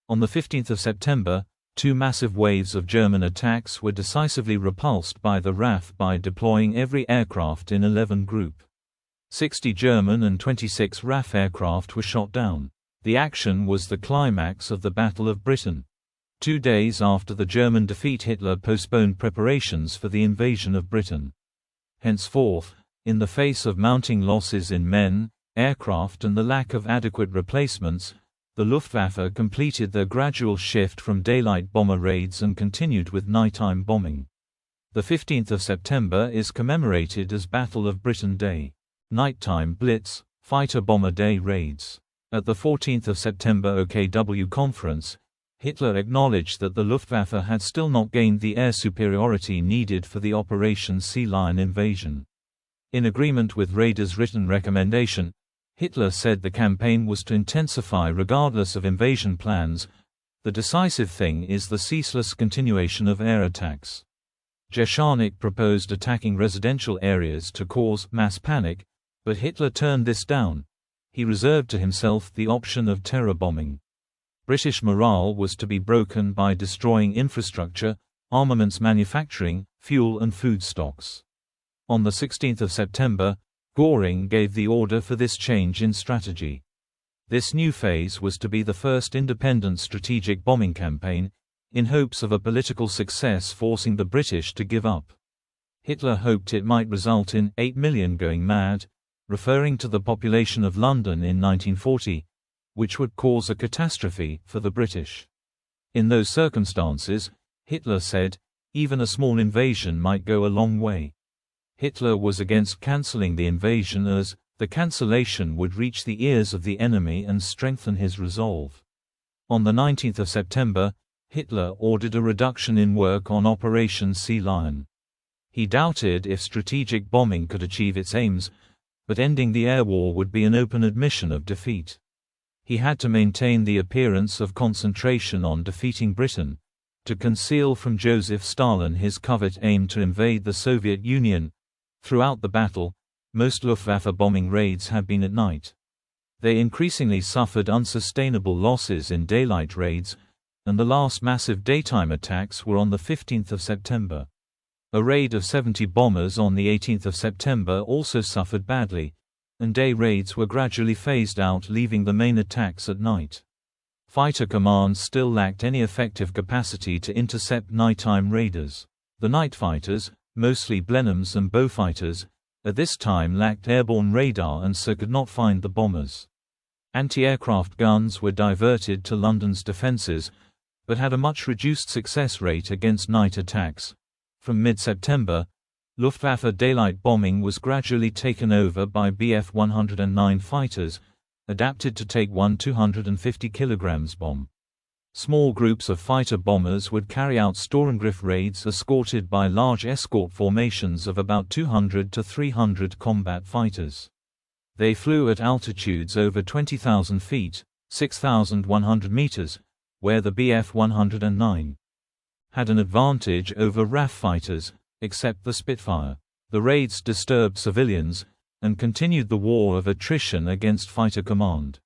On 15 September, two massive waves of German attacks were decisively repulsed by the RAF by deploying every aircraft in 11 Group. 60 German and 26 RAF aircraft were shot down. The action was the climax of the Battle of Britain. 2 days after the German defeat, Hitler postponed preparations for the invasion of Britain. Henceforth, in the face of mounting losses in men, aircraft and the lack of adequate replacements, the Luftwaffe completed their gradual shift from daylight bomber raids and continued with nighttime bombing. The 15th of September is commemorated as Battle of Britain Day. Nighttime Blitz, fighter bomber day raids. At the 14th of September OKW conference, Hitler acknowledged that the Luftwaffe had still not gained the air superiority needed for the Operation Sea Lion invasion. In agreement with Raeder's written recommendation, Hitler said the campaign was to intensify regardless of invasion plans. The decisive thing is the ceaseless continuation of air attacks. Jescharnik proposed attacking residential areas to cause mass panic, but Hitler turned this down. He reserved to himself the option of terror bombing. British morale was to be broken by destroying infrastructure, armaments manufacturing, fuel and food stocks. On the 16th of September, Göring gave the order for this change in strategy. This new phase was to be the first independent strategic bombing campaign, in hopes of a political success forcing the British to give up. Hitler hoped it might result in 8 million going mad, referring to the population of London in 1940, which would cause a catastrophe for the British. In those circumstances, Hitler said, even a small invasion might go a long way. Hitler was against cancelling the invasion as the cancellation would reach the ears of the enemy and strengthen his resolve. On the 19th of September, Hitler ordered a reduction in work on Operation Sea Lion. He doubted if strategic bombing could achieve its aims, but ending the air war would be an open admission of defeat. He had to maintain the appearance of concentration on defeating Britain, to conceal from Joseph Stalin his covert aim to invade the Soviet Union. Throughout the battle, most Luftwaffe bombing raids had been at night. They increasingly suffered unsustainable losses in daylight raids, and the last massive daytime attacks were on the 15th of September. A raid of 70 bombers on the 18th of September also suffered badly, and day raids were gradually phased out, leaving the main attacks at night. Fighter commands still lacked any effective capacity to intercept nighttime raiders. The night fighters, mostly Blenheims and Beaufighters, at this time lacked airborne radar and so could not find the bombers. Anti-aircraft guns were diverted to London's defences, but had a much reduced success rate against night attacks. From mid-September, Luftwaffe daylight bombing was gradually taken over by Bf 109 fighters, adapted to take one 250 kg bomb. Small groups of fighter bombers would carry out Sturmgriff raids escorted by large escort formations of about 200 to 300 combat fighters. They flew at altitudes over 20,000 feet, 6,100 meters, where the Bf 109 had an advantage over RAF fighters, except the Spitfire. The raids disturbed civilians, and continued the war of attrition against fighter command.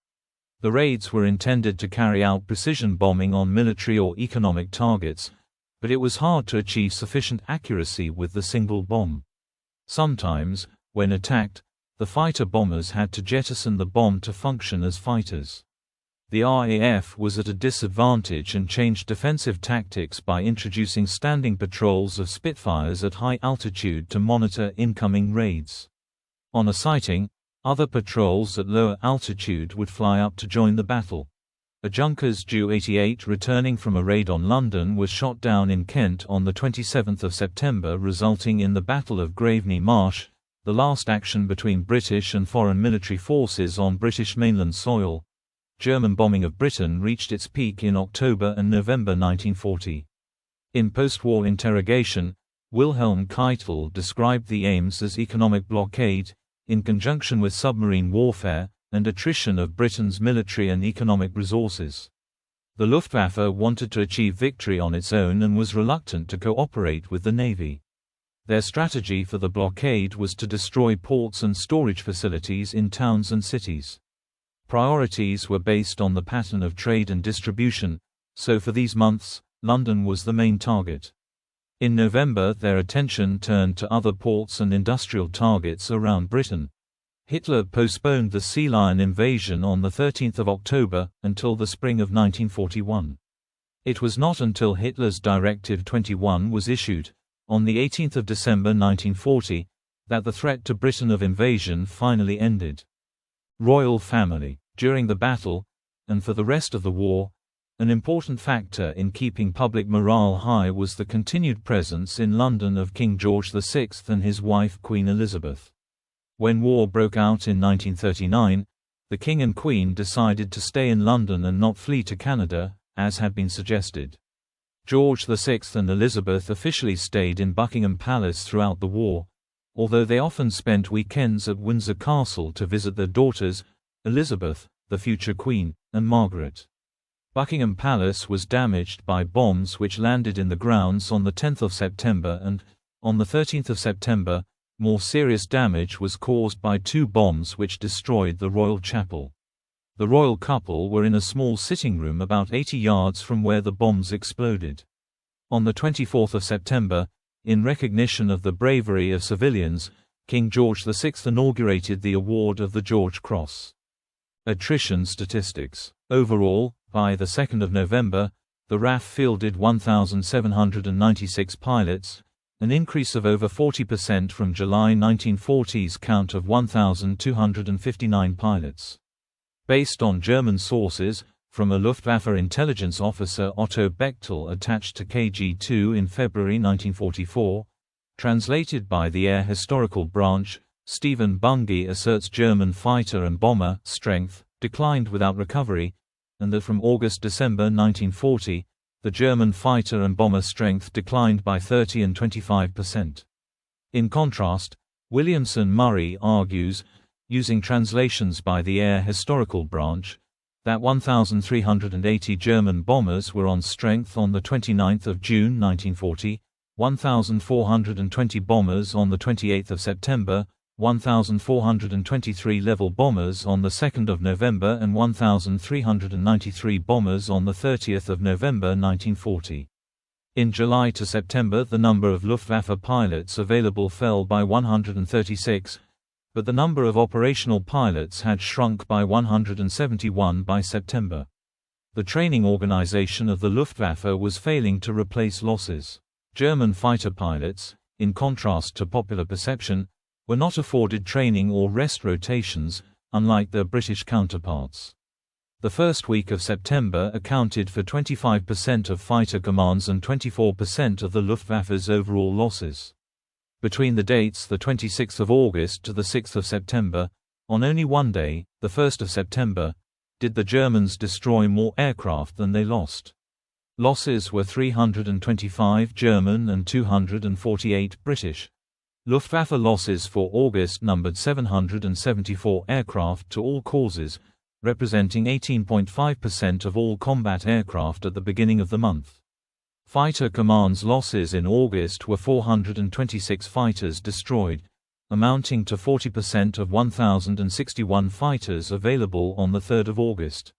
The raids were intended to carry out precision bombing on military or economic targets, but it was hard to achieve sufficient accuracy with the single bomb. Sometimes, when attacked, the fighter bombers had to jettison the bomb to function as fighters. The RAF was at a disadvantage and changed defensive tactics by introducing standing patrols of Spitfires at high altitude to monitor incoming raids. On a sighting, other patrols at lower altitude would fly up to join the battle. A Junkers Ju-88 returning from a raid on London was shot down in Kent on the 27th of September, resulting in the Battle of Graveney Marsh, the last action between British and foreign military forces on British mainland soil. German bombing of Britain reached its peak in October and November 1940. In post-war interrogation, Wilhelm Keitel described the aims as economic blockade, in conjunction with submarine warfare, and attrition of Britain's military and economic resources. The Luftwaffe wanted to achieve victory on its own and was reluctant to cooperate with the Navy. Their strategy for the blockade was to destroy ports and storage facilities in towns and cities. Priorities were based on the pattern of trade and distribution, so for these months, London was the main target. In November, their attention turned to other ports and industrial targets around Britain. Hitler postponed the Sea Lion invasion on the 13th of October until the spring of 1941. It was not until Hitler's Directive 21 was issued, on the 18th of December 1940, that the threat to Britain of invasion finally ended. Royal family. During the battle, and for the rest of the war, an important factor in keeping public morale high was the continued presence in London of King George VI and his wife Queen Elizabeth. When war broke out in 1939, the King and Queen decided to stay in London and not flee to Canada, as had been suggested. George VI and Elizabeth officially stayed in Buckingham Palace throughout the war, although they often spent weekends at Windsor Castle to visit their daughters, Elizabeth, the future Queen, and Margaret. Buckingham Palace was damaged by bombs which landed in the grounds on the 10th of September and, on the 13th of September, more serious damage was caused by 2 bombs which destroyed the royal chapel. The royal couple were in a small sitting room about 80 yards from where the bombs exploded. On the 24th of September, in recognition of the bravery of civilians, King George VI inaugurated the award of the George Cross. Attrition statistics. Overall, by the 2nd of November, the RAF fielded 1,796 pilots, an increase of over 40% from July 1940's count of 1,259 pilots. Based on German sources, from a Luftwaffe intelligence officer Otto Bechtel attached to KG-2 in February 1944, translated by the Air Historical Branch, Stephen Bungay asserts German fighter and bomber strength declined without recovery, and that from August-December 1940, the German fighter and bomber strength declined by 30% and 25%. In contrast, Williamson-Murray argues, using translations by the Air Historical Branch, that 1,380 German bombers were on strength on 29 June 1940, 1,420 bombers on 28 September, 1,423 level bombers on 2 November and 1,393 bombers on 30 November 1940. In July to September the number of Luftwaffe pilots available fell by 136, but the number of operational pilots had shrunk by 171 by September. The training organization of the Luftwaffe was failing to replace losses. German fighter pilots, in contrast to popular perception, were not afforded training or rest rotations, unlike their British counterparts. The first week of September accounted for 25% of fighter commands and 24% of the Luftwaffe's overall losses. Between the dates 26 August to 6 September, on only one day, 1 September, did the Germans destroy more aircraft than they lost. Losses were 325 German and 248 British. Luftwaffe losses for August numbered 774 aircraft to all causes, representing 18.5% of all combat aircraft at the beginning of the month. Fighter command's losses in August were 426 fighters destroyed, amounting to 40% of 1,061 fighters available on 3 August.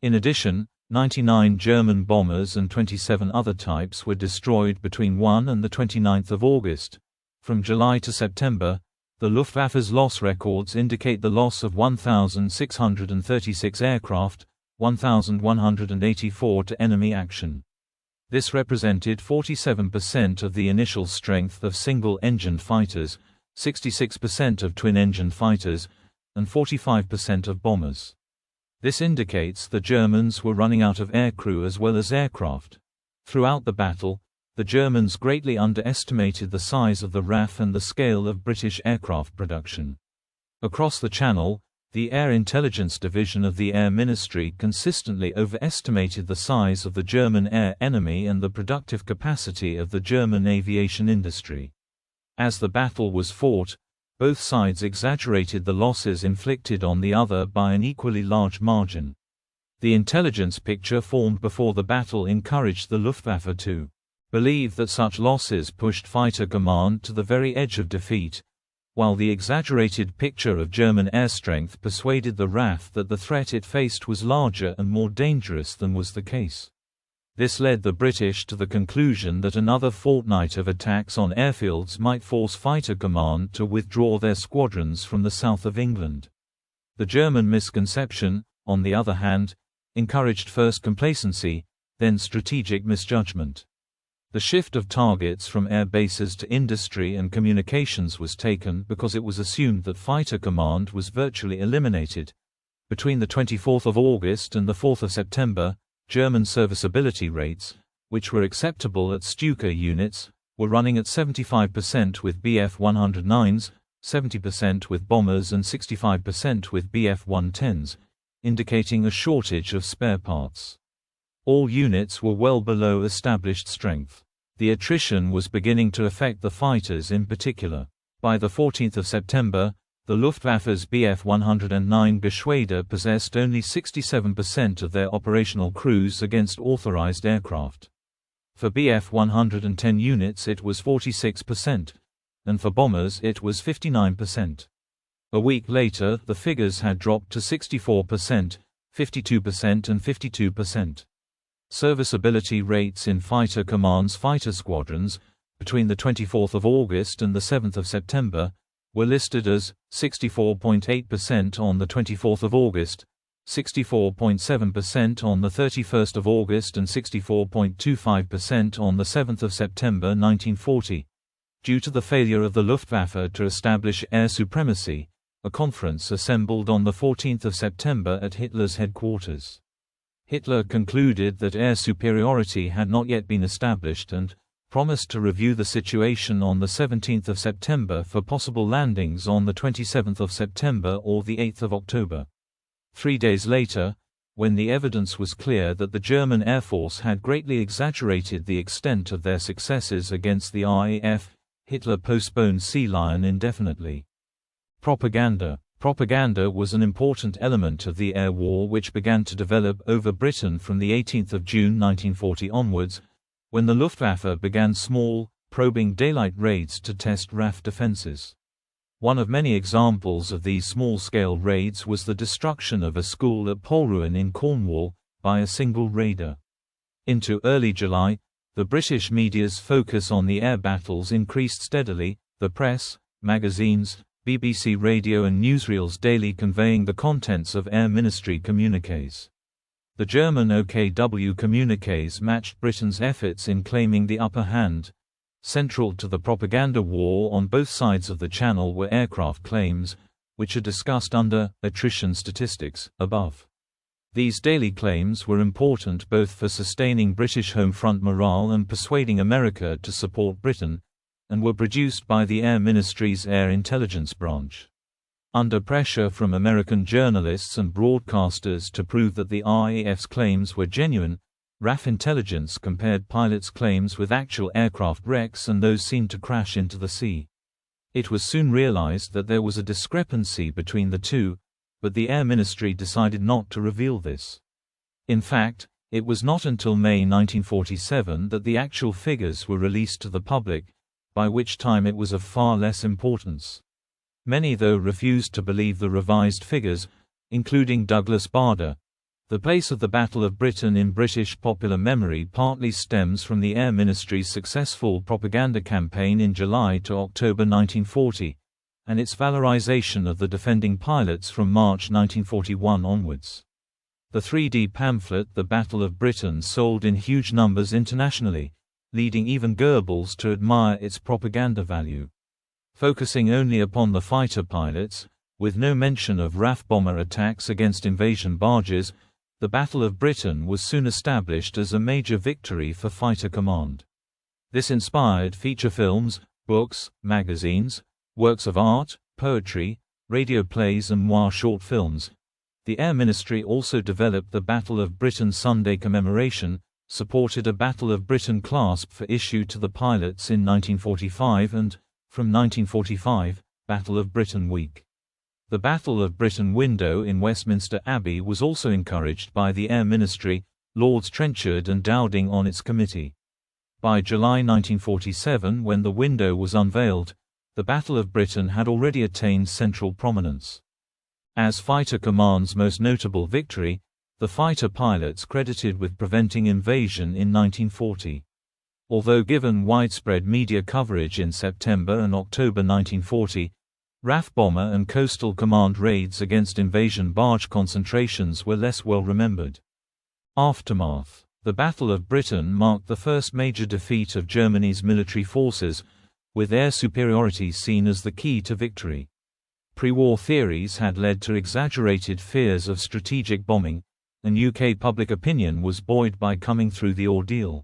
In addition, 99 German bombers and 27 other types were destroyed between 1 and 29 August. From July to September, the Luftwaffe's loss records indicate the loss of 1,636 aircraft, 1,184 to enemy action. This represented 47% of the initial strength of single-engined fighters, 66% of twin-engined fighters, and 45% of bombers. This indicates the Germans were running out of aircrew as well as aircraft. Throughout the battle, the Germans greatly underestimated the size of the RAF and the scale of British aircraft production. Across the Channel, the Air Intelligence Division of the Air Ministry consistently overestimated the size of the German air enemy and the productive capacity of the German aviation industry. As the battle was fought, both sides exaggerated the losses inflicted on the other by an equally large margin. The intelligence picture formed before the battle encouraged the Luftwaffe to believe that such losses pushed fighter command to the very edge of defeat, while the exaggerated picture of German air strength persuaded the RAF that the threat it faced was larger and more dangerous than was the case. This led the British to the conclusion that another fortnight of attacks on airfields might force fighter command to withdraw their squadrons from the south of England. The German misconception, on the other hand, encouraged first complacency, then strategic misjudgment. The shift of targets from air bases to industry and communications was taken because it was assumed that fighter command was virtually eliminated. Between the 24th of August and the 4th of September, German serviceability rates, which were acceptable at Stuka units, were running at 75% with Bf-109s, 70% with bombers and 65% with Bf-110s, indicating a shortage of spare parts. All units were well below established strength. The attrition was beginning to affect the fighters in particular. By the 14th of September, the Luftwaffe's Bf-109 Geschwader possessed only 67% of their operational crews against authorized aircraft. For Bf-110 units it was 46%, and for bombers it was 59%. A week later, the figures had dropped to 64%, 52% and 52%. Serviceability rates in Fighter Command's fighter squadrons, between the 24th of August and the 7th of September, were listed as 64.8% on the 24th of August, 64.7% on the 31st of August and 64.25% on the 7th of September 1940. Due to the failure of the Luftwaffe to establish air supremacy, a conference assembled on the 14th of September at Hitler's headquarters. Hitler concluded that air superiority had not yet been established and promised to review the situation on the 17th of September for possible landings on the 27th of September or the 8th of October. 3 days later, when the evidence was clear that the German Air Force had greatly exaggerated the extent of their successes against the RAF, Hitler postponed Sea Lion indefinitely. Propaganda. Propaganda was an important element of the air war which began to develop over Britain from the 18th of June 1940 onwards, when the Luftwaffe began small, probing daylight raids to test RAF defenses. One of many examples of these small-scale raids was the destruction of a school at Polruan in Cornwall by a single raider. Into early July, the British media's focus on the air battles increased steadily, the press, magazines, BBC radio and newsreels daily conveying the contents of Air Ministry communiques. The German OKW communiques matched Britain's efforts in claiming the upper hand. Central to the propaganda war on both sides of the Channel were aircraft claims, which are discussed under attrition statistics above. These daily claims were important both for sustaining British home front morale and persuading America to support Britain, and were produced by the Air Ministry's Air Intelligence Branch. Under pressure from American journalists and broadcasters to prove that the RAF's claims were genuine, RAF intelligence compared pilots' claims with actual aircraft wrecks and those seen to crash into the sea. It was soon realized that there was a discrepancy between the two, but the Air Ministry decided not to reveal this. In fact, it was not until May 1947 that the actual figures were released to the public, by which time it was of far less importance. Many though refused to believe the revised figures, including Douglas Bader. The place of the Battle of Britain in British popular memory partly stems from the Air Ministry's successful propaganda campaign in July to October 1940, and its valorization of the defending pilots from March 1941 onwards. The 3D pamphlet The Battle of Britain sold in huge numbers internationally, leading even Goebbels to admire its propaganda value. Focusing only upon the fighter pilots, with no mention of RAF bomber attacks against invasion barges, the Battle of Britain was soon established as a major victory for Fighter Command. This inspired feature films, books, magazines, works of art, poetry, radio plays and noir short films. The Air Ministry also developed the Battle of Britain Sunday commemoration, supported a Battle of Britain clasp for issue to the pilots in 1945 and, from 1945, Battle of Britain Week. The Battle of Britain window in Westminster Abbey was also encouraged by the Air Ministry, Lords Trenchard and Dowding on its committee. By July 1947, when the window was unveiled, the Battle of Britain had already attained central prominence. As Fighter Command's most notable victory, the fighter pilots credited with preventing invasion in 1940. Although given widespread media coverage in September and October 1940, RAF bomber and coastal command raids against invasion barge concentrations were less well remembered. Aftermath. The Battle of Britain marked the first major defeat of Germany's military forces, with air superiority seen as the key to victory. Pre-war theories had led to exaggerated fears of strategic bombing, and UK public opinion was buoyed by coming through the ordeal.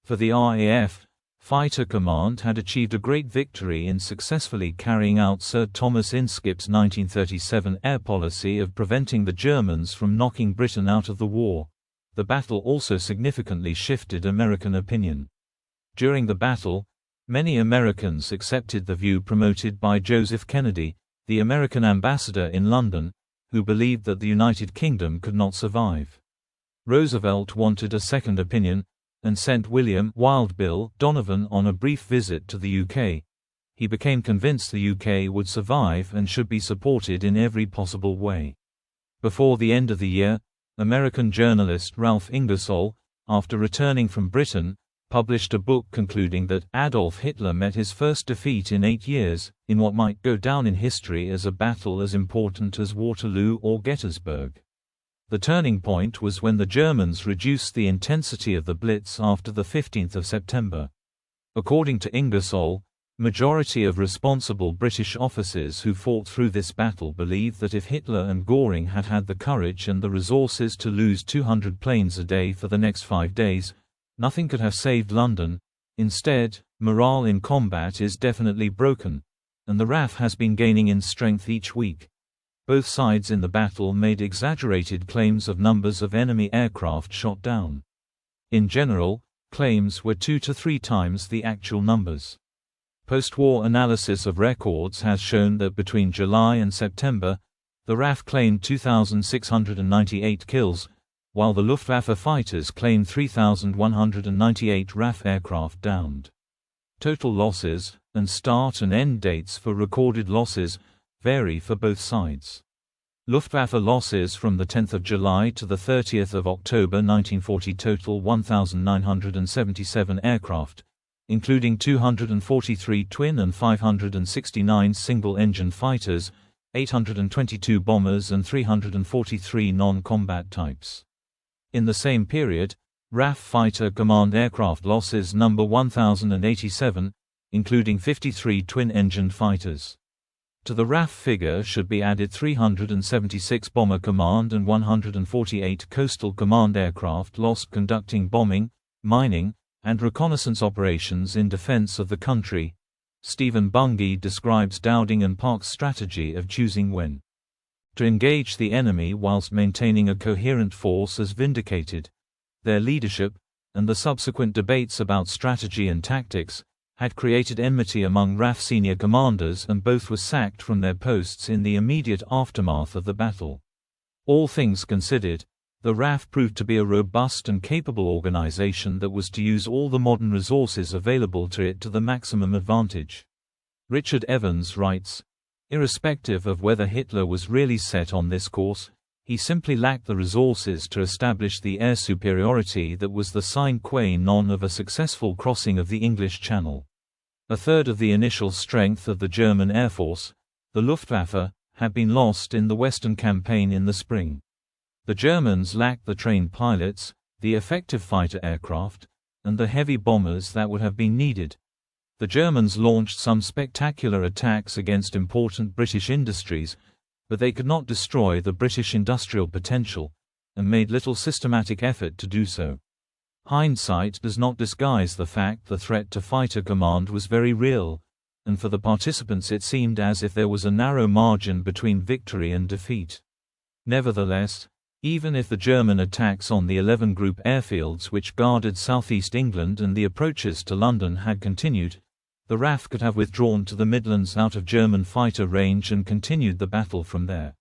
For the RAF, Fighter Command had achieved a great victory in successfully carrying out Sir Thomas Inskip's 1937 air policy of preventing the Germans from knocking Britain out of the war. the battle also significantly shifted American opinion. During the battle, many Americans accepted the view promoted by Joseph Kennedy, the American ambassador in London, who believed that the United Kingdom could not survive. Roosevelt wanted a second opinion, and sent William Wild Bill Donovan on a brief visit to the UK. He became convinced the UK would survive and should be supported in every possible way. Before the end of the year, American journalist Ralph Ingersoll, after returning from Britain, published a book concluding that Adolf Hitler met his first defeat in 8 years, in what might go down in history as a battle as important as Waterloo or Gettysburg. The turning point was when the Germans reduced the intensity of the Blitz after the 15th of September. According to Ingersoll, majority of responsible British officers who fought through this battle believed that if Hitler and Göring had had the courage and the resources to lose 200 planes a day for the next 5 days, nothing could have saved London. Instead, morale in combat is definitely broken, and the RAF has been gaining in strength each week. Both sides in the battle made exaggerated claims of numbers of enemy aircraft shot down. In general, claims were 2 to 3 times the actual numbers. Post-war analysis of records has shown that between July and September, the RAF claimed 2,698 kills, while the Luftwaffe fighters claimed 3,198 RAF aircraft downed. Total losses, and start and end dates for recorded losses, vary for both sides. Luftwaffe losses from the 10th of July to the 30th of October 1940 total 1,977 aircraft, including 243 twin and 569 single-engine fighters, 822 bombers and 343 non-combat types. In the same period, RAF Fighter Command aircraft losses number 1,087, including 53 twin-engined fighters. To the RAF figure should be added 376 Bomber Command and 148 Coastal Command aircraft lost conducting bombing, mining, and reconnaissance operations in defense of the country. Stephen Bungay describes Dowding and Park's strategy of choosing when to engage the enemy whilst maintaining a coherent force as vindicated. Their leadership, and the subsequent debates about strategy and tactics, had created enmity among RAF senior commanders, and both were sacked from their posts in the immediate aftermath of the battle. All things considered, the RAF proved to be a robust and capable organization that was to use all the modern resources available to it to the maximum advantage. Richard Evans writes, irrespective of whether Hitler was really set on this course, he simply lacked the resources to establish the air superiority that was the sine qua non of a successful crossing of the English Channel. A third of the initial strength of the German Air Force, the Luftwaffe, had been lost in the Western Campaign in the spring. The Germans lacked the trained pilots, the effective fighter aircraft, and the heavy bombers that would have been needed. The Germans launched some spectacular attacks against important British industries, but they could not destroy the British industrial potential, and made little systematic effort to do so. Hindsight does not disguise the fact the threat to fighter command was very real, and for the participants it seemed as if there was a narrow margin between victory and defeat. Nevertheless, even if the German attacks on the 11 group airfields which guarded southeast England and the approaches to London had continued, the RAF could have withdrawn to the Midlands out of German fighter range and continued the battle from there.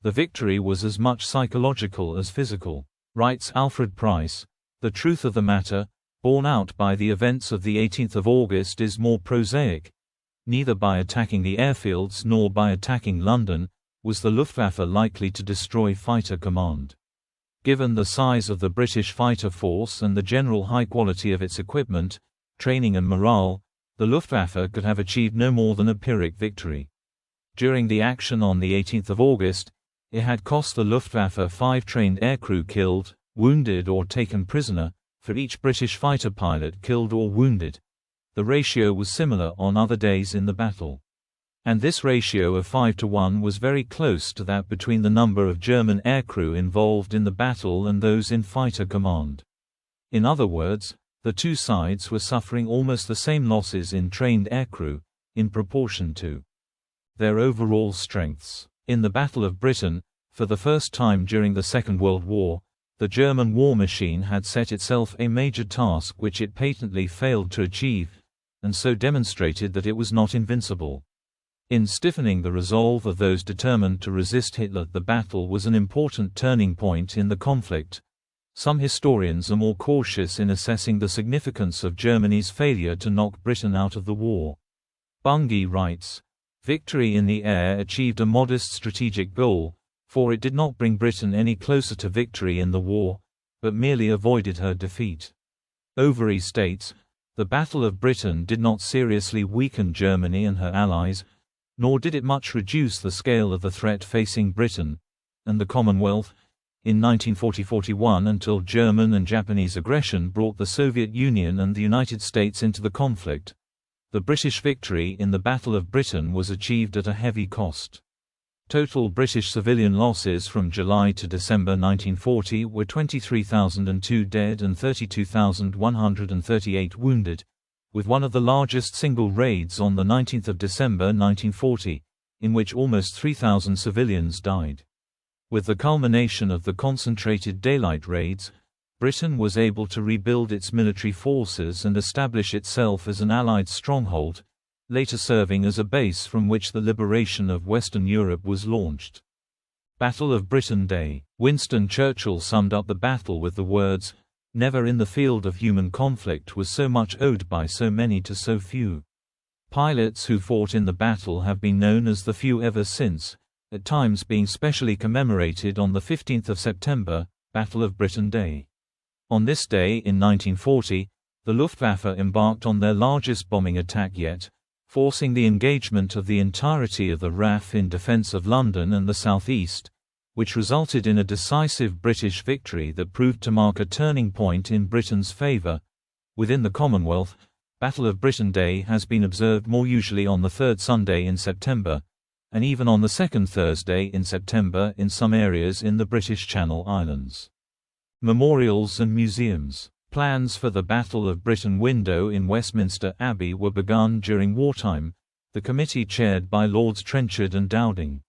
The victory was as much psychological as physical. Writes Alfred Price, the truth of the matter, borne out by the events of the 18th of August is more prosaic. Neither by attacking the airfields nor by attacking London was the Luftwaffe likely to destroy fighter command. Given the size of the British fighter force and the general high quality of its equipment, training and morale, the Luftwaffe could have achieved no more than a Pyrrhic victory. During the action on the 18th of August, it had cost the Luftwaffe 5 trained aircrew killed, wounded or taken prisoner, for each British fighter pilot killed or wounded. The ratio was similar on other days in the battle. And this ratio of 5 to 1 was very close to that between the number of German aircrew involved in the battle and those in fighter command. In other words, the two sides were suffering almost the same losses in trained aircrew, in proportion to their overall strengths. In the Battle of Britain, for the first time during the Second World War, The German war machine had set itself a major task which it patently failed to achieve, and so demonstrated that it was not invincible. In stiffening the resolve of those determined to resist Hitler, the battle was an important turning point in the conflict. Some historians are more cautious in assessing the significance of Germany's failure to knock Britain out of the war. Bungay writes, "Victory in the air achieved a modest strategic goal, for it did not bring Britain any closer to victory in the war, but merely avoided her defeat." Overy states, "The Battle of Britain did not seriously weaken Germany and her allies, nor did it much reduce the scale of the threat facing Britain and the Commonwealth in 1940–41 until German and Japanese aggression brought the Soviet Union and the United States into the conflict. The British victory in the Battle of Britain was achieved at a heavy cost." Total British civilian losses from July to December 1940 were 23,002 dead and 32,138 wounded, with one of the largest single raids on 19 December 1940, in which almost 3,000 civilians died. With the culmination of the concentrated daylight raids, Britain was able to rebuild its military forces and establish itself as an Allied stronghold, later serving as a base from which the liberation of Western Europe was launched. Battle of Britain Day. Winston Churchill summed up the battle with the words, "Never in the field of human conflict was so much owed by so many to so few." Pilots who fought in the battle have been known as the few ever since, at times being specially commemorated on the 15th of September, Battle of Britain Day. On this day in 1940, the Luftwaffe embarked on their largest bombing attack yet, forcing the engagement of the entirety of the RAF in defense of London and the southeast, which resulted in a decisive British victory that proved to mark a turning point in Britain's favour. Within the Commonwealth, Battle of Britain Day has been observed more usually on the third Sunday in September, and even on the second Thursday in September in some areas in the British Channel Islands. Memorials and museums. Plans for the Battle of Britain window in Westminster Abbey were begun during wartime, the committee chaired by Lords Trenchard and Dowding.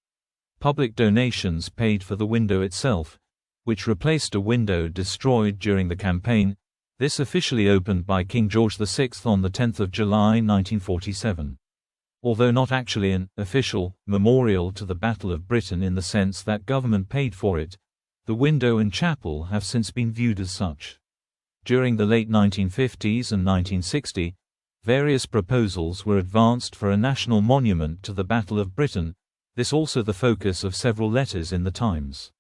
Public donations paid for the window itself, which replaced a window destroyed during the campaign. This officially opened by King George VI on 10 July 1947. Although not actually an official memorial to the Battle of Britain in the sense that government paid for it, the window and chapel have since been viewed as such. During the late 1950s and 1960, various proposals were advanced for a national monument to the Battle of Britain, this also the focus of several letters in the Times.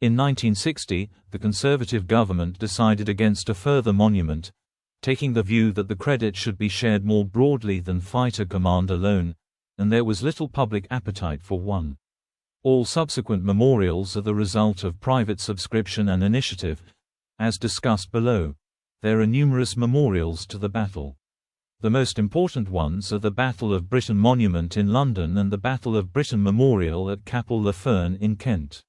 In 1960, the Conservative government decided against a further monument, taking the view that the credit should be shared more broadly than fighter command alone, and there was little public appetite for one. All subsequent memorials are the result of private subscription and initiative. As discussed below, there are numerous memorials to the battle. The most important ones are the Battle of Britain Monument in London and the Battle of Britain Memorial at Capel-le-Fern in Kent.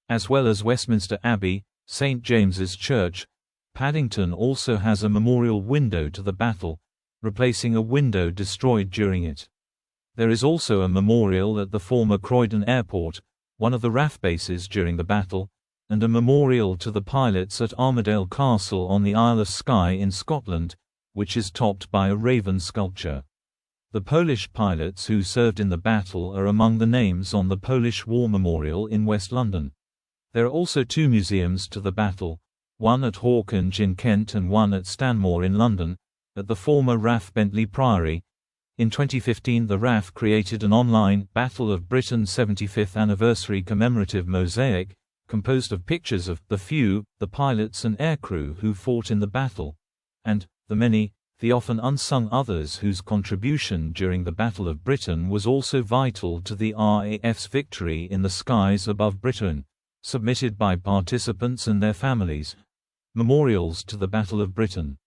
As well as Westminster Abbey, St James's Church, Paddington also has a memorial window to the battle, replacing a window destroyed during it. There is also a memorial at the former Croydon Airport, one of the RAF bases during the battle, and a memorial to the pilots at Armadale Castle on the Isle of Skye in Scotland, which is topped by a raven sculpture. The Polish pilots who served in the battle are among the names on the Polish War Memorial in West London. There are also two museums to the battle, one at Hawkinge in Kent and one at Stanmore in London, at the former RAF Bentley Priory. In 2015 the RAF created an online Battle of Britain 75th Anniversary commemorative mosaic, composed of pictures of the few, the pilots and aircrew who fought in the battle, and the many, the often unsung others whose contribution during the Battle of Britain was also vital to the RAF's victory in the skies above Britain, submitted by participants and their families. Memorials to the Battle of Britain.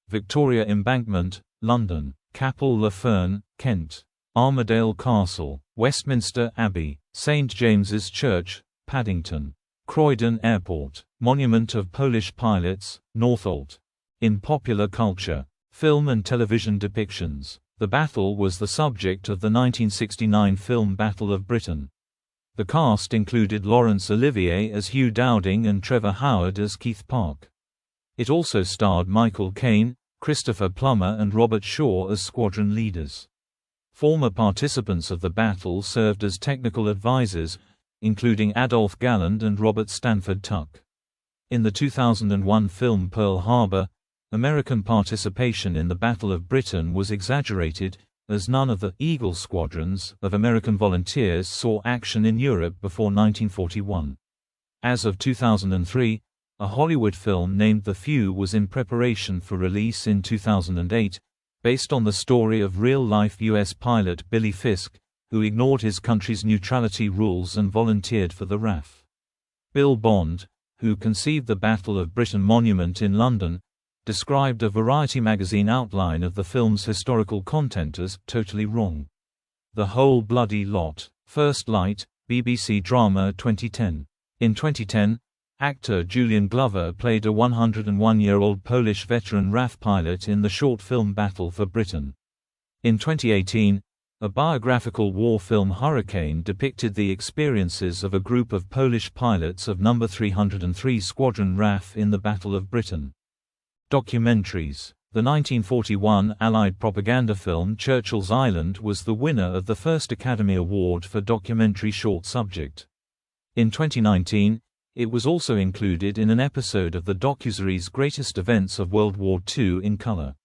Victoria Embankment, London. Capel-le-Fern, Kent. Armadale Castle, Westminster Abbey. St James's Church, Paddington. Croydon Airport. Monument of Polish Pilots, Northolt. In popular culture, film and television depictions, the battle was the subject of the 1969 film Battle of Britain. The cast included Laurence Olivier as Hugh Dowding and Trevor Howard as Keith Park. It also starred Michael Caine, Christopher Plummer and Robert Shaw as squadron leaders. Former participants of the battle served as technical advisors, including Adolph Galland and Robert Stanford Tuck. In the 2001 film Pearl Harbor, American participation in the Battle of Britain was exaggerated, as none of the Eagle squadrons of American volunteers saw action in Europe before 1941. As of 2003, a Hollywood film named The Few was in preparation for release in 2008, based on the story of real-life U.S. pilot Billy Fisk, who ignored his country's neutrality rules and volunteered for the RAF. Bill Bond, who conceived the Battle of Britain Monument in London, described a Variety magazine outline of the film's historical content as "totally wrong. The whole bloody lot." First Light, BBC Drama 2010. In 2010, actor Julian Glover played a 101-year-old Polish veteran RAF pilot in the short film Battle for Britain. In 2018, a biographical war film Hurricane depicted the experiences of a group of Polish pilots of No. 303 Squadron RAF in the Battle of Britain. Documentaries. The 1941 Allied propaganda film Churchill's Island was the winner of the first Academy Award for documentary short subject. In 2019, it was also included in an episode of the docuseries Greatest Events of World War II in Color.